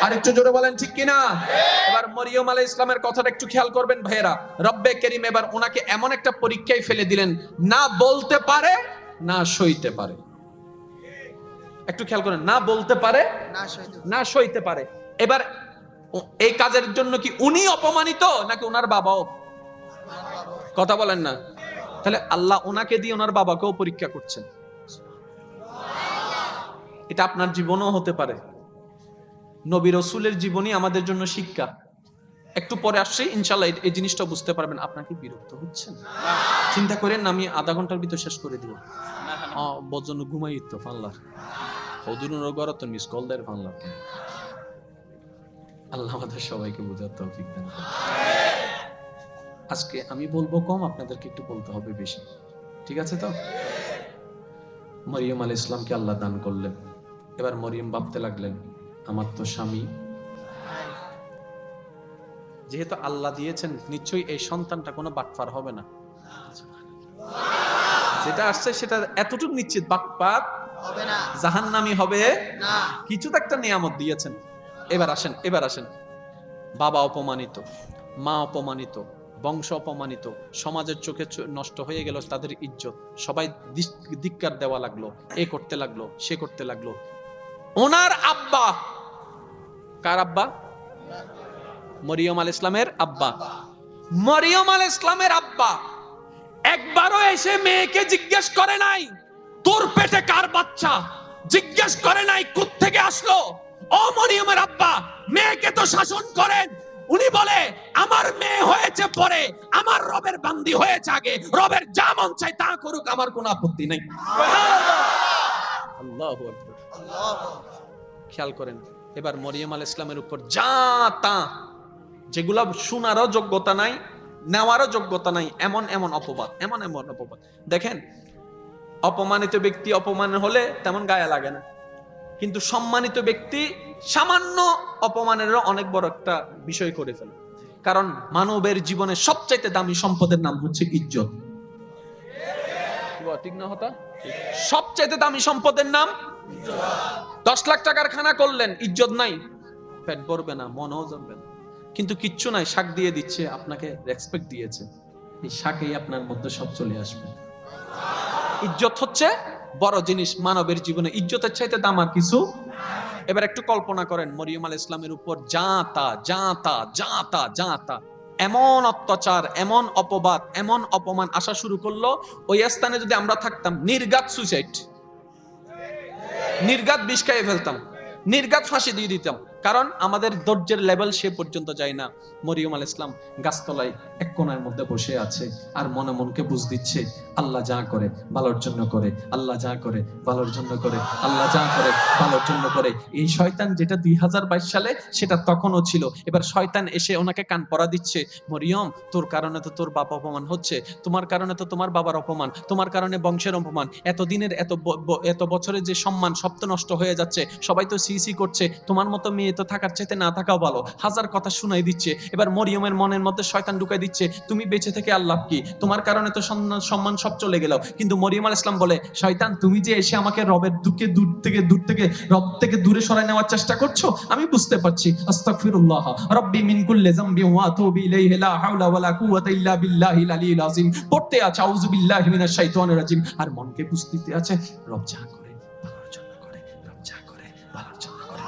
আরেকটু জোরে বলেন ঠিক কিনা। এবার মরিয়ম আলাইহিস ইসলামের কথাটা একটু খেয়াল করবেন ভাইয়েরা। রব্বে কারীম এবার ওনাকে এমন একটা পরীক্ষায় ফেলে দিলেন, না বলতে পারে না সইতে পারে। একটু খেয়াল করেন, না বলতে পারে না সইতে পারে। এবার এই কাজের জন্য কি উনি অপমানিত নাকি ওনার বাবাও? কথা বলেন না। তাহলে আল্লাহ ওনাকে দিয়ে ওনার বাবাকেও পরীক্ষা করছেন। এটা আপনার জীবনও হতে পারে। নবী রাসূলের জীবনী আমাদের জন্য শিক্ষা। একটু পরে আসছে ইনশাআল্লাহ এই জিনিসটা বুঝতে পারবেন। আপনার কি বিরক্ত হচ্ছেন? চিন্তা করেন না, আমি আধা ঘন্টার ভিতর শেষ করে দিব। বজন ঘুমাই তো ফানলার হদুনুর গরত মিস কল দেয় ফানলার। আল্লাহ আমাদের সবাইকে বোঝার তৌফিক দান করুন। আজকে আমি বলবো কম, আপনাদেরকে একটু বলতে হবে বেশি, ঠিক আছে তো? মরিয়ম আলাইহিস ইসলামকে আল্লাহ দান করলেন। এবার মরিয়ম ভাবতে লাগলেন, আমার তো স্বামী, যেহেতু আল্লাহ দিয়েছেন নিশ্চয়ই এই সন্তানটা কোনো বাটপার হবে না। যেটা আসছে সেটা এতটুকু নিশ্চিত বাটপার হবে না, জাহান্নামী হবে না। কিছু তো একটা নিয়ামত দিয়েছেন। এবার আসেন, বাবা অপমানিত, মা অপমানিত, বংশ অপমানিত, সমাজের চোখে নষ্ট হয়ে গেল তাদের ইজ্জত, সবাই ধিক্কার দেওয়া লাগলো, এ করতে লাগলো, সে করতে লাগলো। ওনার আব্বা, কার আব্বা? মরিয়ম আলাইহিস ইসলামের আব্বা। মরিয়ম আলাইহিস সালামের আব্বা একবারও এসে মেয়েকে জিজ্ঞেস করে নাই তোর পেটে কার বাচ্চা, জিজ্ঞেস করে নাই কোত্থেকে আসলো। ও মরিয়মের আব্বা মেয়েকে তো শাসন করেন, উনি বলে আমার মেয়ে হয়েছে পরে, আমার রবের বান্দি হয়েছে আগে, রবের যা মন চাই তা করুক, আমার কোনো আপত্তি নেই। আল্লাহু আকবার। খেয়াল করেন, এবার মরিয়ম আলাইহিস সালামের উপর যা তা, যেগুলা শোনারও যোগ্যতা নাই, নেওয়ারও যোগ্যতা নাই, এমন এমন অপবাদ, এমন এমন অপবাদ। দেখেন, অপমানিত ব্যক্তি অপমান হলে তেমন গায়ে লাগে না, কিন্তু সম্মানিত ব্যক্তি সামান্য অপমানেরও অনেক বড় একটা বিষয় করে ফেলে। কারণ মানবের জীবনে সবচাইতে দামি সম্পদের নাম হচ্ছে ইজ্জত। ঠিক না হতা? সবচাইতে দামি সম্পদের নাম 10 লাখ টাকার খানা করলেন, ইজ্জত নাই, পেট ভরবে না, মনও জমবে না, কিন্তু কিচ্ছু নাই, শাক দিয়ে দিচ্ছে, আপনাকে রেসপেক্ট দিয়েছে, এই শাকেই আপনার মধ্যে সব চলে আসবে। ইজ্জত হচ্ছে বড় জিনিস মানবের জীবনে, ইজ্জতের চাইতে দাম আর কিছু। এবার একটু কল্পনা করেন, মরিয়ম আলাইহিস সালামের উপর যা তা এমন অত্যাচার, এমন অপবাদ, এমন অপমান আসা শুরু করলো, ওই স্থানে যদি আমরা থাকতাম নির্ঘাত সুইসাইড, নির্ঘাত বিষ খাইয়ে ফেলতাম, নির্ঘাত ফাঁসি দিয়ে দিতাম। কারণ আমাদের ধৈর্যের লেভেল সে পর্যন্ত যায় না। মরিয়ম আলাইহিস সালাম গাছতলায় এক কোণার মধ্যে বসে আছে আর মনে মনকে বুঝ দিচ্ছে আল্লাহ যা করে ভালোর জন্য করে, আল্লাহ যা করে ভালোর জন্য করে, আল্লাহ যা করে ভালোর জন্য করে। এই শয়তান যেটা 2022 সালে সেটা তখনও ছিল। এবার শয়তান এসে ওনাকে কান পরা দিচ্ছে, মরিয়ম তোর কারণে তো তোর বাবা অপমান হচ্ছে, তোমার কারণে তো তোমার বাবার অপমান, তোমার কারণে বংশের অপমান, এতদিনের এত বছরের যে সম্মান সব তো নষ্ট হয়ে যাচ্ছে, সবাই তো সি করছে, তোমার মতো মেয়ে তো থাকার চাইতে না থাকাও ভালো, হাজার কথা শুনাই দিচ্ছে। এবার মরিয়মের মনের মধ্যে শয়তান ঢুকাই দিচ্ছে, তুমি বেঁচে থেকে আল্লাহ কি, তোমার কারণে তো সম্মান সব চলে গেল। কিন্তু মরিয়ম আলাইহিস সালাম বলে, শয়তান তুমি যে এসে আমাকে রবের রব থেকে দূরে সরাই নেওয়ার চেষ্টা করছো, আমি বুঝতে পারছি। আস্তাগফিরুল্লাহ রব্বি মিন কুল্লি যামবি ওয়া আতুবু ইলাইহি লা হাওলা ওয়ালা কুওয়াতা ইল্লা বিল্লাহিল আলিয়্যিল আযীম। পড়তে আছে আউযু বিল্লাহি মিনাশ শাইতানির রাজিম, আর মনকে বুঝতে আছে রব যা করে ভালোর জন্য করে, রব যা করে ভালোর জন্য করে।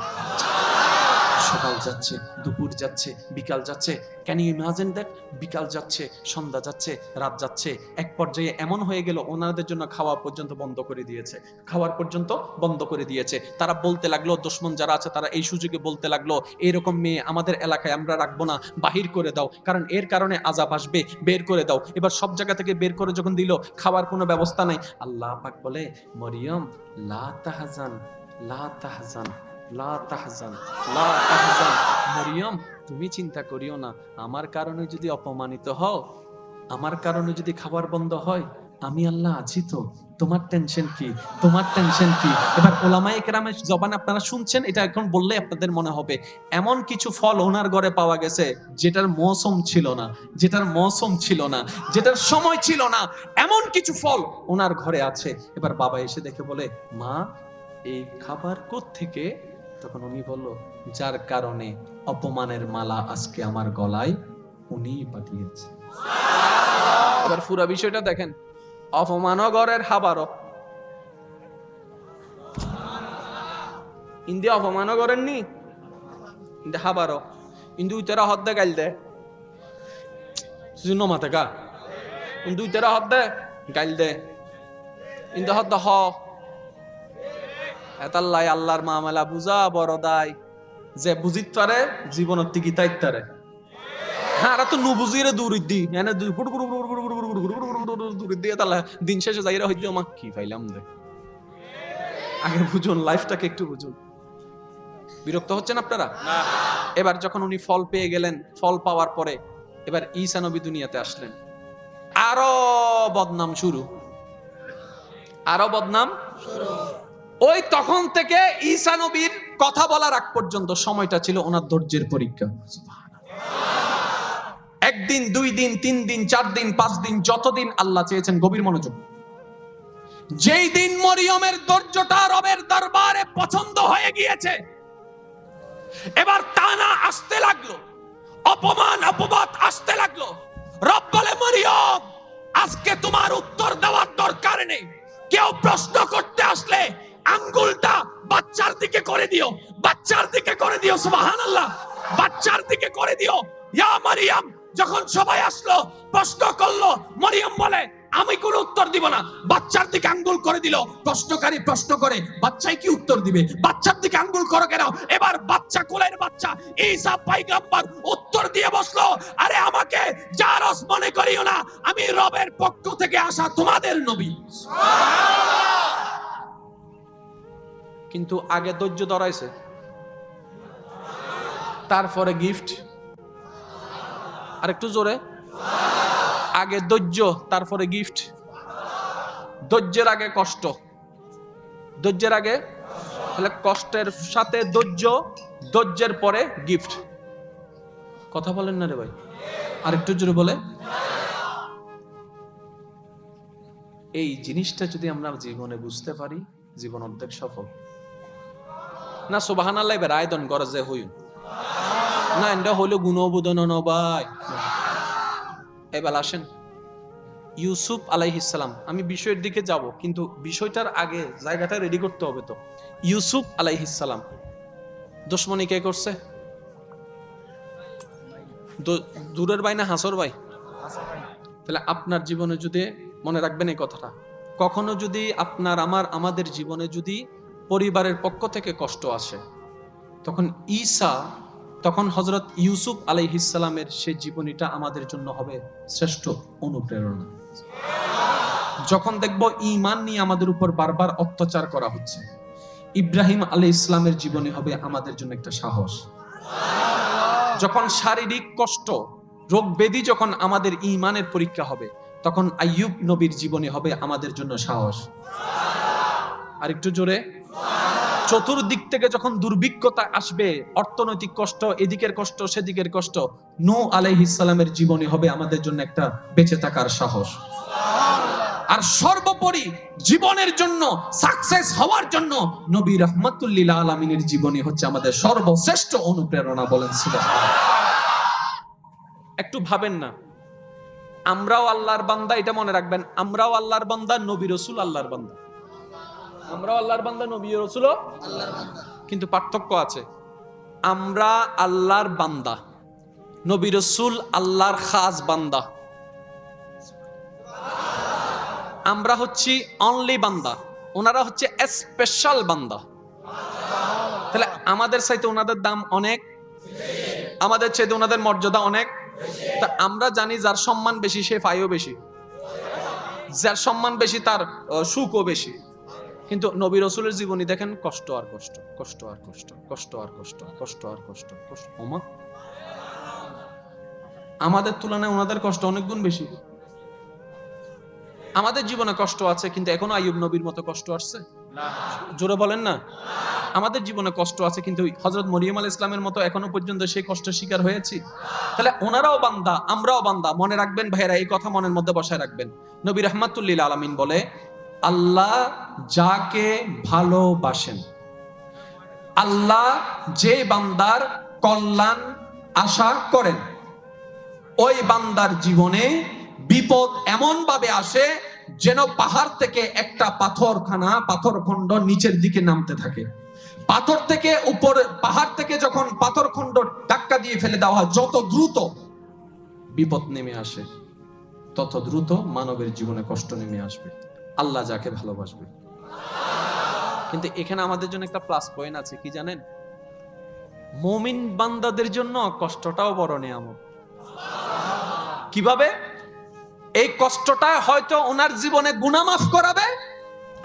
সকাল যাচ্ছে, দুপুর যাচ্ছে, বিকাল যাচ্ছে, ক্যান ইউ ইমাজিন দ্যাট? বিকাল যাচ্ছে, সন্ধ্যা যাচ্ছে, রাত যাচ্ছে, এক পর্যায়ে এমন হয়ে গেল ওনাদের জন্য খাওয়া পর্যন্ত বন্ধ করে দিয়েছে, খাওয়ার পর্যন্ত বন্ধ করে দিয়েছে। তারা বলতে লাগলো, দুশমন যারা আছে তারা এই সুযোগে বলতে লাগলো, এরকম মেয়ে আমাদের এলাকায় আমরা রাখবো না, বাহির করে দাও, কারণ এর কারণে আযাব আসবে, বের করে দাও। এবার সব জায়গা থেকে বের করে যখন দিল, খাওয়ার কোনো ব্যবস্থা নাই। আল্লাহ পাক বলে, মরিয়ম লা তাহজান, লা তাহজান, লা তাহজান, লা তাহজান। মরিয়ম তুমি চিন্তা করিও না, আমার কারণে যদি অপমানিত হও, আমার কারণে যদি খাবার বন্ধ হয়, আমি আল্লাহ আছি তো, তোমার টেনশন কি, তোমার টেনশন কি। এবার ওলামায়ে কেরামের জবান আপনারা শুনছেন, এটা এখন বললে আপনাদের মনে হবে এমন কিছু ফল ওনার ঘরে পাওয়া গেছে যেটার মৌসুম ছিল না, যেটার মৌসুম ছিল না, যেটার সময় ছিল না, এমন কিছু ফল ওনার ঘরে আছে। এবার বাবা এসে দেখে বলে, মা এই খাবার কোত্থেকে? তখন উনি বলল, যার কারণে অপমানের মালা আজকে আমার গলায় উনিই পাঠিয়েছে। এবার পুরো বিষয়টা দেখেন, অপমানগরের খাবারও ইন্দি অপমানগরের নি ইন্দি খাবারও ইন্দু উইতেরা হদ দে গাইল দে শুনো মাথা কা ইন্দু উইতেরা হদ দে গাইল দে ইন্দু হদ হ এতাল্লাই আল্লাহর মামলা বুঝা বড় দায়, যে বুঝিত পারে জীবনের থেকে তাইতারে। হ্যাঁ তো নু বুঝিয়ে দূর দি এনে দূর দিয়ে তাহলে দিন শেষে যাইরা হইতে মা কি পাইলাম দে। আগে বুঝুন, লাইফটাকে একটু বুঝুন। বিরক্ত হচ্ছেন আপনারা? এবার যখন উনি ফল পেয়ে গেলেন, ফল পাওয়ার পরে এবার ঈসা নবী দুনিয়াতে আসলেন, আরো বদনাম শুরু, আরো বদনাম শুরু। ওই তখন থেকে ঈসা নবীর কথা বলার আগ পর্যন্ত সময়টা ছিল ওনার ধৈর্যের পরীক্ষা। একদিন, 2 দিন, 3 দিন, 4 দিন, 5 দিন, যতদিন আল্লাহ চেয়েছেন, গভীর মনোযোগ। যেই দিন মরিয়মের ধৈর্যটা রবের দরবারে পছন্দ হয়ে গিয়েছে, এবার টানা আসতে লাগলো, অপমান অপবাদ আসতে লাগলো। রব বলে, মরিয়ম আজকে তোমার উত্তর দেওয়ার দরকার নেই, কেউ প্রশ্ন করতে আসলে আঙ্গুলটা বাচ্চার দিকে করে দিও, বাচ্চার দিকে করে দিও, সুবহানাল্লাহ, বাচ্চার দিকে করে দিও। ইয়া মারিয়াম যখন সবাই আসলো প্রশ্ন করলো, মরিয়ম বলে আমি কোনো উত্তর দিব না। বাচ্চার দিকে আঙ্গুল করে দিল। প্রশ্নকারী প্রশ্ন করে, বাচ্চাই কি উত্তর দিবে? বাচ্চার দিকে আঙ্গুল করো কেন? এবার বাচ্চা, কোলের বাচ্চা ঈসা পয়গম্বর উত্তর দিয়ে বসলো, আরে আমাকে জারস মনে করিও না, আমি রবের পক্ষ থেকে আসা তোমাদের নবী। কিন্তু আগে ধৈর্য ধরাইছে, তারপরে গিফট। আর একটু জোরে, আগে ধৈর্য তারপরে গিফট। ধৈর্যের আগে কষ্ট, ধৈর্যের আগে, তাহলে কষ্টের সাথে ধৈর্য, ধৈর্যের পরে গিফট। কথা বলেন না রে ভাই, আর একটু জোরে বলে। এই জিনিসটা যদি আমরা জীবনে বুঝতে পারি, জীবন অর্ধেক সফল। না সুবহানাল্লাহ এবার আয়দন গরজে হই না, এটা হলো গুণবোধন ভাই। এবার আসেন ইউসুফ আলাইহিস সালাম, আমি বিষয়ের দিকে যাব, কিন্তু বিষয়টার আগে জায়গাটা রেডি করতে হবে। তো ইউসুফ আলাইহিস সালাম দুশমনী কে করছে? দূরের ভাই না হাসর ভাই? তাহলে আপনার জীবনে যদি মনে রাখবেন এই কথাটা, কখনো যদি আপনার আমাদের জীবনে যদি পরিবারের পক্ষ থেকে কষ্ট আসে, তখন হযরত ইউসুফ আলাইহিস সালামের সেই জীবনীটা আমাদের জন্য হবে শ্রেষ্ঠ অনুপ্রেরণা। যখন দেখব ঈমান নিয়ে আমাদের উপর বারবার অত্যাচার করা হচ্ছে, ইব্রাহিম আলাইহিস সালামের জীবনী হবে আমাদের জন্য একটা সাহস। যখন শারীরিক কষ্ট, রোগ ব্যাধি যখন আমাদের ঈমানের পরীক্ষা হবে, তখন আইয়ুব নবীর জীবনী হবে আমাদের জন্য সাহস। আর একটু জোরে। চতুর্দিক থেকে যখন দুর্ভিক্ষতা আসবে, অর্থনৈতিক কষ্ট, এদিকের কষ্ট সেদিকের কষ্ট, নূহ আলাইহিস সালামের জীবনী হবে আমাদের জন্য একটা বেঁচে থাকার সাহস। আর সর্বোপরি জীবনের জন্য সাকসেস হওয়ার জন্য নবী রাহমাতুল লিল আলামিনের জীবনী হচ্ছে আমাদের সর্বশ্রেষ্ঠ অনুপ্রেরণা। বলেন সুবহানাল্লাহ। একটু ভাবেন না, আমরাও আল্লাহর বান্দা, এটা মনে রাখবেন, আমরাও আল্লাহর বান্দা, নবী রাসূল আল্লাহর বান্দা। আমরাও আল্লাহর বান্দা, নবী রাসূল আল্লাহর বান্দা, কিন্তু পার্থক্য আছে। আমরা আল্লাহর বান্দা, নবী রাসূল আল্লাহর খাস বান্দা। আমরা হচ্ছি অনলি বান্দা, ওনারা হচ্ছে স্পেশাল বান্দা। তাহলে আমাদের চাইতে ওনাদের দাম অনেক, আমাদের চাইতে ওনাদের মর্যাদা অনেক। তা আমরা জানি যার সম্মান বেশি সে পায়ও বেশি, যার সম্মান বেশি তার সুখও বেশি। কিন্তু নবী রাসূলের জীবনী দেখেন, কষ্ট আর কষ্ট, কষ্ট আর কষ্ট, কষ্ট আর কষ্ট, কষ্ট আর কষ্ট, কষ্ট। আমাদের তুলনায় ওনাদের কষ্ট অনেক গুণ বেশি। আমাদের জীবনে কষ্ট আছে, কিন্তু এখনো আইয়ুব নবীর মতো কষ্ট আসছে? জোরে বলেন না। আমাদের জীবনে কষ্ট আছে, কিন্তু হযরত মরিয়ম আলাইহিস সালামের মতো এখনো পর্যন্ত সেই কষ্টের শিকার হয়েছি? তাহলে ওনারাও বান্দা, আমরাও বান্দা। মনে রাখবেন ভাইরা, এই কথা মনের মধ্যে বসায় রাখবেন। নবী রাহমাতুল লিল আলামিন বলে, আল্লাহ যাকে ভালোবাসেন, আল্লাহ যে বান্দার কল্যাণ আশা করেন, ওই বান্দার জীবনে বিপদ এমন ভাবে আসে যেন পাহাড় থেকে একটা পাথরখণ্ড নিচের দিকে নামতে থাকে। পাথর থেকে উপরে, পাহাড় থেকে যখন পাথরখণ্ড ধাক্কা দিয়ে ফেলে দেওয়া হয়, যত দ্রুত বিপদ নেমে আসে, তত দ্রুত মানবের জীবনে কষ্ট নেমে আসবে। আল্লাহ যাকে ভালোবাসবে। কিন্তু এখানে আমাদের জন্য একটা প্লাস পয়েন্ট আছে, কি জানেন? মুমিন বান্দাদের জন্য কষ্টটাও বড় নিয়ামত। কিভাবে? এই কষ্টটা হয়তো ওনার জীবনে গুনাহ মাফ করাবে,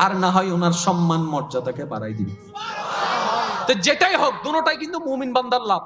আর না হয় ওনার সম্মান মর্যাদাকে বাড়াই দিবে। তো যেটাই হোক, দুটোটাই কিন্তু মুমিন বান্দার লাভ।